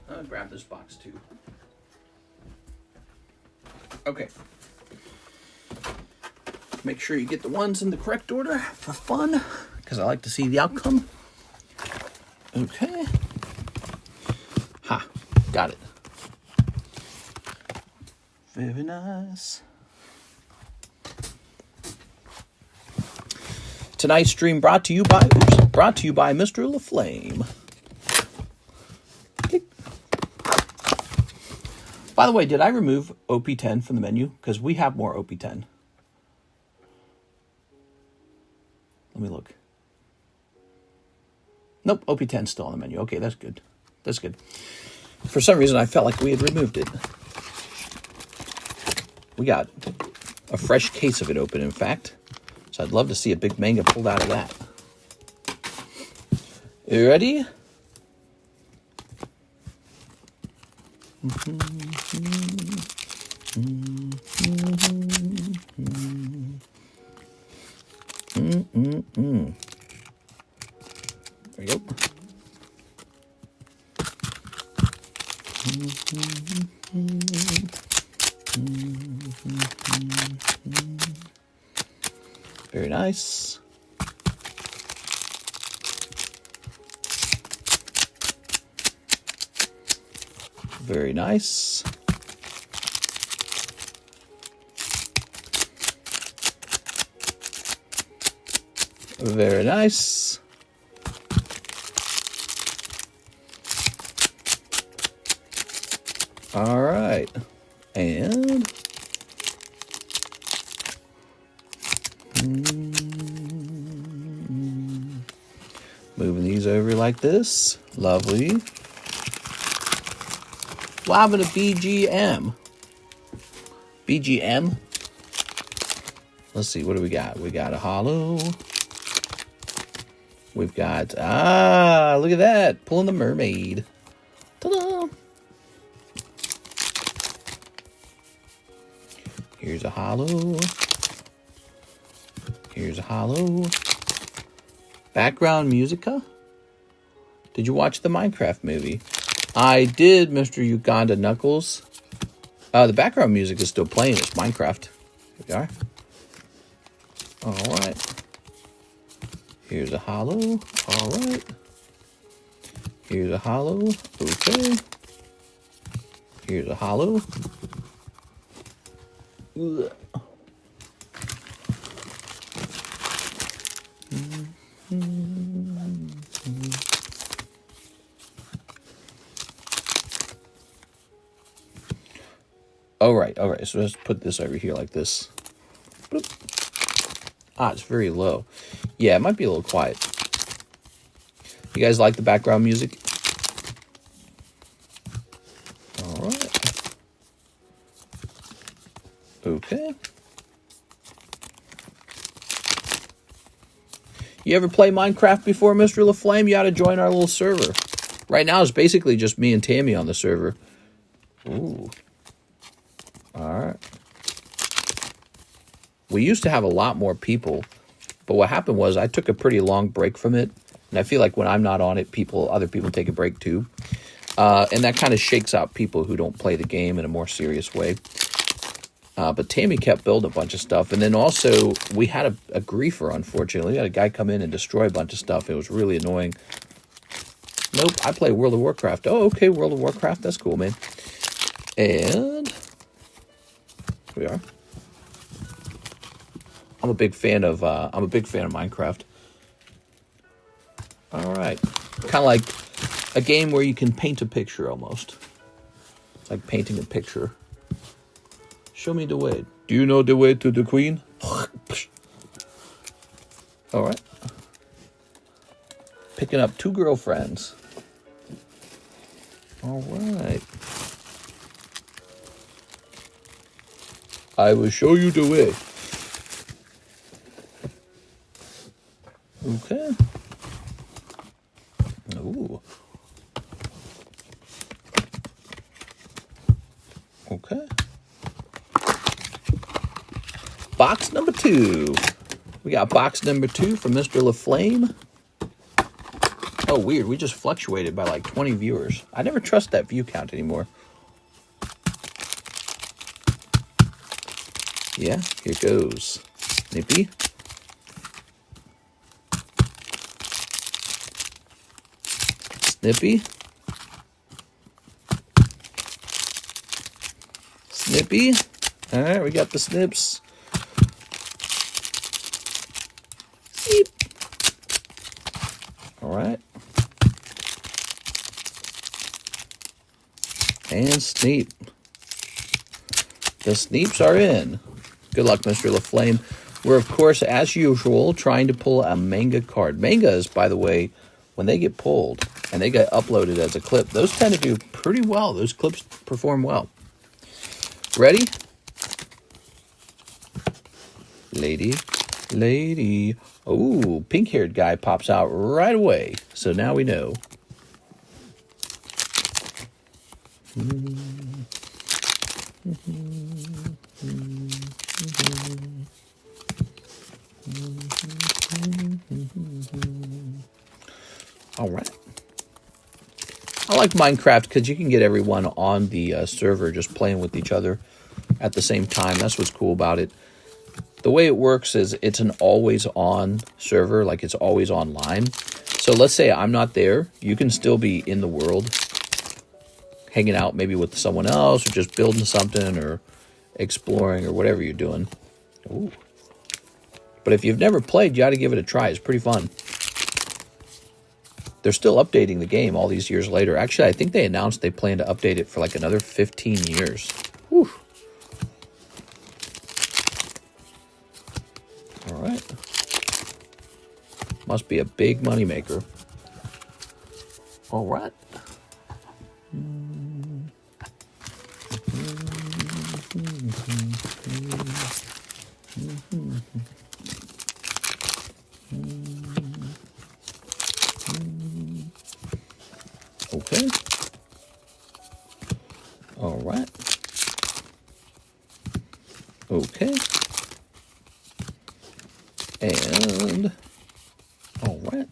I'll grab this box too. Okay. Make sure you get the ones in the correct order for fun, because I like to see the outcome. Okay. Ha, got it. Very nice. Tonight's stream brought to you by Mr. LaFlame. Click. By the way, did I remove OP10 from the menu? Because we have more OP10. Let me look. Nope, OP10 is still on the menu. Okay, that's good. That's good. For some reason, I felt like we had removed it. We got a fresh case of it open, in fact. So I'd love to see a big manga pulled out of that. You ready? There you go. Very nice. Very nice. Very nice. All right. And moving these over like this. Lovely. Wow, I'm in a BGM. BGM. Let's see, what do we got? We got a hollow. We've got, look at that. Pulling the mermaid. Ta-da! Here's a hollow. Here's a hollow. Background musica? Did you watch the Minecraft movie? I did, Mr. Uganda Knuckles. The background music is still playing. It's Minecraft. Here we are. All right. Here's a hollow. All right. Here's a hollow. Okay. Here's a hollow. Ugh. All right. So let's put this over here like this. Boop. It's very low. Yeah, it might be a little quiet. You guys like the background music? All right. Okay. You ever play Minecraft before, Mr. LaFlame? You ought to join our little server. Right now, it's basically just me and Tammy on the server. Ooh. All right. We used to have a lot more people, but what happened was I took a pretty long break from it, and I feel like when I'm not on it, other people take a break too, and that kind of shakes out people who don't play the game in a more serious way. But Tammy kept building a bunch of stuff, and then also we had a griefer. Unfortunately, we had a guy come in and destroy a bunch of stuff. It was really annoying. Nope, I play World of Warcraft. Oh, okay, World of Warcraft. That's cool, man. And here we are. I'm a big fan of Minecraft. All right, kind of like a game where you can paint a picture almost. It's like painting a picture. Show me the way. Do you know the way to the queen? All right. Picking up 2 girlfriends. All right. I will show you the way. Okay. Ooh. Okay. Box number 2. We got box number 2 from Mr. LaFlame. Oh, weird. We just fluctuated by like 20 viewers. I never trust that view count anymore. Yeah, here goes. Snippy. Snippy. Snippy. All right, we got the snips. Sneep. All right. And Sneep. The Sneeps are in. Good luck, Mr. LaFlame. We're, of course, as usual, trying to pull a manga card. Mangas, by the way, when they get pulled and they get uploaded as a clip, those tend to do pretty well. Those clips perform well. Ready? Lady, lady. Oh, pink-haired guy pops out right away. So now we know. All right. I like Minecraft because you can get everyone on the server just playing with each other at the same time. That's what's cool about it. The way it works is it's an always-on server, like it's always online. So let's say I'm not there. You can still be in the world, hanging out maybe with someone else or just building something or exploring or whatever you're doing. Ooh. But if you've never played, you got to give it a try. It's pretty fun. They're still updating the game all these years later. Actually, I think they announced they plan to update it for like another 15 years. Whew. All right. Must be a big moneymaker. All right. Okay. All right. Okay. And all right.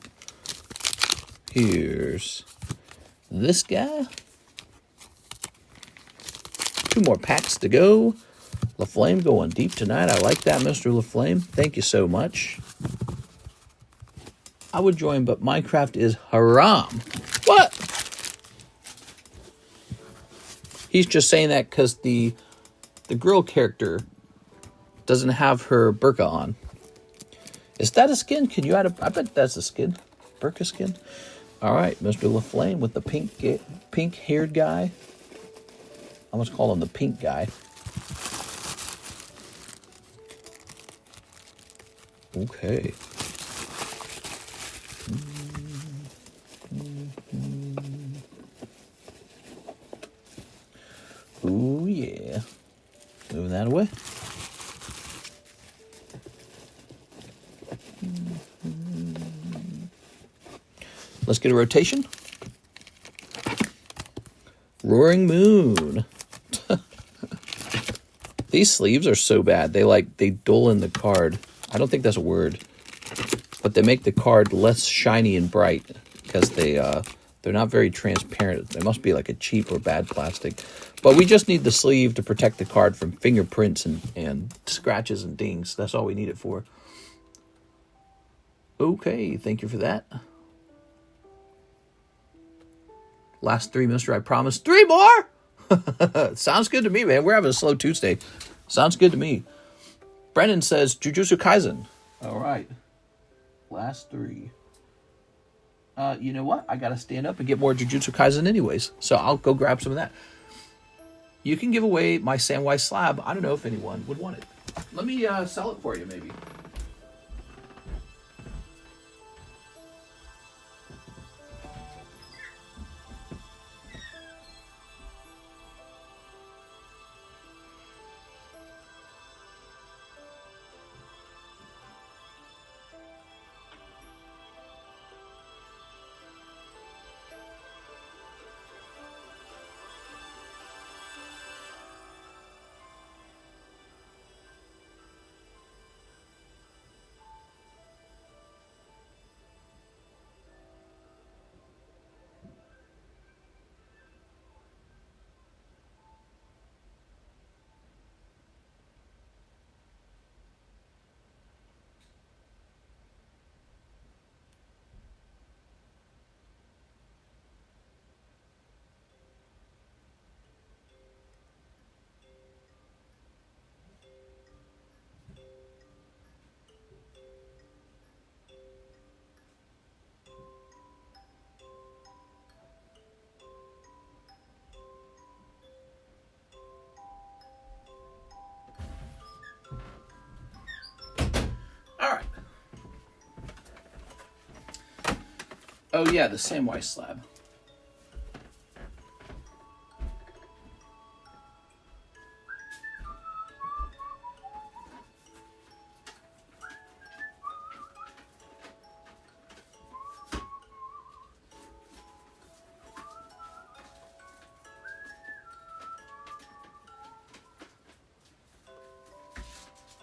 Here's this guy. 2 more packs to go. LaFlame going deep tonight. I like that, Mr. LaFlame. Thank you so much. I would join, but Minecraft is haram. What? He's just saying that because the girl character doesn't have her burqa on. Is that a skin? Can you add a... I bet that's a skin. Burqa skin. All right, Mr. LaFlame with the pink-haired guy. I must call him the pink guy. Okay. Ooh, yeah. Moving that away. Let's get a rotation. Roaring Moon. These sleeves are so bad. They dull in the card. I don't think that's a word. But they make the card less shiny and bright because they're not very transparent. They must be like a cheap or bad plastic. But we just need the sleeve to protect the card from fingerprints and scratches and dings. That's all we need it for. Okay, thank you for that. Last 3, mister, I promise. 3 more? Sounds good to me, man. We're having a slow Tuesday. Sounds good to me. Brennan says, Jujutsu Kaisen. All right. Last 3. You know what? I got to stand up and get more Jujutsu Kaisen anyways. So I'll go grab some of that. You can give away my Samwise slab. I don't know if anyone would want it. Let me sell it for you, maybe. All right. Oh, yeah, the Samwise slab.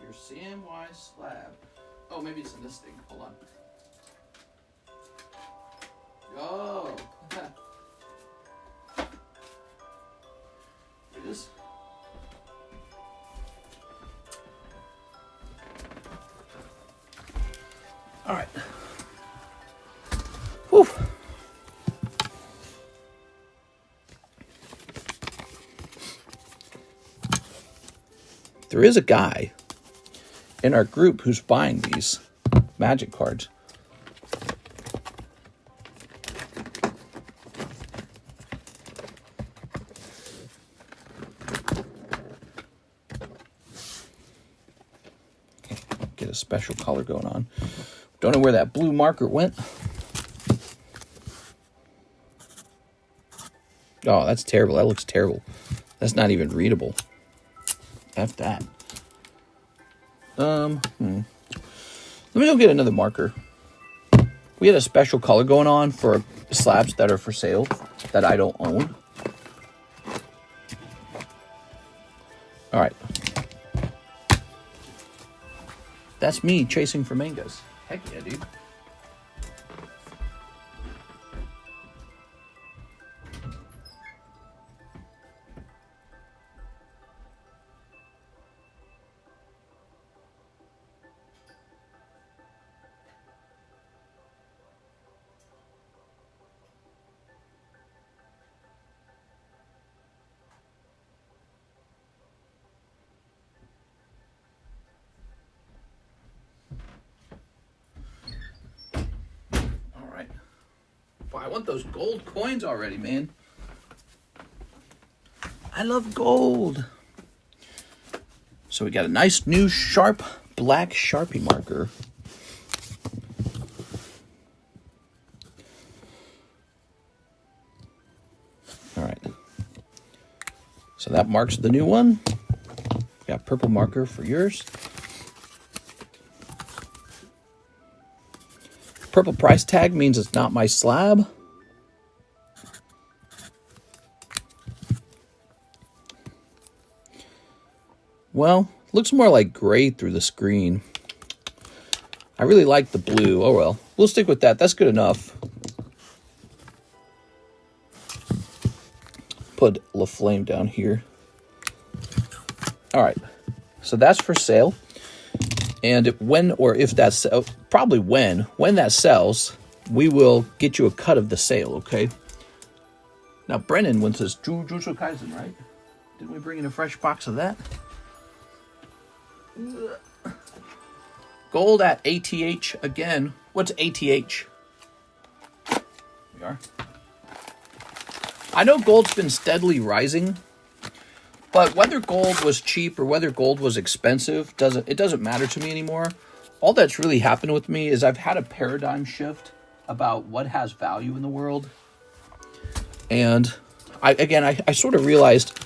Your Samwise slab. Oh, maybe it's in this thing. Hold on. Oh. It is. All right. Whew. There is a guy in our group who's buying these magic cards. Okay, get a special color going on. Don't know where that blue marker went. Oh, that's terrible. That looks terrible. That's not even readable. F that. Let me go get another marker. We had a special color going on for slabs that are for sale that I don't own. All right. That's me chasing for mangoes. Heck yeah, dude. I want those gold coins already, man. I love gold. So we got a nice new sharp black Sharpie marker. All right. So that marks the new one. Got purple marker for yours. Purple price tag means it's not my slab. Well, looks more like gray through the screen. I really like the blue. Oh well, we'll stick with that. That's good enough. Put La Flame down here. All right, so that's for sale. And when or if that's probably when that sells, we will get you a cut of the sale, okay? Now, Brennan wants his Jujutsu Kaisen, right? Didn't we bring in a fresh box of that? Gold at ATH again. What's ATH? We are. I know gold's been steadily rising, but whether gold was cheap or whether gold was expensive doesn't matter to me anymore. All that's really happened with me is I've had a paradigm shift about what has value in the world. And I sort of realized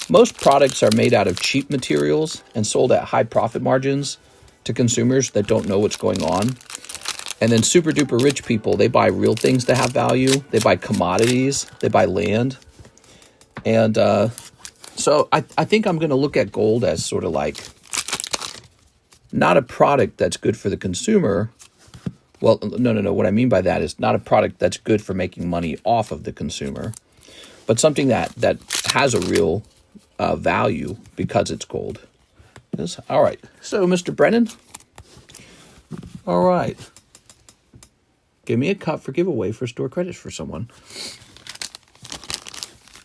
most products are made out of cheap materials and sold at high profit margins to consumers that don't know what's going on. And then super duper rich people, they buy real things that have value. They buy commodities. They buy land. And so I think I'm going to look at gold as sort of like not a product that's good for the consumer. Well, no. What I mean by that is not a product that's good for making money off of the consumer, but something that has a real value because it's gold. Yes. All right. So, Mr. Brennan. All right. Give me a cup for giveaway for store credits for someone.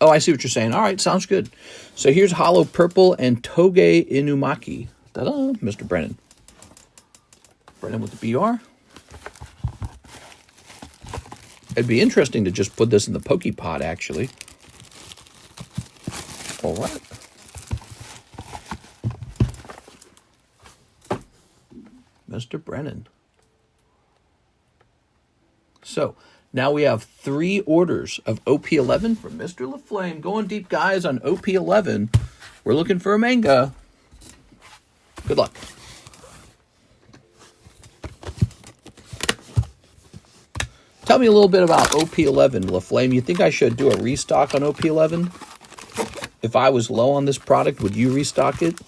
Oh, I see what you're saying. All right. Sounds good. So here's Hollow Purple and Toge Inumaki. Ta-da, Mr. Brennan. Brennan with the BR. It'd be interesting to just put this in the Pokepod, actually. All right. Mr. Brennan. So, now we have 3 orders of OP11 from Mr. LaFlame. Going deep, guys, on OP11. We're looking for a manga. Good luck. Tell me a little bit about OP11, LaFlame. You think I should do a restock on OP11? If I was low on this product, would you restock it?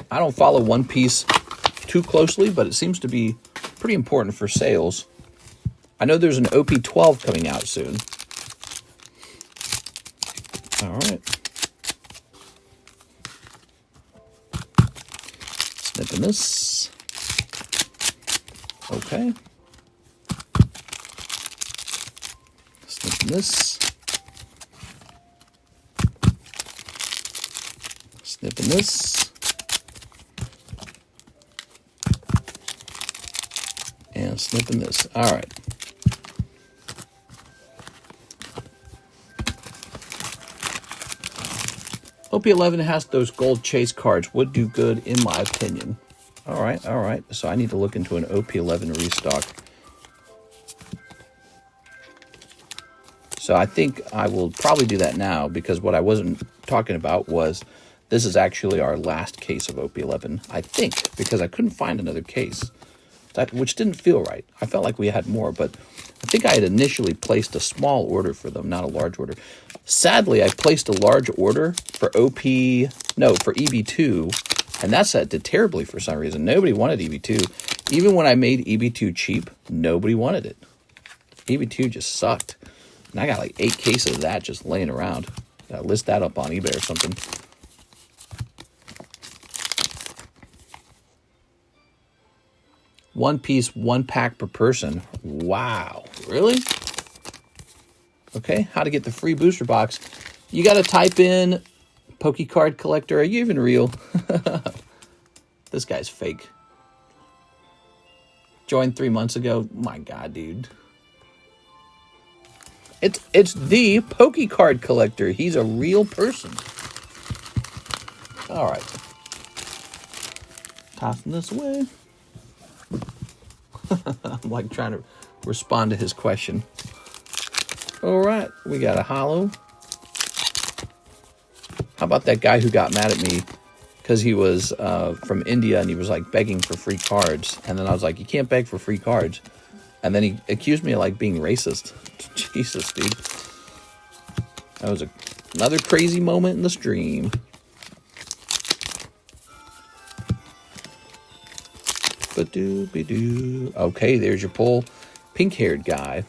I don't follow One Piece too closely, but it seems to be pretty important for sales. I know there's an OP12 coming out soon. All right. Snipping this. Okay. Snipping this. Snipping this. And snipping this. All right. OP11 has those gold chase cards. Would do good, in my opinion. All right, all right. So I need to look into an OP11 restock. So I think I will probably do that now, because what I wasn't talking about was this is actually our last case of OP11, I think, because I couldn't find another case, which didn't feel right. I felt like we had more, but I think I had initially placed a small order for them, not a large order. Sadly, I placed a large order for for EB2, and that set did terribly for some reason. Nobody wanted EB2. Even when I made EB2 cheap, nobody wanted it. EB2 just sucked. And I got like 8 cases of that just laying around. Gotta list that up on eBay or something. One piece, 1 pack per person. Wow. Really? Okay, how to get the free booster box. You got to type in Card Collector. Are you even real? This guy's fake. Joined 3 months ago. My God, dude. It's the Card Collector. He's a real person. All right. Tossing this away. I'm like trying to respond to his question. All right, we got a hollow. How about that guy who got mad at me because he was from India and he was like begging for free cards, and then I was like, you can't beg for free cards, and then he accused me of like being racist. Jesus, dude. That was another crazy moment in the stream. Ba-doo-be-doo. Okay, there's your pull. Pink-haired guy.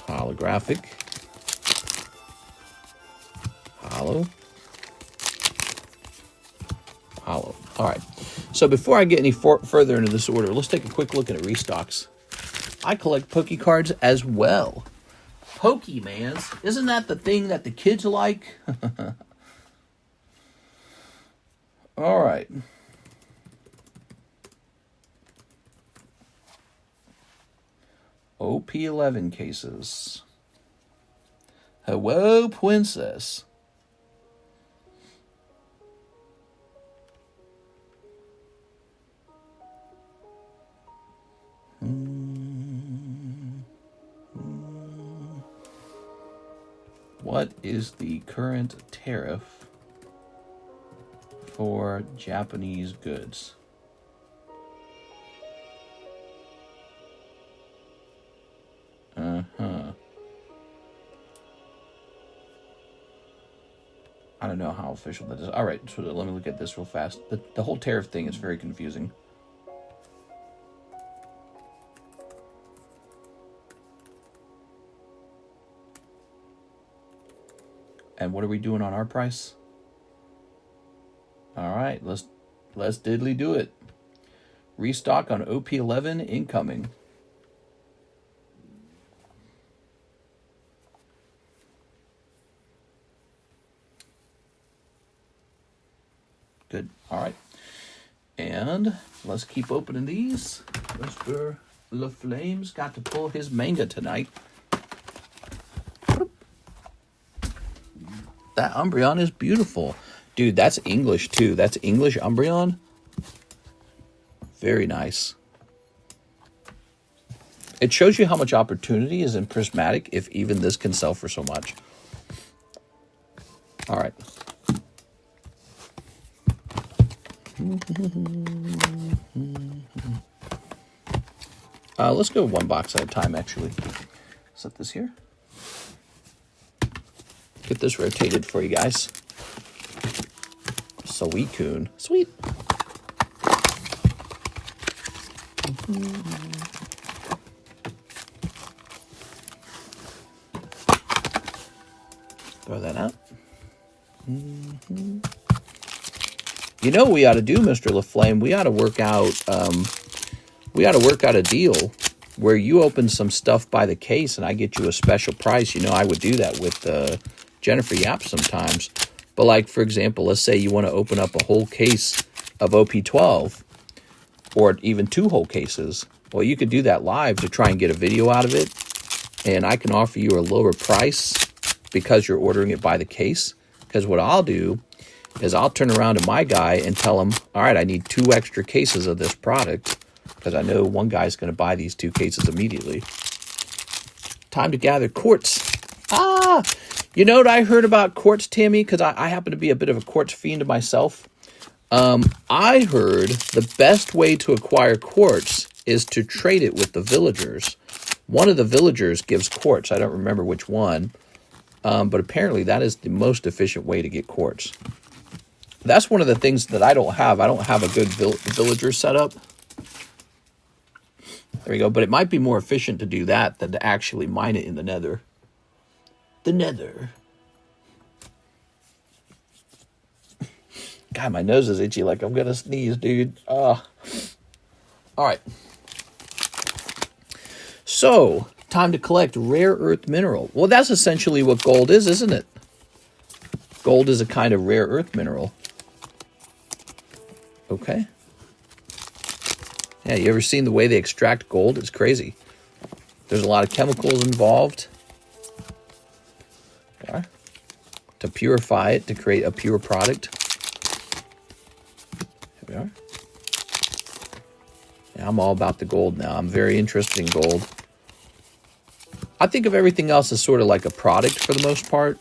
Holographic. Hollow. Hollow. All right. So before I get any further into this order, let's take a quick look at restocks. I collect Poke cards as well. Pokemans, isn't that the thing that the kids like? All right. OP11 cases. Hello, Princess. What is the current tariff for Japanese goods? I don't know how official that is. All right, so let me look at this real fast. The whole tariff thing is very confusing. And what are we doing on our price? All right, let's diddly do it. Restock on OP11 incoming. Good. All right. And let's keep opening these. Mr. LaFlame's got to pull his manga tonight. That Umbreon is beautiful. Dude, that's English too. That's English Umbreon. Very nice. It shows you how much opportunity is in Prismatic if even this can sell for so much. All right. Let's go one box at a time, actually. Set this here. Get this rotated for you guys. Suicune. Sweet. Throw that out. You know what we ought to do, Mr. LaFlame? We ought to work out a deal where you open some stuff by the case and I get you a special price. You know, I would do that with Jennifer Yap sometimes. But like, for example, let's say you want to open up a whole case of OP12 or even 2 whole cases. Well, you could do that live to try and get a video out of it. And I can offer you a lower price because you're ordering it by the case. Because what I'll do is I'll turn around to my guy and tell him, all right, I need 2 extra cases of this product because I know one guy's going to buy these 2 cases immediately. Time to gather quartz. You know what I heard about quartz, Tammy? Because I happen to be a bit of a quartz fiend myself. I heard the best way to acquire quartz is to trade it with the villagers. One of the villagers gives quartz. I don't remember which one. But apparently that is the most efficient way to get quartz. That's one of the things that I don't have. I don't have a good villager setup. There we go. But it might be more efficient to do that than to actually mine it in the nether. The nether. God, my nose is itchy like I'm going to sneeze, dude. All right. So, time to collect rare earth mineral. Well, that's essentially what gold is, isn't it? Gold is a kind of rare earth mineral. Okay. Yeah, you ever seen the way they extract gold? It's crazy. There's a lot of chemicals involved. Okay. To purify it, to create a pure product. Here we are. Yeah, I'm all about the gold now. I'm very interested in gold. I think of everything else as sort of like a product for the most part.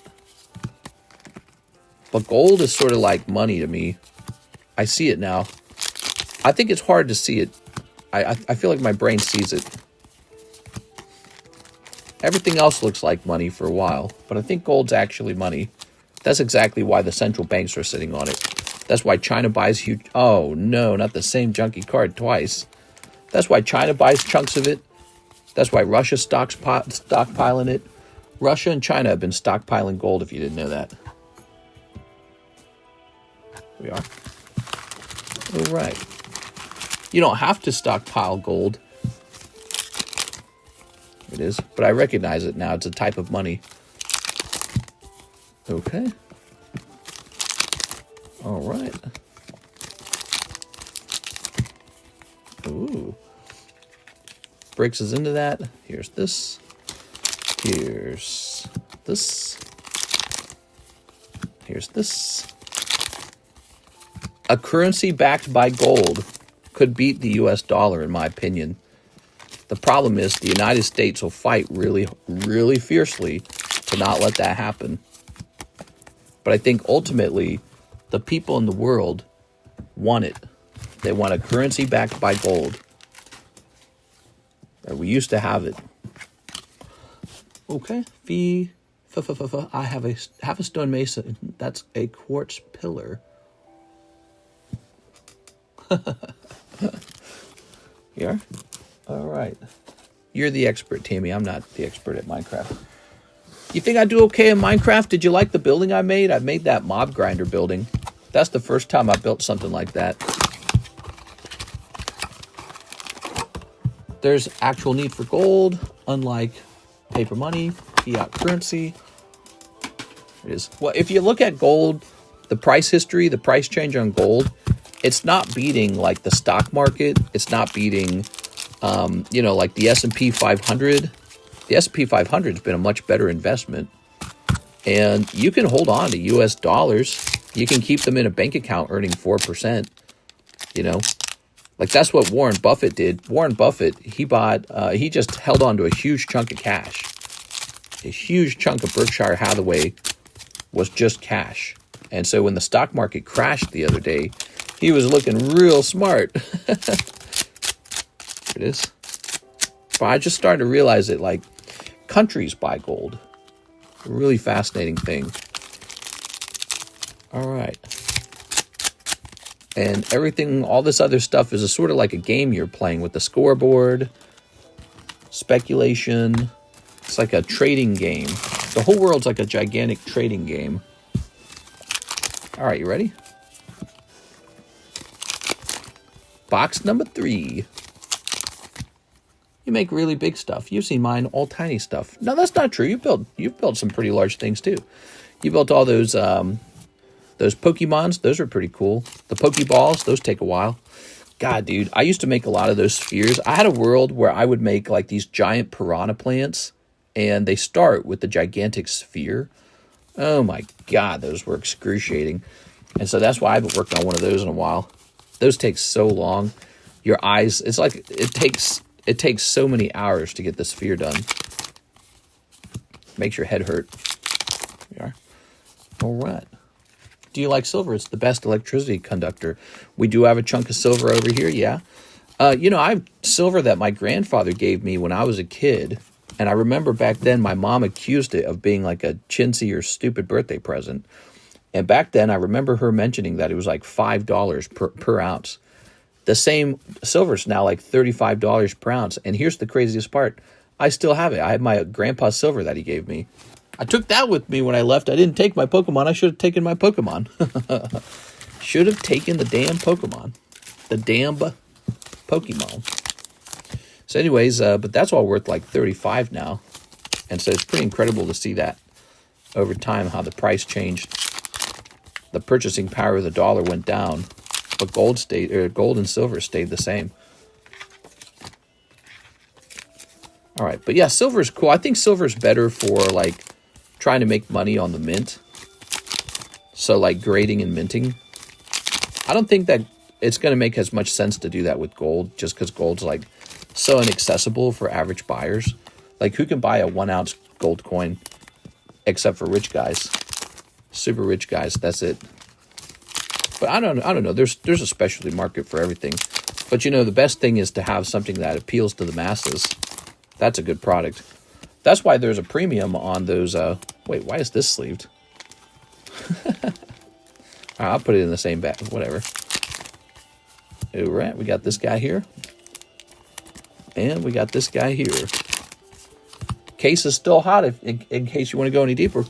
But gold is sort of like money to me. I see it now. I think it's hard to see it. I feel like my brain sees it. Everything else looks like money for a while. But I think gold's actually money. That's exactly why the central banks are sitting on it. That's why China buys huge... Oh, no, not the same junky card twice. That's why China buys chunks of it. That's why Russia's stockpiling it. Russia and China have been stockpiling gold, if you didn't know that. Here we are. All right. You don't have to stockpile gold. It is, but I recognize it now. It's a type of money. Okay. All right. Ooh. Breaks us into that. Here's this. Here's this. Here's this. A currency backed by gold could beat the US dollar, in my opinion. The problem is the United States will fight really, really fiercely to not let that happen. But I think ultimately, the people in the world want it. They want a currency backed by gold. We used to have it. Okay. I have a stone mason. That's a quartz pillar. Yeah. All right. You're the expert, Tammy. I'm not the expert at Minecraft. You think I do okay in Minecraft? Did you like the building I made? I made that mob grinder building. That's the first time I built something like that. There's actual need for gold, unlike paper money, fiat currency. It is. Well, if you look at gold, the price history, the price change on gold, it's not beating like the stock market. It's not beating, like the S&P 500. The S&P 500 has been a much better investment. And you can hold on to US dollars. You can keep them in a bank account earning 4%. Like that's what Warren Buffett did. Warren Buffett, he just held on to a huge chunk of cash. A huge chunk of Berkshire Hathaway was just cash. And so when the stock market crashed the other day, he was looking real smart. It is. But I just started to realize that, like, countries buy gold. A really fascinating thing. All right. And everything, all this other stuff is a sort of like a game you're playing with the scoreboard, speculation. It's like a trading game. The whole world's like a gigantic trading game. All right, you ready? Box number 3. You make really big stuff. You've seen mine, all tiny stuff. No, that's not true. You've built some pretty large things too. You built all those Pokemons. Those are pretty cool. The Pokeballs, those take a while. God, dude, I used to make a lot of those spheres. I had a world where I would make like these giant piranha plants, and they start with the gigantic sphere. Oh my God, those were excruciating. And so that's why I haven't worked on one of those in a while. Those take so long. Your eyes, it's like it takes so many hours to get the sphere done. Makes your head hurt. There you are. All right. Do you like silver? It's the best electricity conductor. We do have a chunk of silver over here, yeah. I have silver that my grandfather gave me when I was a kid. And I remember back then my mom accused it of being like a chintzy or stupid birthday present. And back then I remember her mentioning that it was like $5 per ounce. The same silver's now like $35 per ounce. And here's the craziest part. I still have it. I have my grandpa's silver that he gave me. I took that with me when I left. I didn't take my Pokemon. I should have taken my Pokemon. Should have taken the damn Pokemon. The damn Pokemon. So anyways, but that's all worth like 35 now. And so it's pretty incredible to see that over time, how the price changed. The purchasing power of the dollar went down, but gold and silver stayed the same. All right, but yeah, silver is cool. I think silver is better for like trying to make money on the mint. So like grading and minting. I don't think that it's going to make as much sense to do that with gold, just because gold's like so inaccessible for average buyers. Like who can buy a 1 ounce gold coin except for rich guys, super rich guys. That's it. But I don't know. There's a specialty market for everything. But the best thing is to have something that appeals to the masses. That's a good product. That's why there's a premium on those. Wait, why is this sleeved? I'll put it in the same bag. Whatever. All right, we got this guy here. And we got this guy here. Case is still hot in case you want to go any deeper.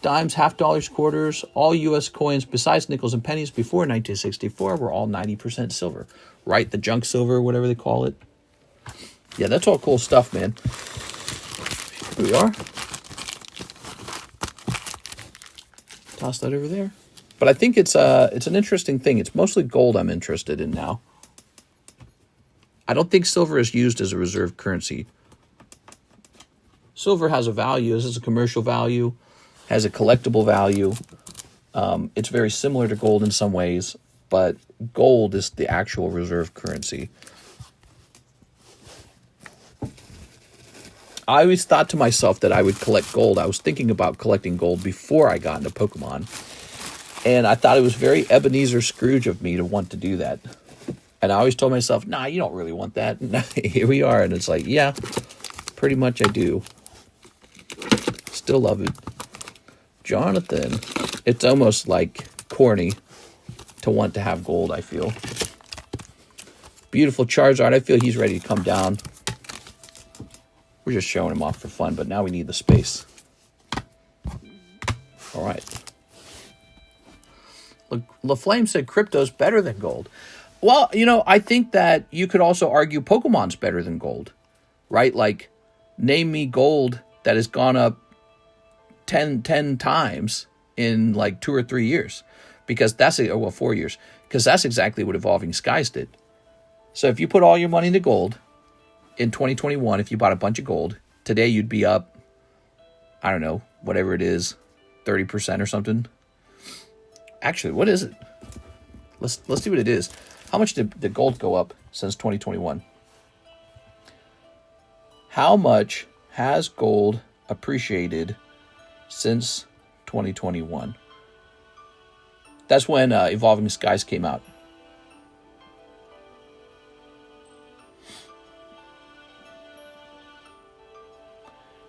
dimes, half dollars, quarters, all U.S. coins besides nickels and pennies before 1964 were all 90% silver. Right? The junk silver, whatever they call it. Yeah, that's all cool stuff, man. Here we are. Toss that over there. But I think it's an interesting thing. It's mostly gold I'm interested in now. I don't think silver is used as a reserve currency. Silver has a value. This is a commercial value, has a collectible value. It's very similar to gold in some ways, but gold is the actual reserve currency. I always thought to myself that I would collect gold. I was thinking about collecting gold before I got into Pokemon. And I thought it was very Ebenezer Scrooge of me to want to do that. And I always told myself, nah, you don't really want that. Here we are. And it's like, yeah, pretty much I do. Still love it. Jonathan. It's almost like corny to want to have gold, I feel. Beautiful Charizard. I feel he's ready to come down. We're just showing him off for fun, but now we need the space. All right. LaFlame said crypto's better than gold. Well, you know, I think that you could also argue Pokemon's better than gold, right? Like, name me gold that has gone up 10 times in like 2 or 3 years. Because that's, well, 4 years. Because that's exactly what Evolving Skies did. So if you put all your money into gold, in 2021, if you bought a bunch of gold, today you'd be up, I don't know, whatever it is, 30% or something. Actually, what is it? Let's see what it is. How much did the gold go up since 2021? How much has gold appreciated since 2021? That's when Evolving Skies came out.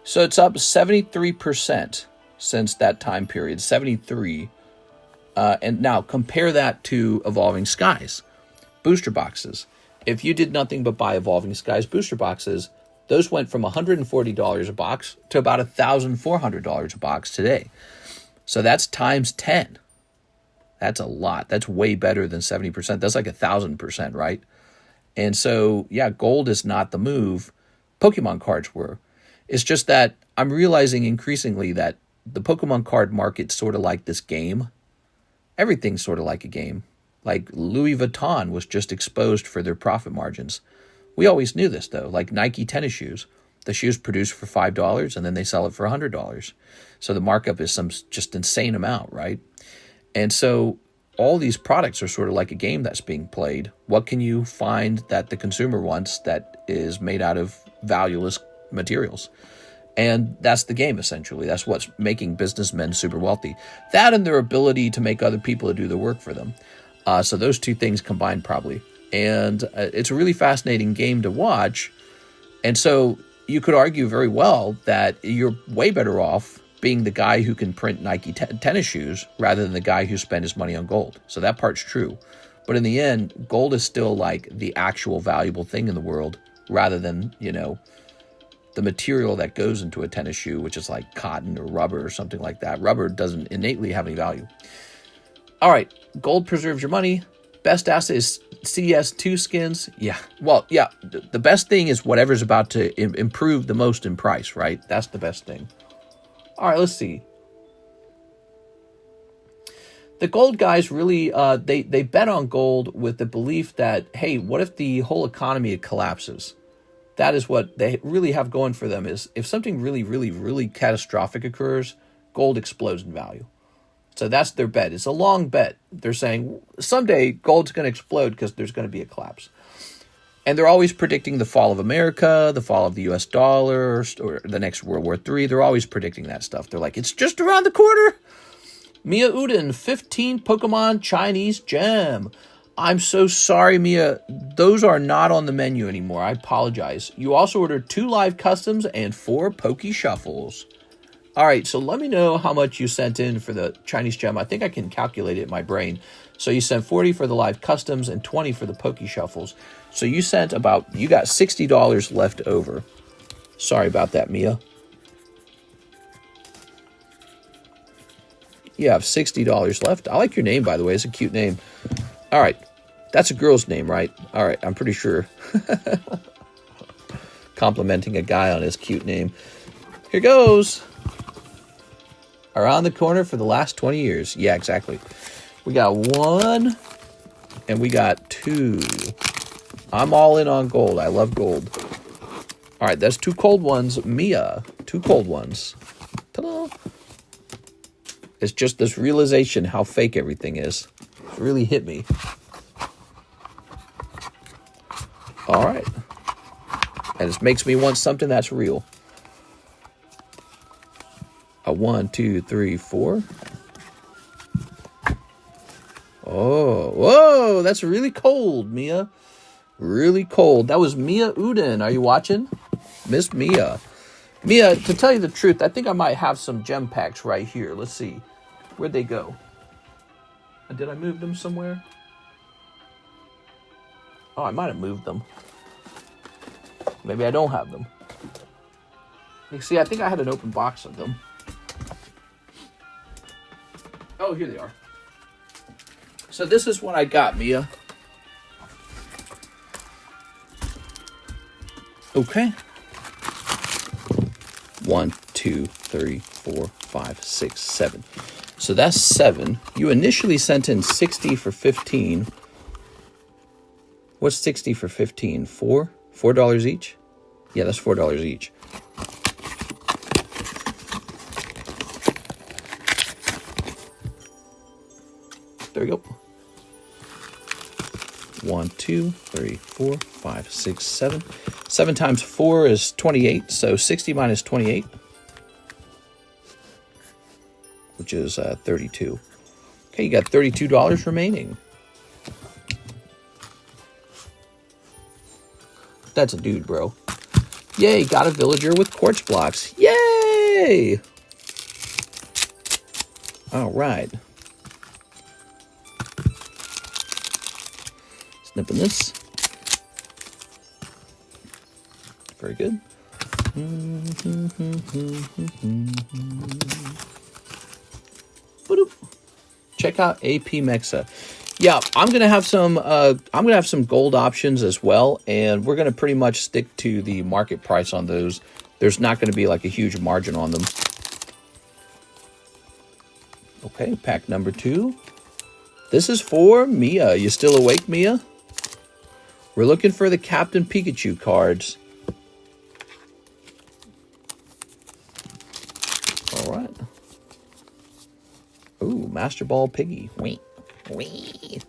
So it's up 73% since that time period, 73. And now compare that to Evolving Skies. Booster boxes. If you did nothing but buy Evolving Skies booster boxes, those went from $140 a box to about $1,400 a box today. So that's times 10. That's a lot. That's way better than 70%. That's like 1,000%, right? And so, yeah, gold is not the move. Pokemon cards were. It's just that I'm realizing increasingly that the Pokemon card market's sort of like this game. Everything's sort of like a game. Like Louis Vuitton was just exposed for their profit margins. We always knew this, though. Like Nike tennis shoes. The shoes produced for $5 and then they sell it for $100. So the markup is some just insane amount, right? And so all these products are sort of like a game that's being played. What can you find that the consumer wants that is made out of valueless materials? And that's the game, essentially. That's what's making businessmen super wealthy. That and their ability to make other people do the work for them. So those two things combined, probably. And it's a really fascinating game to watch. And so you could argue very well that you're way better off being the guy who can print Nike tennis shoes rather than the guy who spent his money on gold. So that part's true. But in the end, gold is still like the actual valuable thing in the world rather than, you know, the material that goes into a tennis shoe, which is like cotton or rubber or something like that. Rubber doesn't innately have any value. All right, gold preserves your money. Best asset is CS2 skins. Yeah, well, yeah, the best thing is whatever's about to improve the most in price, right? That's the best thing. All right, let's see. The gold guys really, they bet on gold with the belief that, hey, what if the whole economy collapses? That is what they really have going for them, is if something really, really, really catastrophic occurs, gold explodes in value. So that's their bet. It's a long bet. They're saying someday gold's going to explode because there's going to be a collapse. And they're always predicting the fall of America, the fall of the US dollar, or the next World War III. They're always predicting that stuff. They're like, it's just around the corner. Mia Uden, 15 Pokemon Chinese Gem. I'm so sorry, Mia. Those are not on the menu anymore. I apologize. You also ordered 2 live customs and 4 Poke Shuffles. All right, so let me know how much you sent in for the Chinese Gem. I think I can calculate it in my brain. So you sent 40 for the live customs and 20 for the Poke Shuffles. So you got $60 left over. Sorry about that, Mia. You have $60 left. I like your name, by the way. It's a cute name. All right. That's a girl's name, right? All right. I'm pretty sure. Complimenting a guy on his cute name. Here goes. Around the corner for the last 20 years. Yeah, exactly. We got 1 and we got 2. I'm all in on gold. I love gold. All right, that's 2 cold ones. Mia, 2 cold ones. Ta-da! It's just this realization how fake everything is. It's really hit me. All right. And it makes me want something that's real. A 1, 2, 3, 4. Oh, whoa, that's really cold, Mia. Really cold. That was Mia Uden. Are you watching? Miss Mia. Mia, to tell you the truth, I think I might have some gem packs right here. Let's see. Where'd they go? Did I move them somewhere? Oh, I might have moved them. Maybe I don't have them. You see, I think I had an open box of them. Oh, here they are. So this is what I got, Mia. Okay. 1, 2, 3, 4, 5, 6, 7. So that's 7. You initially sent in 60 for 15. What's 60 for 15? $4 each? Yeah, that's $4 each. There we go. 1, 2, 3, 4, 5, 6, 7. 7 times 4 is 28. So 60 minus 28, which is 32. Okay, you got $32 remaining. That's a dude, bro. Yay, got a villager with quartz blocks. Yay! All right. Snipping this. Very good. Check out AP Mexa. Yeah, I'm gonna have some gold options as well, and we're gonna pretty much stick to the market price on those. There's not gonna be like a huge margin on them. Okay, pack number 2. This is for Mia. You still awake, Mia? We're looking for the Captain Pikachu cards. All right. Ooh, Master Ball Piggy. Wee. Wee.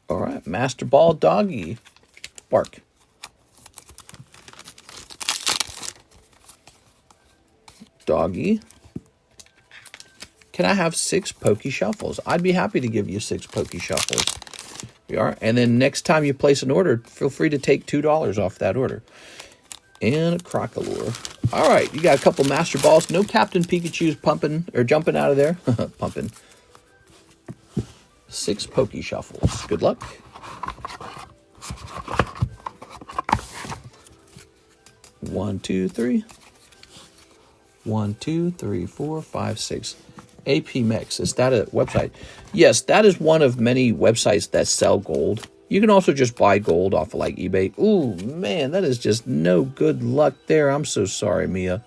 All right, Master Ball Doggy. Bark. Doggy. Can I have 6 Pokey Shuffles? I'd be happy to give you 6 Pokey Shuffles. We are. And then next time you place an order, feel free to take $2 off that order. And a Crocolore. All right, you got a couple Master Balls. No Captain Pikachu's pumping or jumping out of there. Pumping. 6 Pokey Shuffles. Good luck. One, two, three. 1, 2, 3, 4, 5, 6. AP Mix. Is that a website? Yes, that is one of many websites that sell gold. You can also just buy gold off of like eBay. Ooh, man, that is just no good luck there. I'm so sorry, Mia.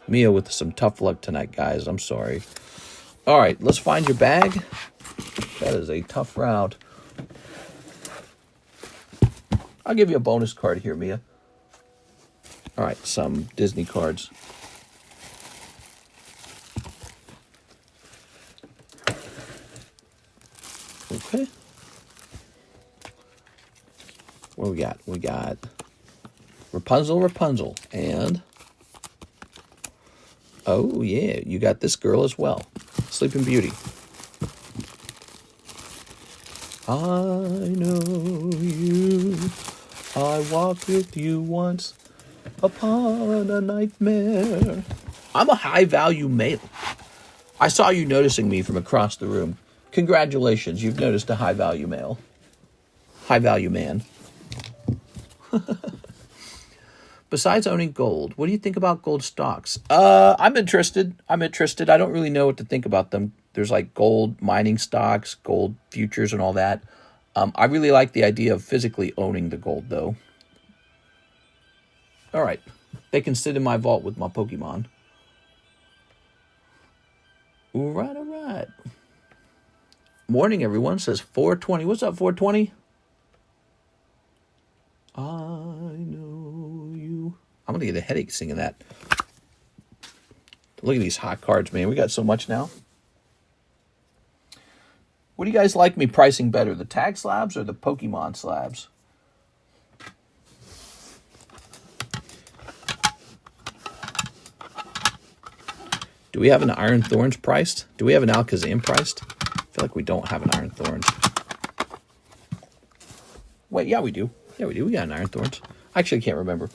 Mia with some tough luck tonight, guys. I'm sorry. All right, let's find your bag. That is a tough round. I'll give you a bonus card here, Mia. All right, some Disney cards. Okay. What we got? We got Rapunzel, and oh yeah, you got this girl as well, Sleeping Beauty. I know you. I walked with you once upon a nightmare. I'm a high-value male. I saw you noticing me from across the room. Congratulations, you've noticed a high-value male. High-value man. Besides owning gold, what do you think about gold stocks? I'm interested. I don't really know what to think about them. There's like gold mining stocks, gold futures, and all that. I really like the idea of physically owning the gold, though. All right. They can sit in my vault with my Pokemon. All right, all right. Morning, everyone. Says 420. What's up, 420? I know you. I'm going to get a headache singing that. Look at these hot cards, man. We got so much now. What do you guys like me pricing better, the tag slabs or the Pokemon slabs? Do we have an Iron Thorns priced? Do we have an Alakazam priced? I feel like we don't have an Iron Thorns. Wait, yeah, we do. Yeah, we do. We got an Iron Thorns. I actually can't remember.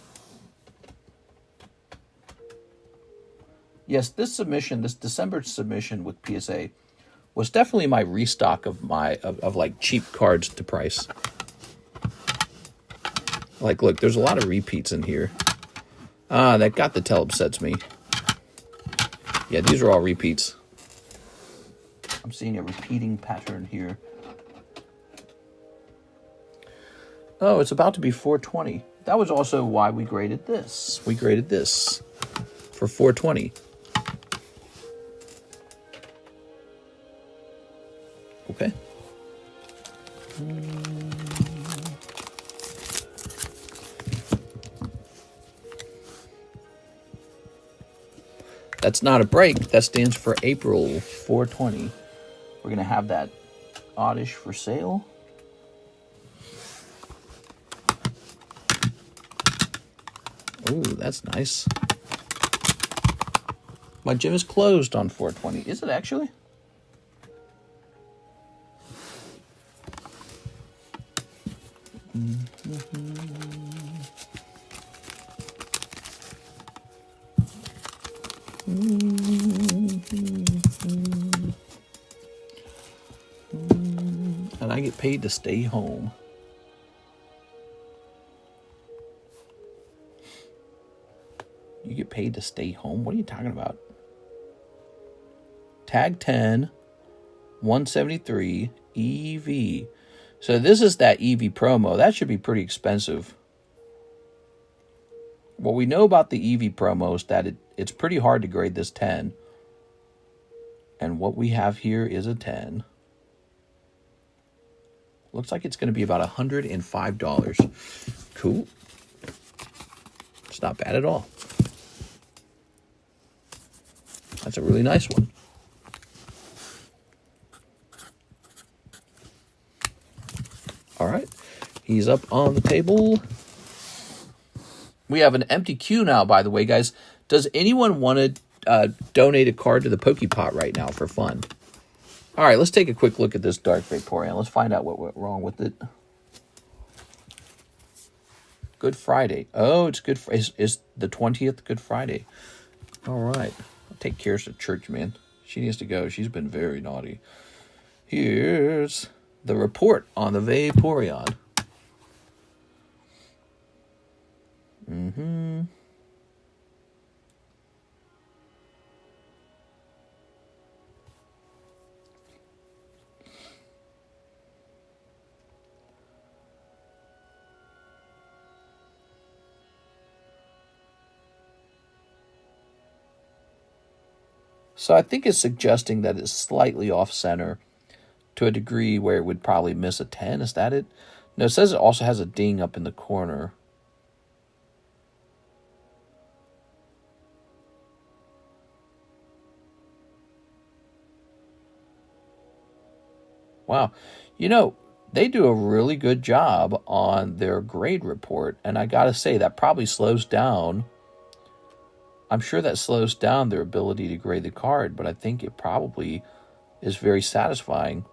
Yes, this submission, this December submission with PSA was definitely my restock of like cheap cards to price. Like, look, there's a lot of repeats in here. That got the tell upsets me. Yeah, these are all repeats. I'm seeing a repeating pattern here. Oh, it's about to be 420. That was also why we graded this. We graded this for 420. Okay. That's not a break. That stands for April 420. We're going to have that oddish for sale. Ooh, that's nice. My gym is closed on 420. Is it actually? And I get paid to stay home. You get paid to stay home? What are you talking about? Tag 10, 173, EV. So this is that EV promo. That should be pretty expensive. What we know about the EV promo is that it's pretty hard to grade this 10. And what we have here is a 10. Looks like it's going to be about $105. Cool. It's not bad at all. That's a really nice one. All right. He's up on the table. We have an empty queue now, by the way, guys. Does anyone want to donate a card to the Pokepot right now for fun? All right, let's take a quick look at this Dark Vaporeon. Let's find out what went wrong with it. Good Friday. Oh, it's good. Is the 20th Good Friday? All right. I'll take Kira to church, man. She needs to go. She's been very naughty. Here's the report on the Vaporeon. So I think it's suggesting that it's slightly off center to a degree where it would probably miss a 10. Is that it? No, it says it also has a ding up in the corner. Wow. You know, they do a really good job on their grade report. And I got to say, that probably slows down. I'm sure that slows down their ability to grade the card, but I think it probably is very satisfying.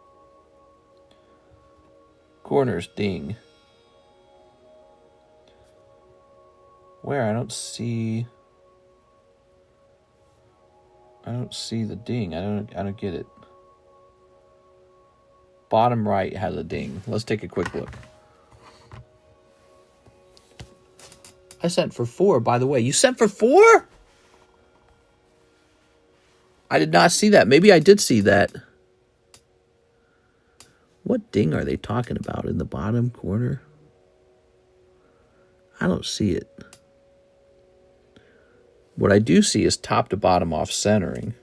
Corners, ding. Where? I don't see the ding. I don't get it. Bottom right has a ding. Let's take a quick look. I sent for 4, by the way. You sent for 4? I did not see that. Maybe I did see that. What ding are they talking about in the bottom corner? I don't see it. What I do see is top to bottom off centering.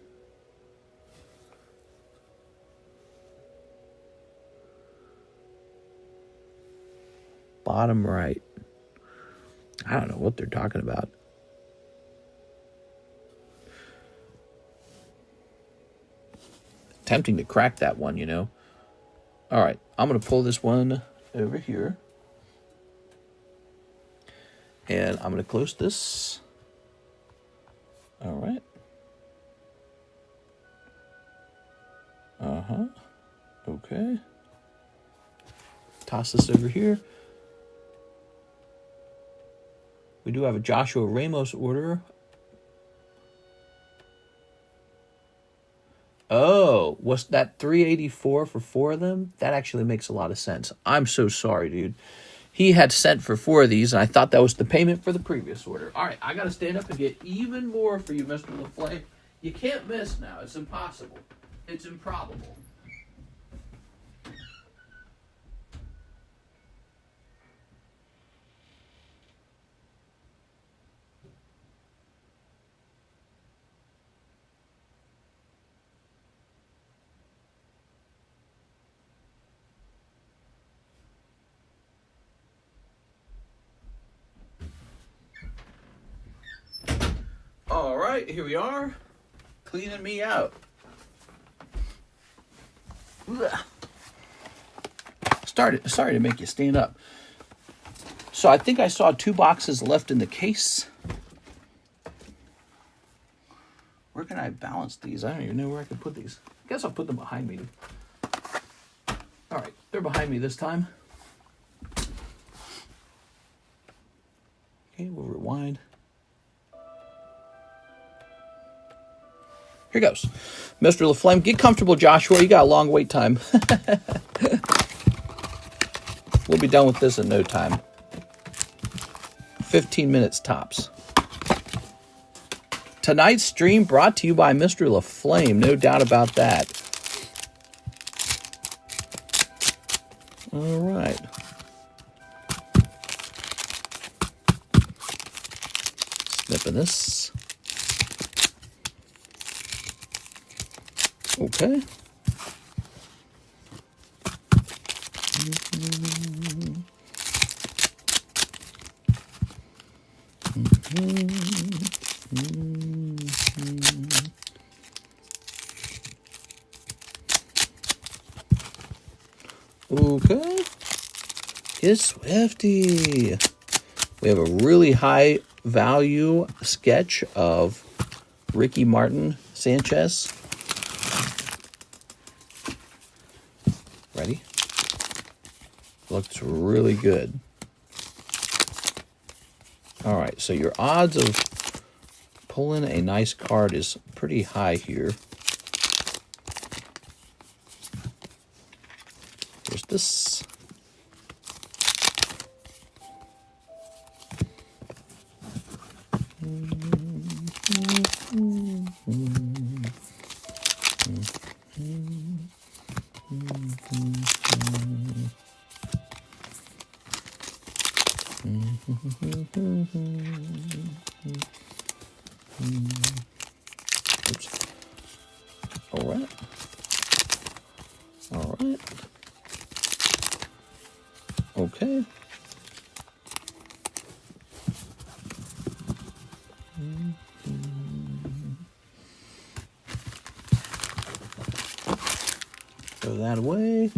Bottom right. I don't know what they're talking about. Tempting to crack that one, you know. All right, I'm going to pull this one over here. And I'm going to close this. All right. Okay. Toss this over here. We do have a Joshua Ramos order. Oh, was that $384 for 4 of them? That actually makes a lot of sense. I'm so sorry, dude. He had sent for 4 of these, and I thought that was the payment for the previous order. All right, I got to stand up and get even more for you, Mr. LaFlame. You can't miss now. It's impossible. It's improbable. All right, here we are, cleaning me out. Sorry to make you stand up. So I think I saw 2 boxes left in the case. Where can I balance these? I don't even know where I can put these. I guess I'll put them behind me. All right, they're behind me this time. Okay, we'll rewind. Here goes. Mr. LaFlame, get comfortable, Joshua. You got a long wait time. We'll be done with this in no time. 15 minutes tops. Tonight's stream brought to you by Mr. LaFlame. No doubt about that. All right. Snipping this. Okay. Okay. It's Swifty. We have a really high value sketch of Ricky Martin Sanchez. Ready? Looks really good. All right, so your odds of pulling a nice card is pretty high here. Here's this. Oops. All right. All right. Okay. Throw that away.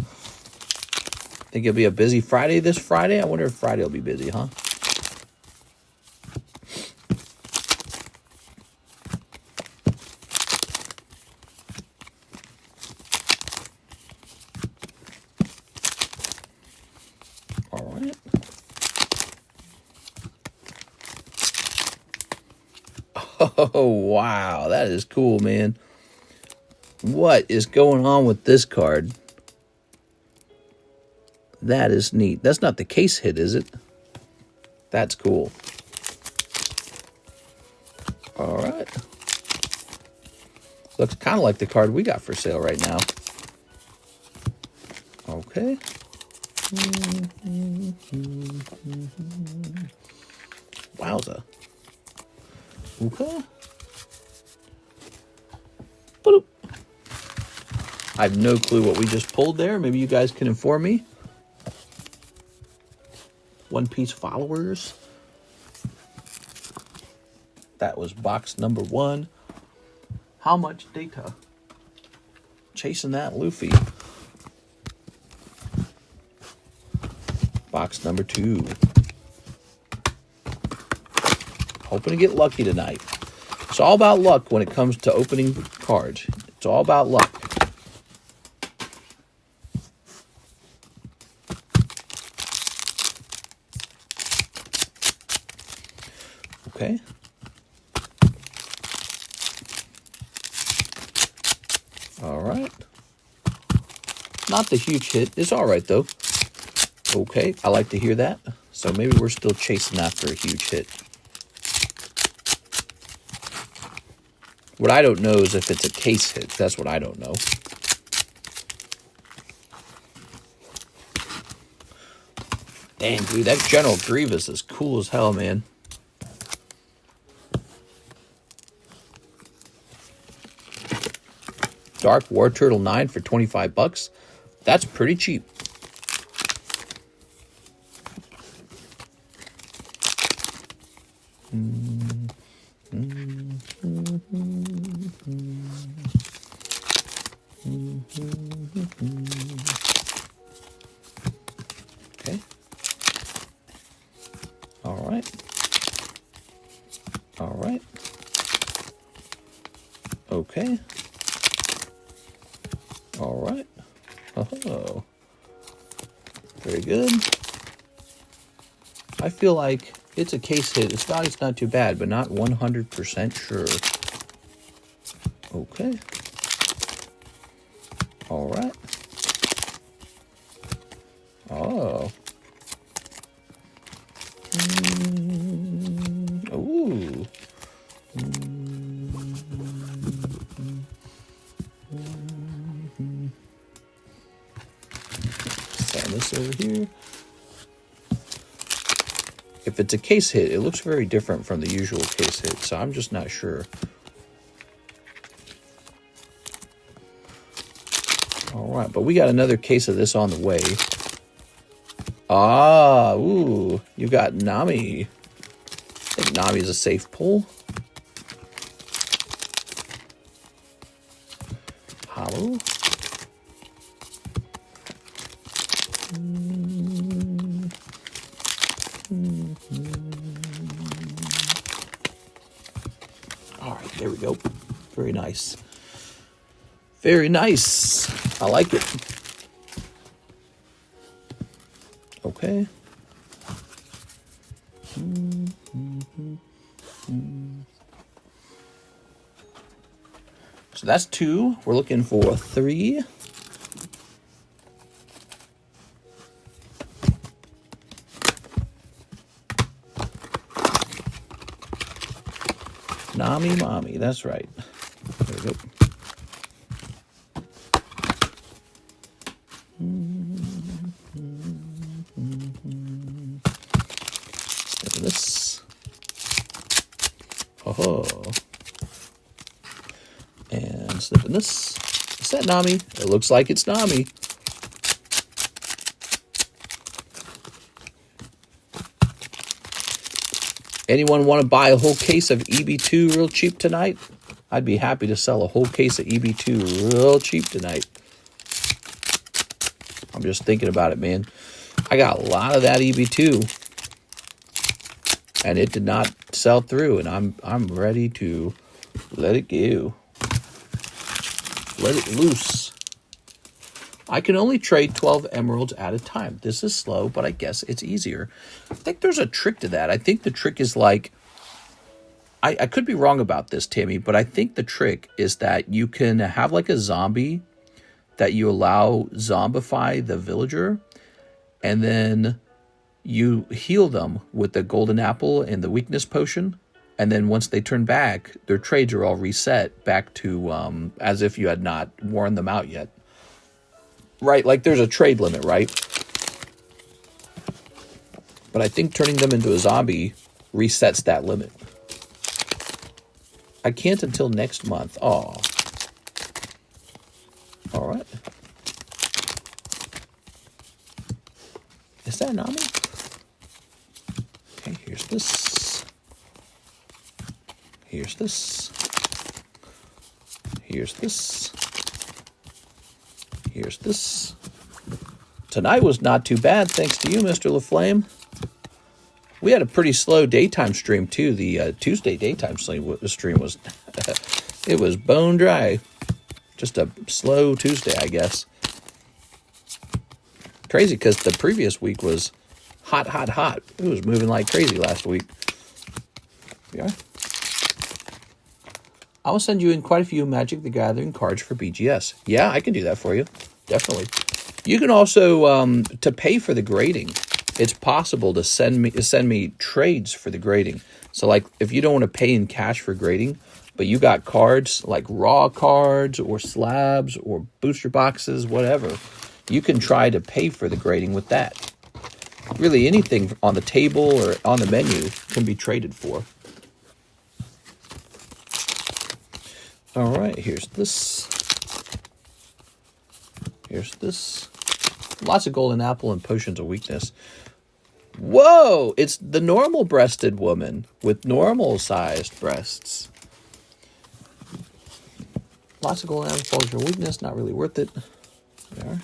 Think it'll be a busy Friday this Friday? I wonder if Friday will be busy, huh? All right. Oh, wow. That is cool, man. What is going on with this card? That is neat. That's not the case hit, is it? That's cool. All right. Looks kind of like the card we got for sale right now. Okay. Wowza. Okay. Boop. I have no clue what we just pulled there. Maybe you guys can inform me. One Piece followers. That was box number 1. How much data? Chasing that Luffy. Box number 2. Hoping to get lucky tonight. It's all about luck when it comes to opening cards. It's all about luck. Okay. All right. Not the huge hit. It's all right, though. Okay, I like to hear that. So maybe we're still chasing after a huge hit. What I don't know is if it's a case hit. That's what I don't know. Dang, dude, that General Grievous is cool as hell, man. Dark War Turtle 9 for 25 bucks. That's pretty cheap. Okay. All right. All right. Okay. All right. Oh. Very good. I feel like it's a case hit. It's not too bad, but not 100% sure. Okay. All right. Oh. Ooh. Set this over here. If it's a case hit, it looks very different from the usual case hit, so I'm just not sure. All right, but we got another case of this on the way. Ah, ooh, you got Nami. I think Nami is a safe pull. Hollow. All right, there we go. Very nice. Very nice. I like it. Okay. So that's 2. We're looking for 3. Nami Mommy, that's right. There we go. Snipping this. Oh. And snipping this. Is that Nami? It looks like it's Nami. Anyone want to buy a whole case of EB2 real cheap tonight? I'd be happy to sell a whole case of EB2 real cheap tonight. I'm just thinking about it, man. I got a lot of that EB2. And it did not sell through, and I'm ready to let it go. Let it loose. I can only trade 12 emeralds at a time. This is slow, but I guess it's easier. I think there's a trick to that. I think the trick is like, I could be wrong about this, Tammy, but I think the trick is that you can have like a zombie that you allow zombify the villager, and then you heal them with the golden apple and the weakness potion, And then once they turn back, their trades are all reset back to as if you had not worn them out yet. Right, like there's a trade limit, right? But I think turning them into a zombie resets that limit. I can't until next month. Oh. All right. Is that an Ami? Okay, here's this. Here's this. Here's this. Here's this. Tonight was not too bad, thanks to you, Mr. LaFlame. We had a pretty slow daytime stream, too. The Tuesday daytime stream was, it was bone dry. Just a slow Tuesday, I guess. Crazy, because the previous week was hot, hot, hot. It was moving like crazy last week. Yeah. I will send you in quite a few Magic the Gathering cards for BGS. Yeah, I can do that for you. Definitely. You can also, to pay for the grading, it's possible to send me trades for the grading. So, like, if you don't want to pay in cash for grading, but you got cards, like raw cards or slabs or booster boxes, whatever, you can try to pay for the grading with that. Really, anything on the table or on the menu can be traded for. All right, here's this. Here's this. Lots of golden apple and potions of weakness. Whoa! It's the normal-breasted woman with normal-sized breasts. Lots of golden apple, potions of weakness. Not really worth it. There.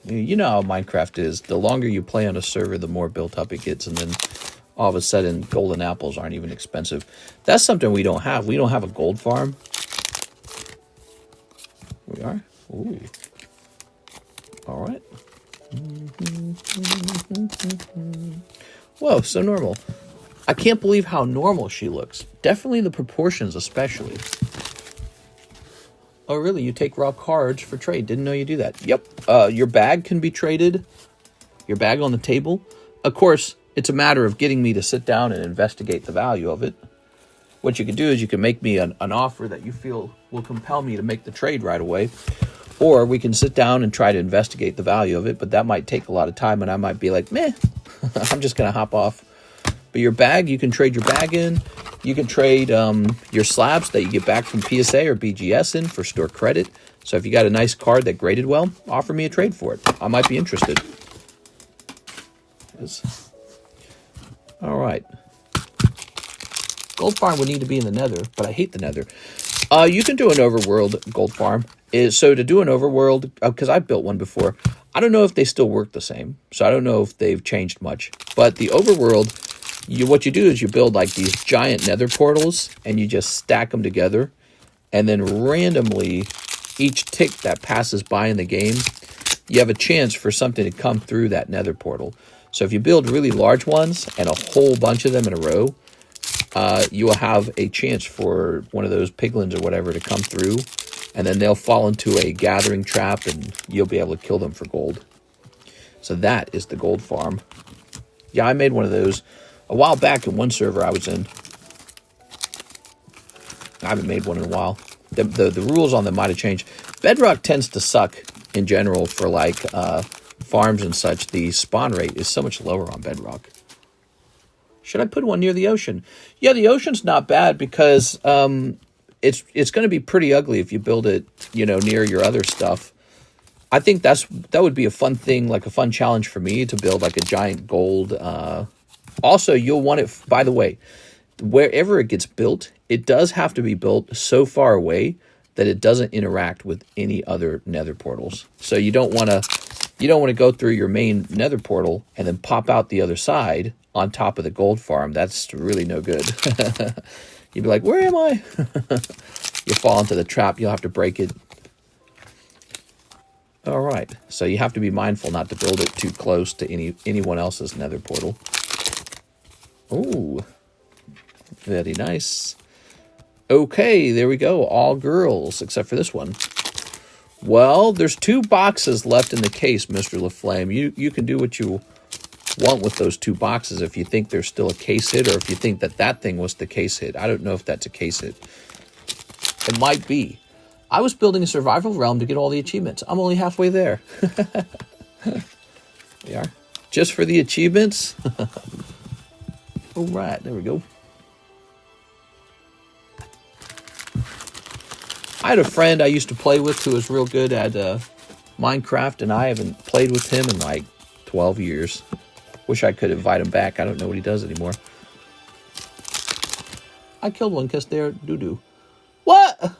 You know how Minecraft is. The longer you play on a server, the more built up it gets, and then all of a sudden, golden apples aren't even expensive. That's something we don't have. We don't have a gold farm. We are? Ooh. All right. Whoa, so normal. I can't believe how normal she looks. Definitely the proportions, especially. Oh, really? You take raw cards for trade. Didn't know you do that. Yep. Your bag can be traded. Your bag on the table. Of course, it's a matter of getting me to sit down and investigate the value of it. What you can do is you can make me an offer that you feel will compel me to make the trade right away. Or we can sit down and try to investigate the value of it, but that might take a lot of time, and I might be like, meh, I'm just going to hop off. But your bag, you can trade your bag in. You can trade your slabs that you get back from PSA or BGS in for store credit. So if you got a nice card that graded well, offer me a trade for it. I might be interested. All right. Gold farm would need to be in the nether, but I hate the nether. You can do an overworld gold farm. So to do an overworld, because I've built one before, I don't know if they still work the same. So I don't know if they've changed much. But the overworld, what you do is you build like these giant nether portals, and you just stack them together. And then randomly, each tick that passes by in the game, you have a chance for something to come through that nether portal. So if you build really large ones and a whole bunch of them in a row, you will have a chance for one of those piglins or whatever to come through, and then they'll fall into a gathering trap, and you'll be able to kill them for gold. So that is the gold farm. Yeah, I made one of those a while back in one server I was in. I haven't made one in a while. The rules on them might have changed. Bedrock tends to suck in general for like farms and such. The spawn rate is so much lower on Bedrock. Should I put one near the ocean? Yeah, the ocean's not bad because it's going to be pretty ugly if you build it, near your other stuff. I think that would be a fun thing, like a fun challenge for me to build like a giant gold. Also, you'll want it, by the way, wherever it gets built, it does have to be built so far away that it doesn't interact with any other nether portals. So you don't want to go through your main nether portal and then pop out the other side on top of the gold farm. That's really no good. You'd be like, where am I? You'll fall into the trap. You'll have to break it. All right. So you have to be mindful not to build it too close to anyone else's nether portal. Oh, very nice. Okay, there we go. All girls, except for this one. Well, there's 2 boxes left in the case, Mr. LaFlame. You can do what you want with those two boxes, if you think there's still a case hit, or if you think that that thing was the case hit. I don't know if that's a case hit. It might be. I was building a survival realm to get all the achievements. I'm only halfway there. We are. Just for the achievements. All right, there we go. I had a friend I used to play with who was real good at Minecraft, and I haven't played with him in like 12 years. Wish I could invite him back. I don't know what he does anymore. I killed one because they're doo-doo. What?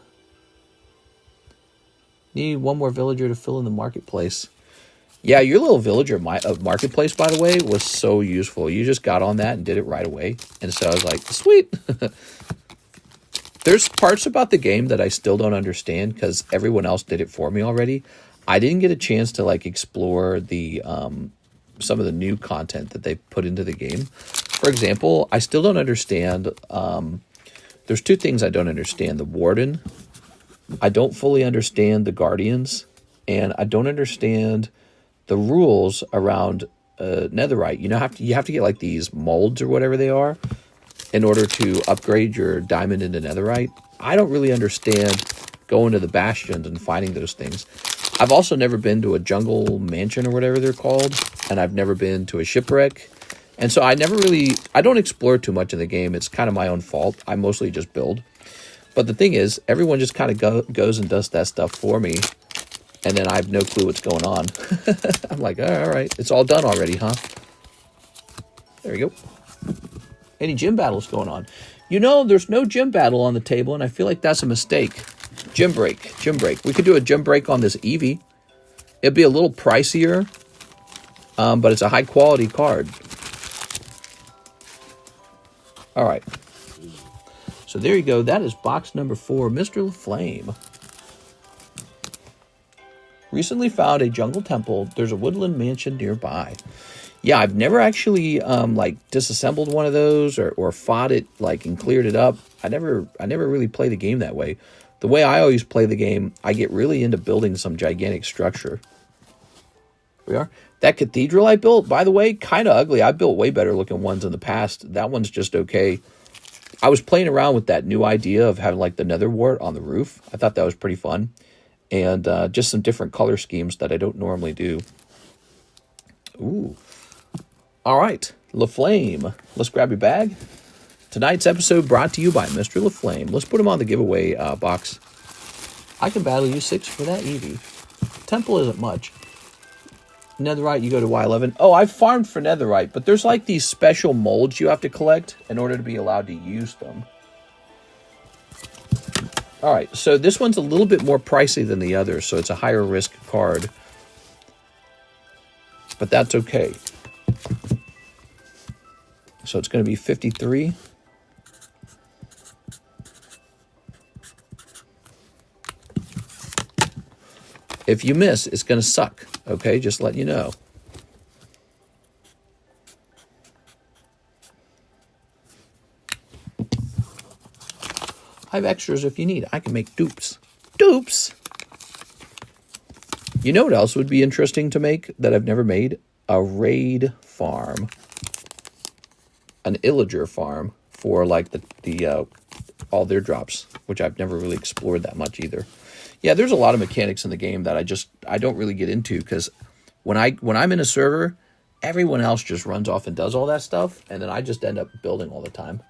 Need one more villager to fill in the marketplace. Yeah, your little villager marketplace, by the way, was so useful. You just got on that and did it right away. And so I was like, sweet. There's parts about the game that I still don't understand because everyone else did it for me already. I didn't get a chance to like explore the some of the new content that they put into the game. For example, I still don't understand. There's two things I don't understand: the Warden. I don't fully understand the Guardians, and I don't understand the rules around Netherite. You have to get like these molds or whatever they are in order to upgrade your diamond into Netherite. I don't really understand going to the bastions and finding those things. I've also never been to a jungle mansion or whatever they're called, and I've never been to a shipwreck. And so I don't explore too much in the game. It's kind of my own fault. I mostly just build. But the thing is, everyone just kind of goes and does that stuff for me, and then I have no clue what's going on. I'm like, all right, it's all done already, huh? There we go. Any gym battles going on? You know, there's no gym battle on the table, and I feel like that's a mistake. Gym break. We could do a gym break on this Eevee. It'd be a little pricier, but it's a high-quality card. All right. So there you go. That is box number 4, Mr. LaFlame. Recently found a jungle temple. There's a woodland mansion nearby. Yeah, I've never actually like disassembled one of those or fought it like and cleared it up. I never really play the game that way. The way I always play the game, I get really into building some gigantic structure. We are. That cathedral I built, by the way, kind of ugly. I built way better looking ones in the past. That one's just okay. I was playing around with that new idea of having like the nether wart on the roof. I thought that was pretty fun. And just some different color schemes that I don't normally do. Ooh. All right, LaFlame. Let's grab your bag. Tonight's episode brought to you by Mr. LaFlame. Let's put him on the giveaway box. I can battle you 6 for that Eevee. Temple isn't much. Netherite, you go to Y11. Oh, I farmed for Netherite, but there's like these special molds you have to collect in order to be allowed to use them. All right, so this one's a little bit more pricey than the other, so it's a higher risk card. But that's okay. So it's going to be 53. If you miss, it's going to suck. Okay, just letting you know. I have extras if you need. I can make dupes. Dupes! You know what else would be interesting to make that I've never made? A raid farm. An illager farm for like the all their drops, which I've never really explored that much either. Yeah, there's a lot of mechanics in the game that I don't really get into because when I'm in a server, everyone else just runs off and does all that stuff, and then I just end up building all the time.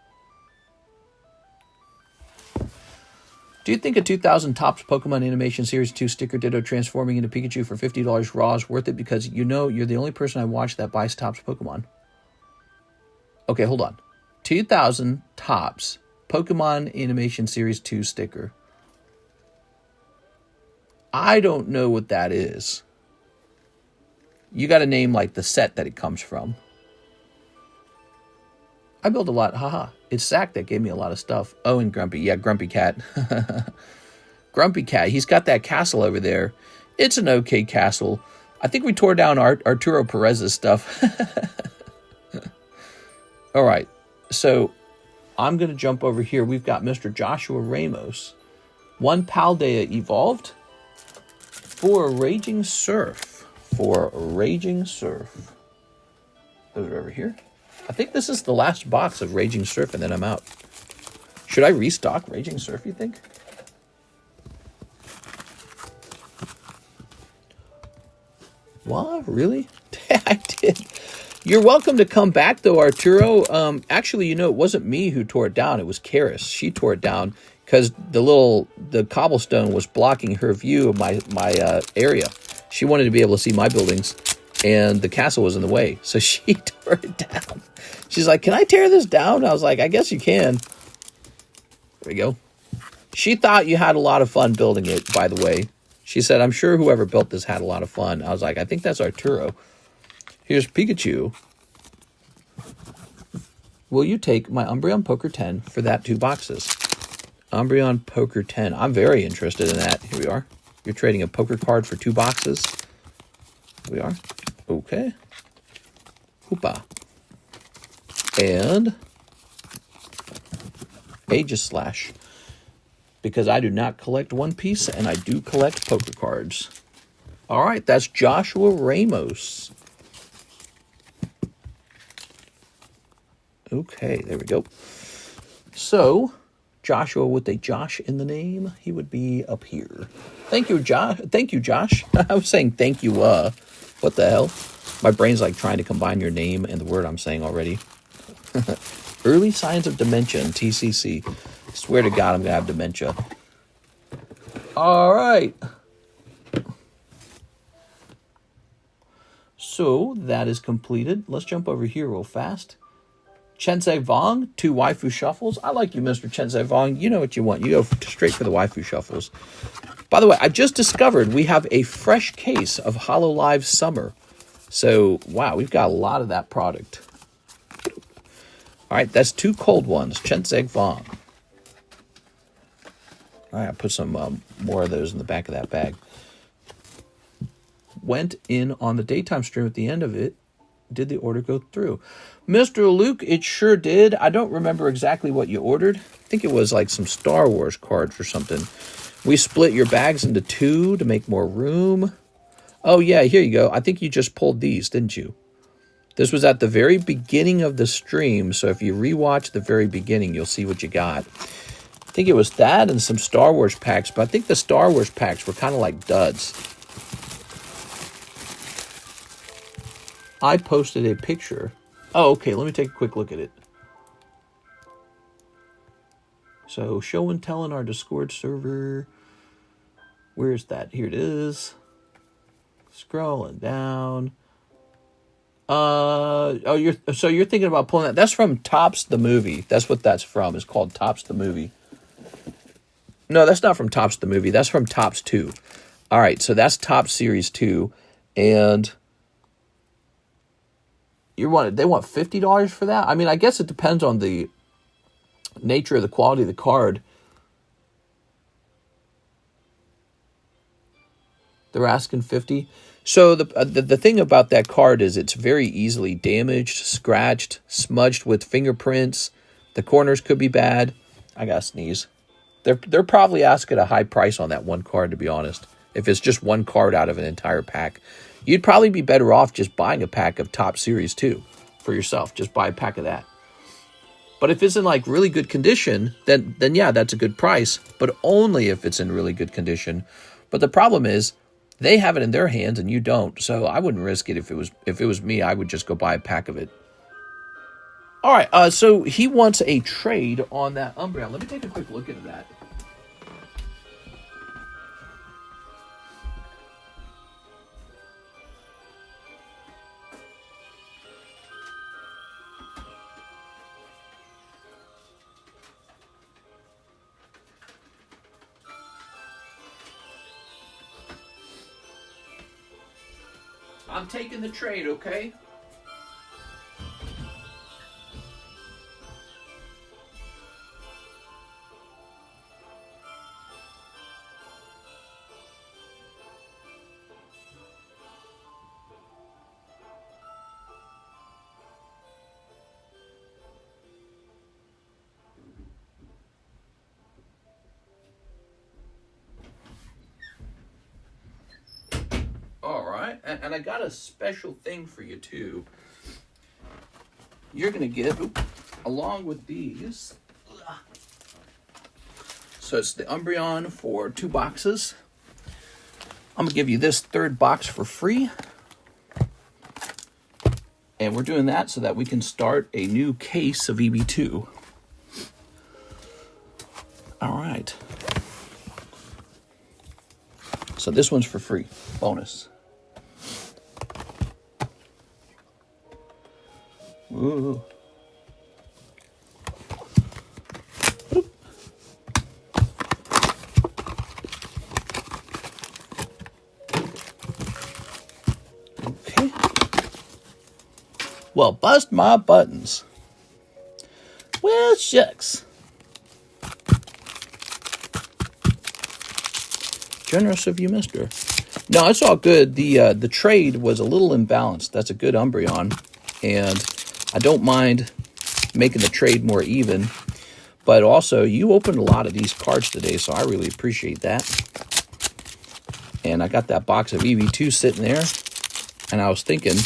Do you think a 2000 Topps Pokemon Animation Series 2 sticker Ditto transforming into Pikachu for $50 raw is worth it? Because you know you're the only person I watch that buys Topps Pokemon. Okay, hold on. 2000 Topps Pokemon Animation Series 2 sticker. I don't know what that is. You got to name like the set that it comes from. I build a lot. Haha. It's Zach that gave me a lot of stuff. Oh, and Grumpy. Yeah, Grumpy Cat. Grumpy Cat. He's got that castle over there. It's an okay castle. I think we tore down Arturo Perez's stuff. All right. So I'm going to jump over here. We've got Mr. Joshua Ramos. 1 Paldea evolved. For a Raging Surf. Those are over here. I think this is the last box of Raging Surf, and then I'm out. Should I restock Raging Surf, you think? What? Really? I did. You're welcome to come back, though, Arturo. Actually, you know, it wasn't me who tore it down. It was Karis. She tore it down because the cobblestone was blocking her view of my area. She wanted to be able to see my buildings, and the castle was in the way. So she tore it down. She's like, can I tear this down? I was like, I guess you can. There we go. She thought you had a lot of fun building it, by the way. She said, I'm sure whoever built this had a lot of fun. I was like, I think that's Arturo. Here's Pikachu. Will you take my Umbreon Poker 10 for that 2 boxes? Umbreon Poker 10. I'm very interested in that. Here we are. You're trading a poker card for 2 boxes. Here we are. Okay. Hoopa. And Aegislash. Because I do not collect One Piece, and I do collect poker cards. All right, that's Joshua Ramos. Okay, there we go. So, Joshua with a Josh in the name, he would be up here. Thank you, Josh. Thank you, Josh. I was saying thank you, what the hell? My brain's like trying to combine your name and the word I'm saying already. Early signs of dementia in TCC. Swear to God, I'm going to have dementia. All right. So, that is completed. Let's jump over here real fast. Chensei Vong, 2 waifu shuffles. I like you, Mr. Chensei Vong. You know what you want. You go straight for the waifu shuffles. By the way, I just discovered we have a fresh case of HoloLive Summer. So, wow, we've got a lot of that product. All right, that's 2 cold ones. Chensei Vong. All right, I put some more of those in the back of that bag. Went in on the daytime stream at the end of it. Did the order go through? Mr. Luke, it sure did. I don't remember exactly what you ordered. I think it was like some Star Wars cards or something. We split your bags into 2 to make more room. Oh, yeah, here you go. I think you just pulled these, didn't you? This was at the very beginning of the stream, so if you rewatch the very beginning, you'll see what you got. I think it was that and some Star Wars packs, but I think the Star Wars packs were kind of like duds. I posted a picture. Oh, okay, let me take a quick look at it. So, show and tell in our Discord server. Where's that? Here it is. Scrolling down. You're thinking about pulling that. That's from Tops the Movie. That's what that's from. It's called Tops the Movie. No, that's not from Tops the Movie. That's from Tops 2. All right, so that's Tops Series 2. And they want $50 for that? I mean, I guess it depends on the nature of the quality of the card. They're asking $50. So the thing about that card is it's very easily damaged, scratched, smudged with fingerprints. The corners could be bad. I gotta sneeze. They're probably asking a high price on that one card, to be honest. If it's just one card out of an entire pack. You'd probably be better off just buying a pack of Top Series 2 for yourself. Just buy a pack of that. But if it's in like really good condition, then yeah, that's a good price. But only if it's in really good condition. But the problem is, they have it in their hands and you don't. So I wouldn't risk it if it was me. I would just go buy a pack of it. All right. So he wants a trade on that Umbreon. Let me take a quick look at that. I'm taking the trade, okay? All right, and I got a special thing for you too. you're going to get, along with these, so it's the Umbreon for 2 boxes. I'm going to give you this 3rd box for free. And we're doing that so that we can start a new case of EB2. All right. So this one's for free. Bonus. Ooh. Okay. Well, bust my buttons. Well, shucks. Generous of you, mister. No, it's all good. The trade was a little imbalanced. That's a good Umbreon. And I don't mind making the trade more even. But also, you opened a lot of these cards today, so I really appreciate that. And I got that box of EV2 sitting there. And I was thinking,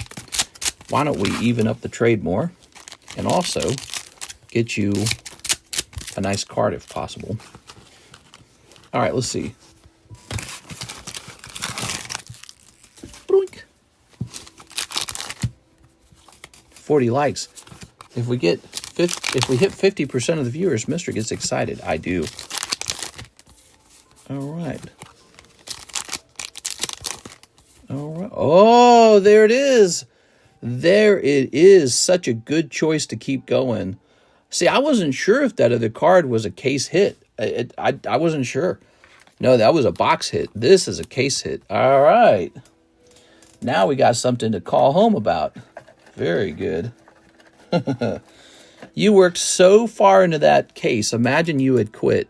why don't we even up the trade more? And also, get you a nice card if possible. All right, let's see. 40 likes. If we hit 50% of the viewers, Mr. gets excited. I do. All right. All right. Oh, there it is. There it is. Such a good choice to keep going. See, I wasn't sure if that other card was a case hit. I wasn't sure. No, that was a box hit. This is a case hit. All right. Now we got something to call home about. Very good. You worked so far into that case. Imagine you had quit.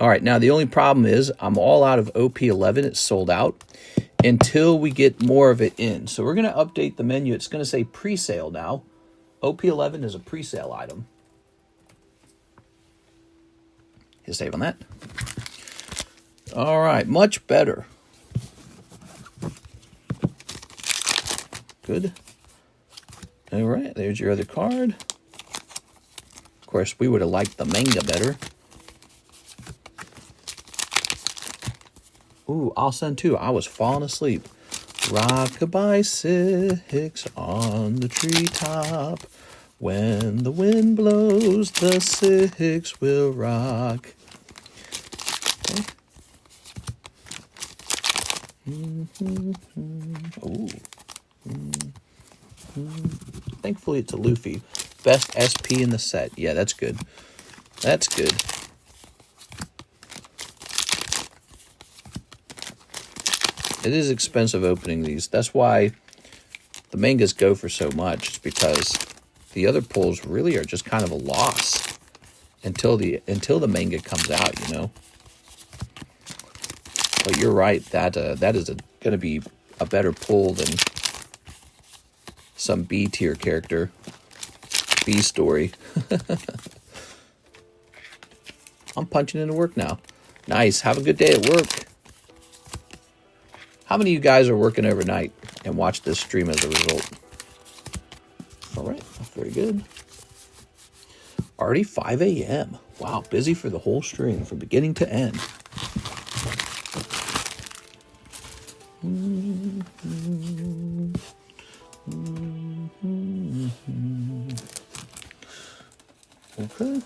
All right, now the only problem is I'm all out of OP11. It's sold out until we get more of it in. So we're going to update the menu. It's going to say pre-sale now. OP11 is a pre-sale item. Hit save on that. All right, much better. Good. All right, there's your other card. Of course, we would have liked the manga better. Ooh, I'll send 2. I was falling asleep. Rock-a-bye 6 on the treetop. When the wind blows, the 6 will rock. Okay. Ooh. Thankfully, it's a Luffy. Best SP in the set. Yeah, that's good. That's good. It is expensive opening these. That's why the mangas go for so much. It's because the other pulls really are just kind of a loss until the manga comes out, you know. But you're right. That is going to be a better pull than some B tier character, B story. I'm punching into work now. Nice. Have a good day at work. How many of you guys are working overnight and watch this stream as a result? All right. Very good. Already 5 a.m. Wow. Busy for the whole stream from beginning to end. Okay,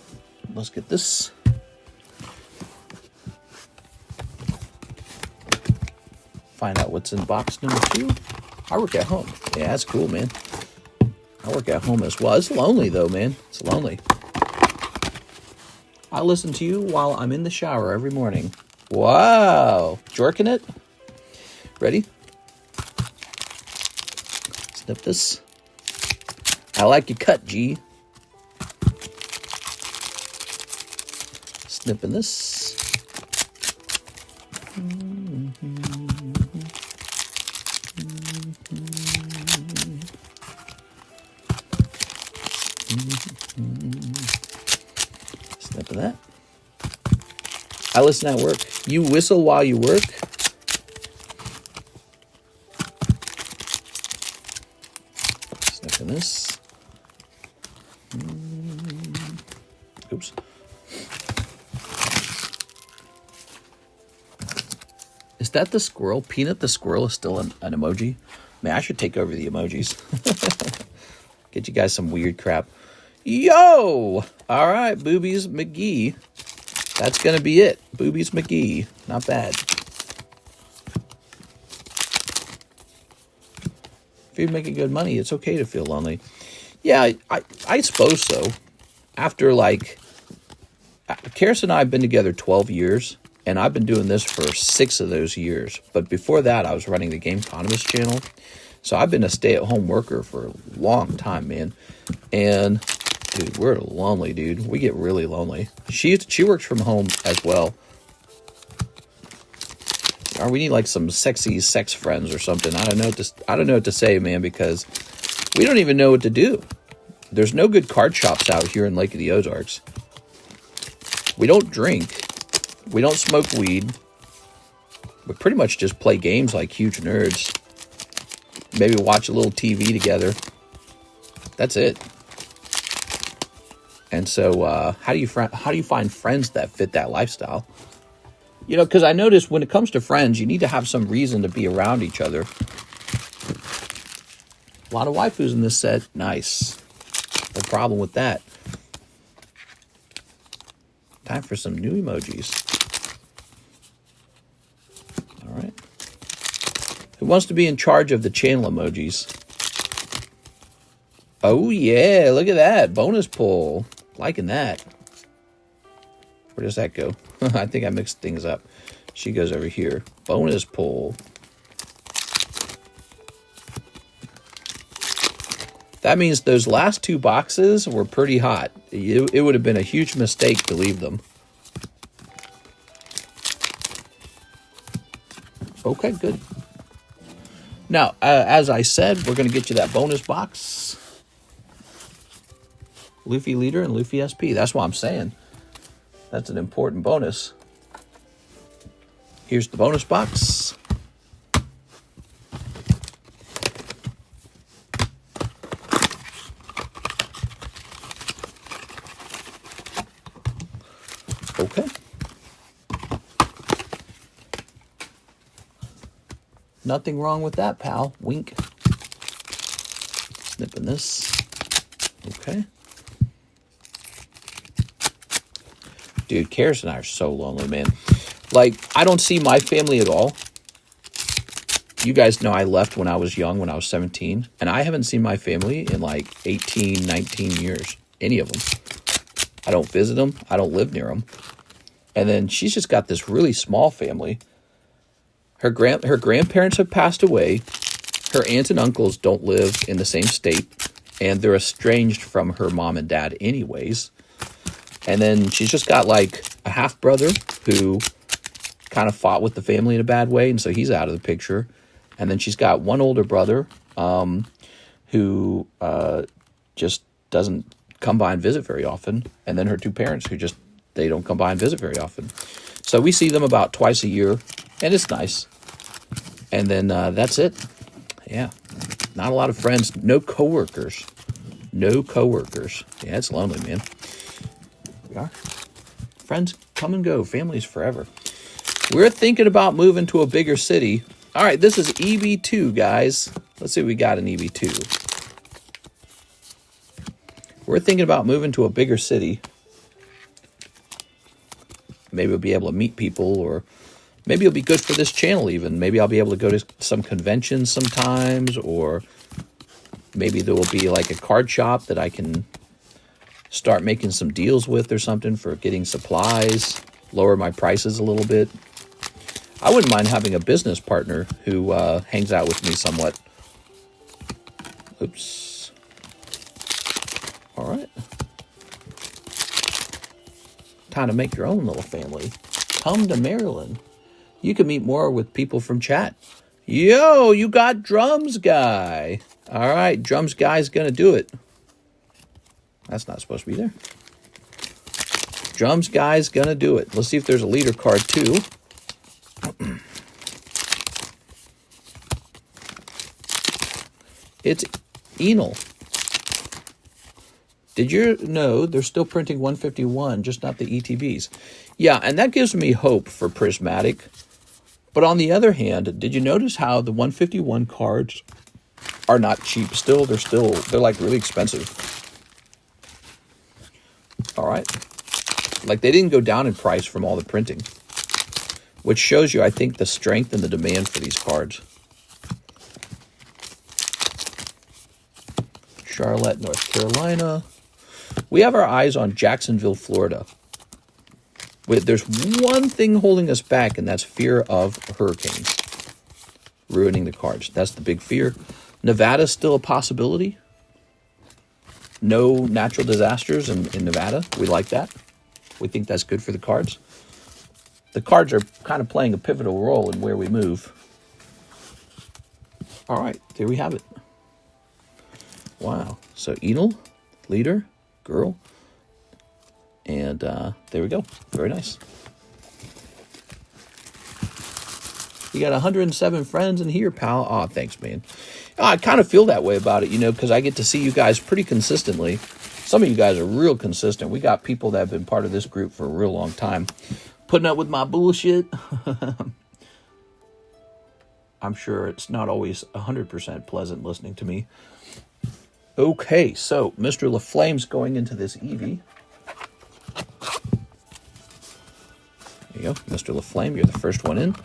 let's get this. Find out what's in box number 2. I work at home. Yeah, that's cool, man. I work at home as well. It's lonely, though, man. It's lonely. I listen to you while I'm in the shower every morning. Wow. Jorking it? Ready? Snip this. I like your cut, G. Snipping this. Snipping that. I listen at work. You whistle while you work? Snipping this. Is that the squirrel? Peanut the squirrel is still an emoji? Man, I should take over the emojis. Get you guys some weird crap. Yo! All right, Boobies McGee. That's going to be it. Boobies McGee. Not bad. If you're making good money, it's okay to feel lonely. Yeah, I suppose so. After, like, Karis and I have been together 12 years, and I've been doing this for 6 of those years. But before that, I was running the TheCardconomist channel. So I've been a stay-at-home worker for a long time, man. And, dude, we're lonely, dude. We get really lonely. She works from home as well. Or we need, like, some sexy sex friends or something. I don't know what to say, man, because we don't even know what to do. There's no good card shops out here in Lake of the Ozarks. We don't drink. We don't smoke weed. We pretty much just play games like huge nerds. Maybe watch a little TV together. That's it. And so, how do you find friends that fit that lifestyle? You know, because I noticed when it comes to friends, you need to have some reason to be around each other. A lot of waifus in this set. Nice. No problem with that. Time for some new emojis. All right. Who wants to be in charge of the channel emojis? Oh, yeah. Look at that. Bonus pull. Liking that. Where does that go? I think I mixed things up. She goes over here. Bonus pull. That means those last 2 boxes were pretty hot. It would have been a huge mistake to leave them. Okay, good. Now, as I said, we're going to get you that bonus box. Luffy Leader and Luffy SP. That's what I'm saying. That's an important bonus. Here's the bonus box. Okay. Nothing wrong with that, pal. Wink. Snipping this. Okay. Dude, Karis and I are so lonely, man. Like, I don't see my family at all. You guys know I left when I was young, when I was 17. And I haven't seen my family in like 18, 19 years. Any of them. I don't visit them. I don't live near them. And then she's just got this really small family. Her grandparents have passed away. Her aunts and uncles don't live in the same state. And they're estranged from her mom and dad anyways. And then she's just got like a half brother who kind of fought with the family in a bad way. And so he's out of the picture. And then she's got one older brother who just doesn't come by and visit very often. And then her 2 parents who just, they don't come by and visit very often. So we see them about twice a year. And it's nice. And then that's it. Yeah. Not a lot of friends. No coworkers. No coworkers. Yeah, it's lonely, man. We are. Friends come and go. Families forever. We're thinking about moving to a bigger city. All right, this is EB2, guys. Let's see what we got in EB2. We're thinking about moving to a bigger city. Maybe we'll be able to meet people, or maybe it'll be good for this channel even. Maybe I'll be able to go to some conventions sometimes, or maybe there will be like a card shop that I can start making some deals with or something for getting supplies, lower my prices a little bit. I wouldn't mind having a business partner who hangs out with me somewhat. Oops. All right. Time to make your own little family. Come to Maryland. You can meet more with people from chat. Yo, you got Drums Guy. All right, Drums Guy's going to do it. That's not supposed to be there. Drums Guy's going to do it. Let's see if there's a leader card too. It's INTL. Did you know they're still printing 151, just not the ETBs? Yeah, and that gives me hope for Prismatic. But on the other hand, did you notice how the 151 cards are not cheap still? They're like really expensive. All right. Like they didn't go down in price from all the printing, which shows you, I think, the strength and the demand for these cards. Charlotte, North Carolina. We have our eyes on Jacksonville, Florida. There's one thing holding us back, and that's fear of hurricanes ruining the cards. That's the big fear. Nevada's still a possibility. No natural disasters in Nevada. We like that. We think that's good for the cards. The cards are kind of playing a pivotal role in where we move. All right, there we have it. Wow. So Enel, leader, girl, and there we go. Very nice. You got 107 friends in here, pal. Oh, thanks, man. I kind of feel that way about it, you know, because I get to see you guys pretty consistently. Some of you guys are real consistent. We got people that have been part of this group for a real long time, putting up with my bullshit. I'm sure it's not always 100% pleasant listening to me. Okay, so Mr. LaFlame's going into this Eevee. There you go, Mr. LaFlame, you're the first one in.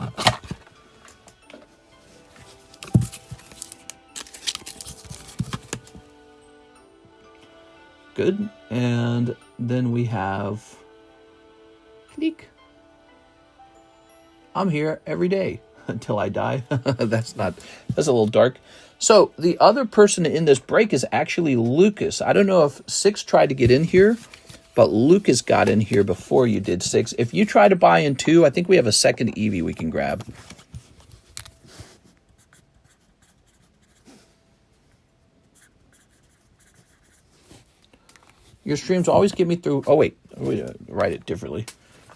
Good, and then we have Click. I'm here every day until I die. That's a little dark. So the other person in this break is actually Lucas. I don't know if 6 tried to get in here, but Lucas got in here before you did 6. If you try to buy in 2, I think we have a second Eevee we can grab. Your streams always get me through... Oh, wait. Write it differently.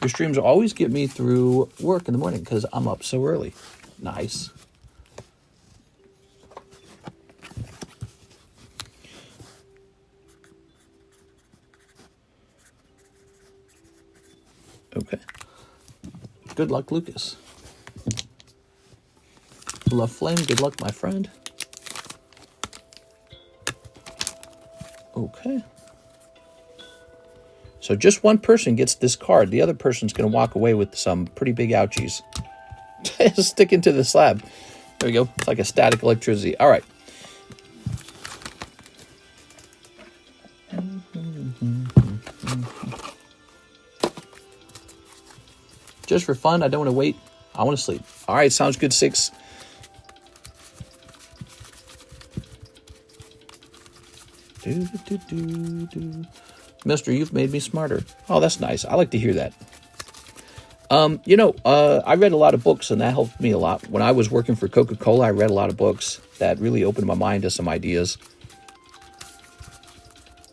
Your streams always get me through work in the morning because I'm up so early. Nice. Okay. Good luck, Lucas. Love Flame, good luck, my friend. Okay. So just one person gets this card. The other person's going to walk away with some pretty big ouchies. Stick into the slab. There we go. It's like a static electricity. All right. Just for fun. I don't want to wait. I want to sleep. All right. Sounds good, 6. Mister, you've made me smarter. Oh, that's nice. I like to hear that. I read a lot of books, and that helped me a lot. When I was working for Coca-Cola, I read a lot of books that really opened my mind to some ideas.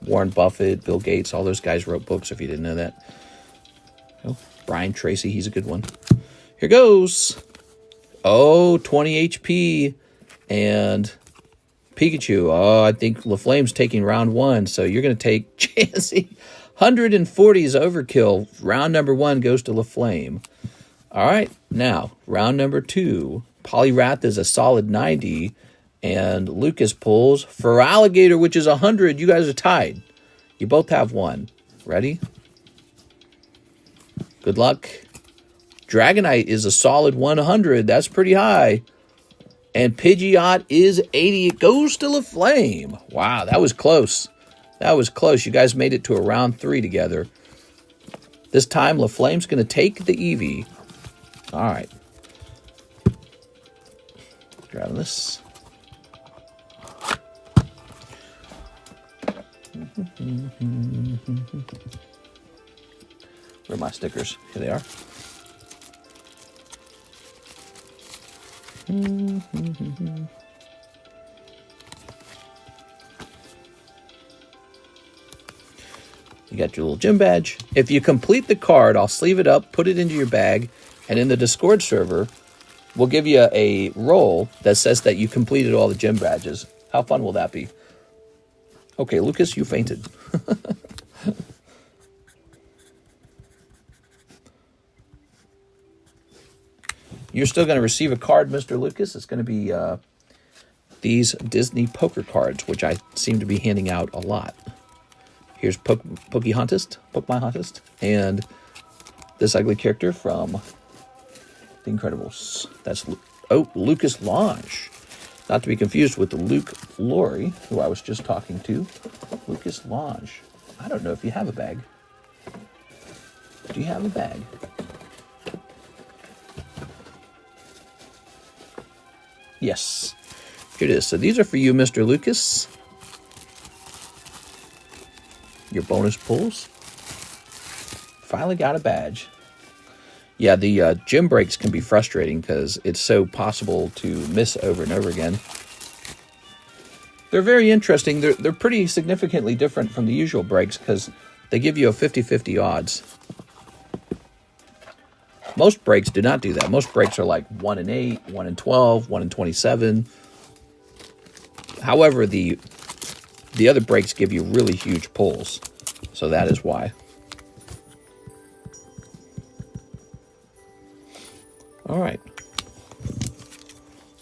Warren Buffett, Bill Gates, all those guys wrote books, if you didn't know that. Oh, Brian Tracy, he's a good one. Here goes. Oh, 20 HP and Pikachu. Oh, I think LaFlame's taking round 1, so you're going to take Chansey. 140 is overkill. Round number 1 goes to LaFlame. All right, now, round number 2. Poliwrath is a solid 90, and Lucas pulls for Alligator, which is 100. You guys are tied. You both have 1. Ready? Good luck. Dragonite is a solid 100. That's pretty high. And Pidgeot is 80. It goes to LaFlame. Wow, that was close. That was close. You guys made it to a round 3 together. This time, LaFlame's going to take the Eevee. All right. Grabbing this. Where are my stickers? Here they are. You got your little gym badge. If you complete the card, I'll sleeve it up, put it into your bag, and in the Discord server, we'll give you a roll that says that you completed all the gym badges. How fun will that be? Okay, Lucas, you fainted. You're still going to receive a card, Mr. Lucas. It's going to be these Disney poker cards, which I seem to be handing out a lot. Here's Pokemon, and this ugly character from The Incredibles. That's Lucas Lange. Not to be confused with the Luke Laurie, who I was just talking to. Lucas Lange. I don't know if you have a bag. Do you have a bag? Yes. Here it is. So these are for you, Mr. Lucas. Your bonus pulls. Finally got a badge. Yeah, the gym breaks can be frustrating because it's so possible to miss over and over again. They're very interesting. They're pretty significantly different from the usual breaks because they give you a 50-50 odds. Most breaks do not do that. Most breaks are like 1 in 8, 1 in 12, 1 in 27. However, the other breaks give you really huge pulls. So that is why. All right.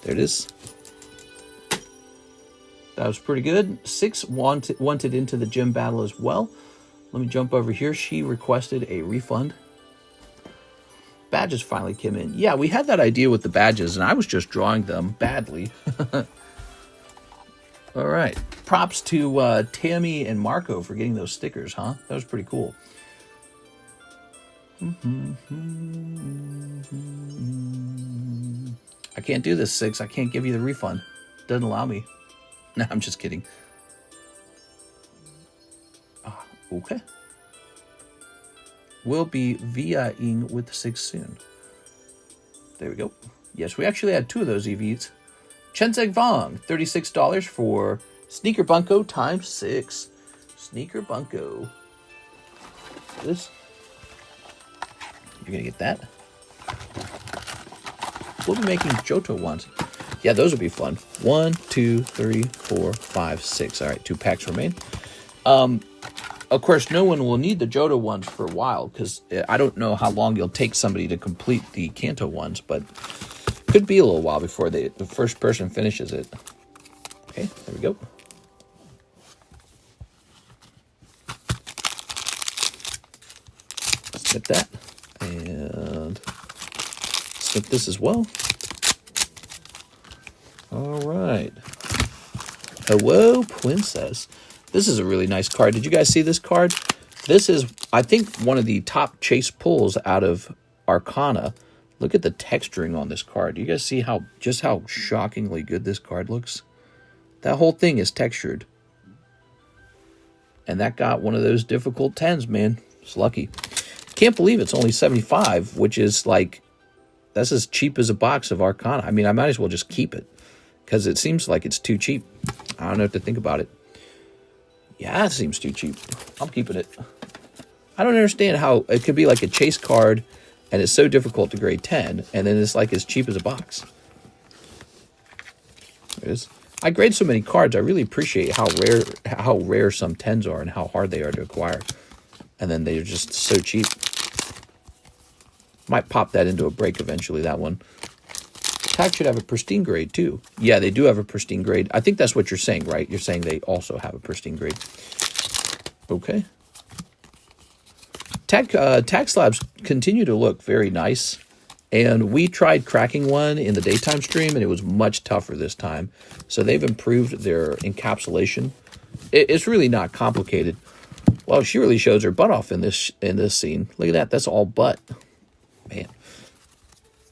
There it is. That was pretty good. 6 wanted into the gym battle as well. Let me jump over here. She requested a refund. Badges finally came in. Yeah, we had that idea with the badges, and I was just drawing them badly. All right. Props to Tammy and Marco for getting those stickers, huh? That was pretty cool. I can't do this, 6. I can't give you the refund. Doesn't allow me. No, I'm just kidding. Okay. We'll be via-ing with 6 soon. There we go. Yes, we actually had 2 of those EVs. Chenseg Vong, $36 for Sneaker Bunko times 6. Sneaker Bunko. This. You're going to get that. We'll be making Johto ones. Yeah, those would be fun. 1, 2, 3, 4, 5, 6. All right, 2 packs remain. Of course, no one will need the Johto ones for a while because I don't know how long it'll take somebody to complete the Kanto ones, but could be a little while before the first person finishes it. Okay, there we go. Snip that and snip this as well. All right. Hello, Princess. This is a really nice card. Did you guys see this card? This is, I think, one of the top chase pulls out of Arcana. Look at the texturing on this card. Do you guys see just how shockingly good this card looks? That whole thing is textured. And that got one of those difficult 10s, man. It's lucky. Can't believe it's only $75, which is like, that's as cheap as a box of Arcana. I mean, I might as well just keep it because it seems like it's too cheap. I don't know what to think about it. Yeah, it seems too cheap. I'm keeping it. I don't understand how it could be like a chase card and it's so difficult to grade 10 and then it's like as cheap as a box. There it is. I grade so many cards. I really appreciate how rare some 10s are and how hard they are to acquire. And then they're just so cheap. Might pop that into a break eventually, that one. Tag should have a pristine grade, too. Yeah, they do have a pristine grade. I think that's what you're saying, right? You're saying they also have a pristine grade. Okay. Tag slabs continue to look very nice. And we tried cracking one in the daytime stream, and it was much tougher this time. So they've improved their encapsulation. It's really not complicated. Well, she really shows her butt off in this scene. Look at that. That's all butt. Man.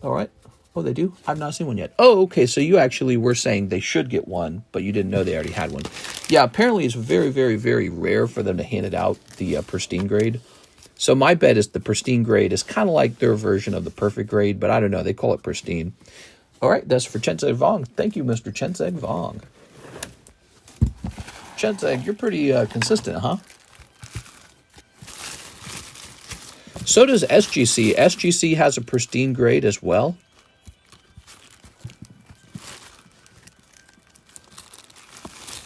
All right. Oh, they do? I've not seen one yet. Oh, okay. So you actually were saying they should get one, but you didn't know they already had one. Yeah, apparently it's very, very, very rare for them to hand it out, the pristine grade. So my bet is the pristine grade is kind of like their version of the perfect grade, but I don't know. They call it pristine. All right, that's for Chenseg Vong. Thank you, Mr. Chenseg Vong. Chenseg, you're pretty consistent, huh? So does SGC. SGC has a pristine grade as well.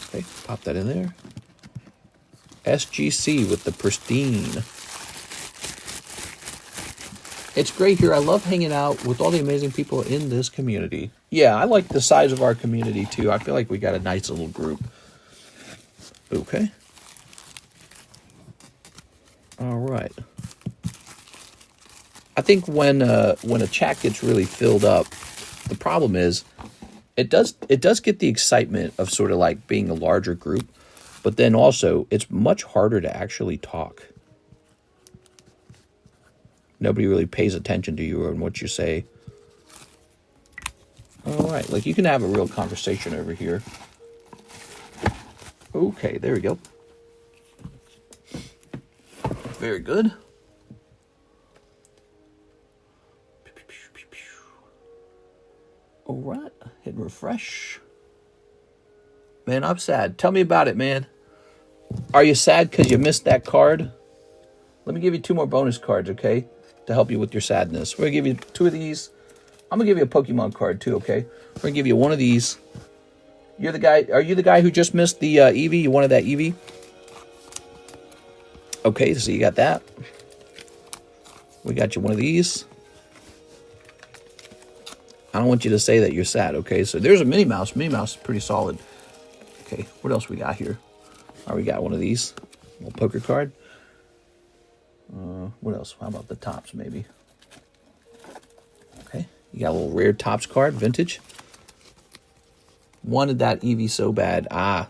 Okay, pop that in there. SGC with the pristine. It's great here. I love hanging out with all the amazing people in this community. Yeah, I like the size of our community, too. I feel like we got a nice little group. Okay. All right. I think when a chat gets really filled up, the problem is it does get the excitement of sort of like being a larger group, but then also it's much harder to actually talk. Nobody really pays attention to you and what you say. All right, like you can have a real conversation over here. Okay, there we go. Very good. All right, hit refresh. Man, I'm sad. Tell me about it, man. Are you sad because you missed that card? Let me give you 2 more bonus cards, okay? To help you with your sadness. We're going to give you 2 of these. I'm going to give you a Pokemon card, too, okay? We're going to give you 1 of these. You're the guy. Are you the guy who just missed the Eevee? You wanted that Eevee? Okay, so you got that. We got you 1 of these. I don't want you to say that you're sad, okay? So there's a Minnie Mouse. Minnie Mouse is pretty solid. Okay, what else we got here? All right, we got 1 of these. A little poker card. What else? How about the tops, maybe? Okay, you got a little rare tops card, vintage. Wanted that Eevee so bad. Ah,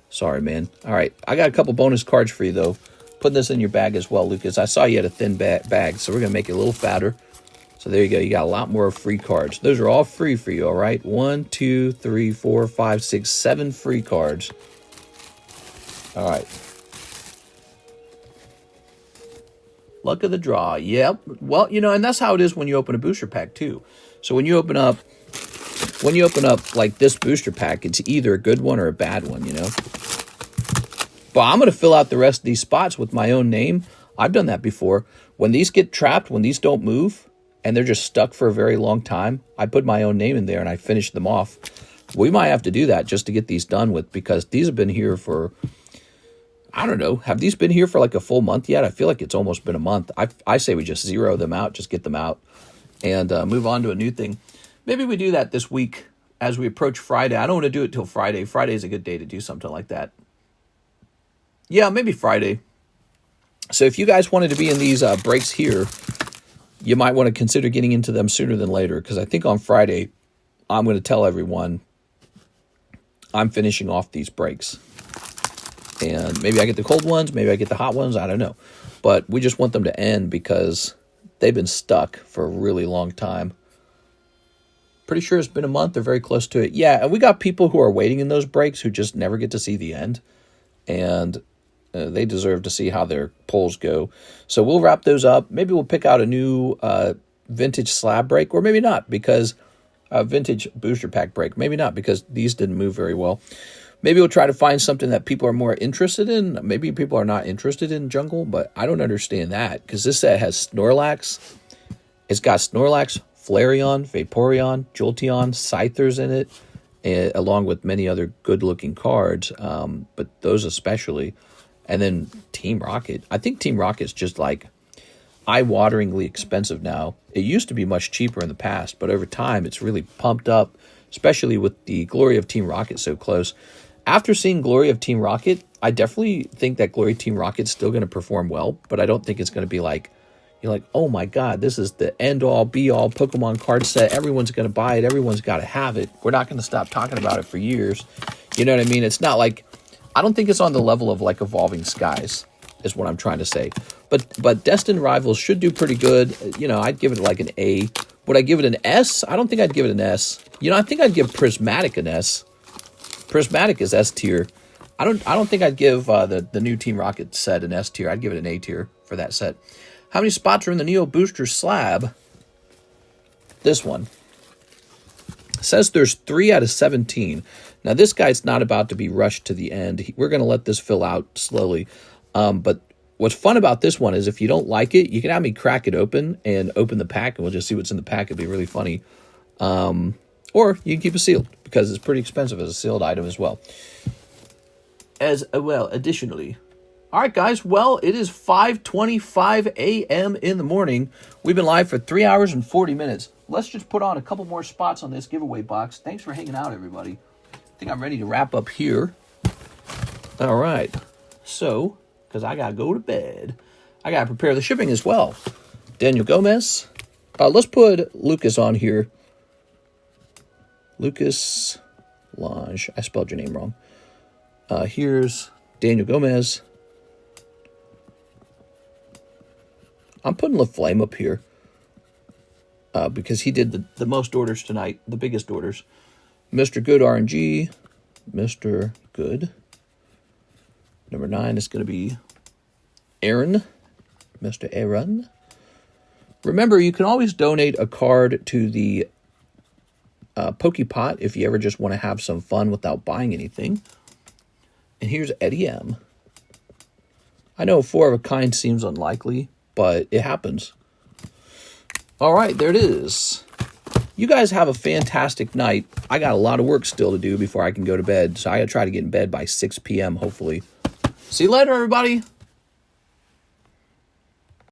sorry, man. All right, I got a couple bonus cards for you, though. Putting this in your bag as well, Lucas. I saw you had a thin bag, so we're going to make it a little fatter. So there you go. You got a lot more free cards. Those are all free for you, all right? 1, 2, 3, 4, 5, 6, 7 free cards. All right. Luck of the draw. Yep. Well, you know, and that's how it is when you open a booster pack too. So when you open up like this booster pack, it's either a good one or a bad one, you know. But I'm going to fill out the rest of these spots with my own name. I've done that before. When these get trapped, when these don't move, and they're just stuck for a very long time, I put my own name in there and I finish them off. We might have to do that just to get these done with, because these have been here for, I don't know, have these been here for like a full month yet? I feel like it's almost been a month. I say we just zero them out, just get them out, and move on to a new thing. Maybe we do that this week as we approach Friday. I don't want to do it till Friday. Friday is a good day to do something like that. Yeah, maybe Friday. So if you guys wanted to be in these breaks here, you might want to consider getting into them sooner than later, because I think on Friday, I'm going to tell everyone I'm finishing off these breaks. And maybe I get the cold ones, maybe I get the hot ones, I don't know. But we just want them to end because they've been stuck for a really long time. Pretty sure it's been a month or very close to it. Yeah, and we got people who are waiting in those breaks who just never get to see the end. And they deserve to see how their polls go. So we'll wrap those up. Maybe we'll pick out a new vintage slab break, or maybe not, because vintage booster pack break. Maybe not, because these didn't move very well. Maybe we'll try to find something that people are more interested in. Maybe people are not interested in jungle, but I don't understand that, because this set has Snorlax. It's got Snorlax, Flareon, Vaporeon, Jolteon, Scythers in it, along with many other good-looking cards, but those especially. And then Team Rocket. I think Team Rocket's just like eye-wateringly expensive now. It used to be much cheaper in the past, but over time it's really pumped up, especially with the Glory of Team Rocket so close. After seeing Glory of Team Rocket, I definitely think that Glory of Team Rocket's still going to perform well, but I don't think it's going to be like, you're like, oh my God, this is the end-all, be-all Pokemon card set. Everyone's going to buy it. Everyone's got to have it. We're not going to stop talking about it for years. You know what I mean? It's not like, I don't think it's on the level of like Evolving Skies, is what I'm trying to say. But Destined Rivals should do pretty good. You know, I'd give it like an A. Would I give it an S? I don't think I'd give it an S. You know, I think I'd give Prismatic an S. Prismatic is S tier. I don't think I'd give the new Team Rocket set an S tier. I'd give it an A tier for that set. How many spots are in the Neo Booster Slab? This one. It says there's 3 out of 17. Now, this guy's not about to be rushed to the end. We're going to let this fill out slowly. But what's fun about this one is if you don't like it, you can have me crack it open and open the pack, and we'll just see what's in the pack. It'd be really funny. Or you can keep it sealed, because it's pretty expensive as a sealed item as well. Additionally, All right, guys. Well, it is 5:25 a.m. in the morning. We've been live for 3 hours and 40 minutes. Let's just put on a couple more spots on this giveaway box. Thanks for hanging out, everybody. I think I'm ready to wrap up here. All right. So, because I got to go to bed, I got to prepare the shipping as well. Daniel Gomez. Let's put Lucas on here. Lucas Lange. I spelled your name wrong. Here's Daniel Gomez. I'm putting LaFlame up here because he did the most orders tonight, the biggest orders. Mr. Good RNG. Mr. Good. Number 9 is going to be Aaron. Mr. Aaron. Remember, you can always donate a card to the Pokepot if you ever just want to have some fun without buying anything. And here's Eddie M. I know 4 of a kind seems unlikely, but it happens. All right, there it is. You guys have a fantastic night. I got a lot of work still to do before I can go to bed, so I got to try to get in bed by 6 p.m. hopefully. See you later, everybody.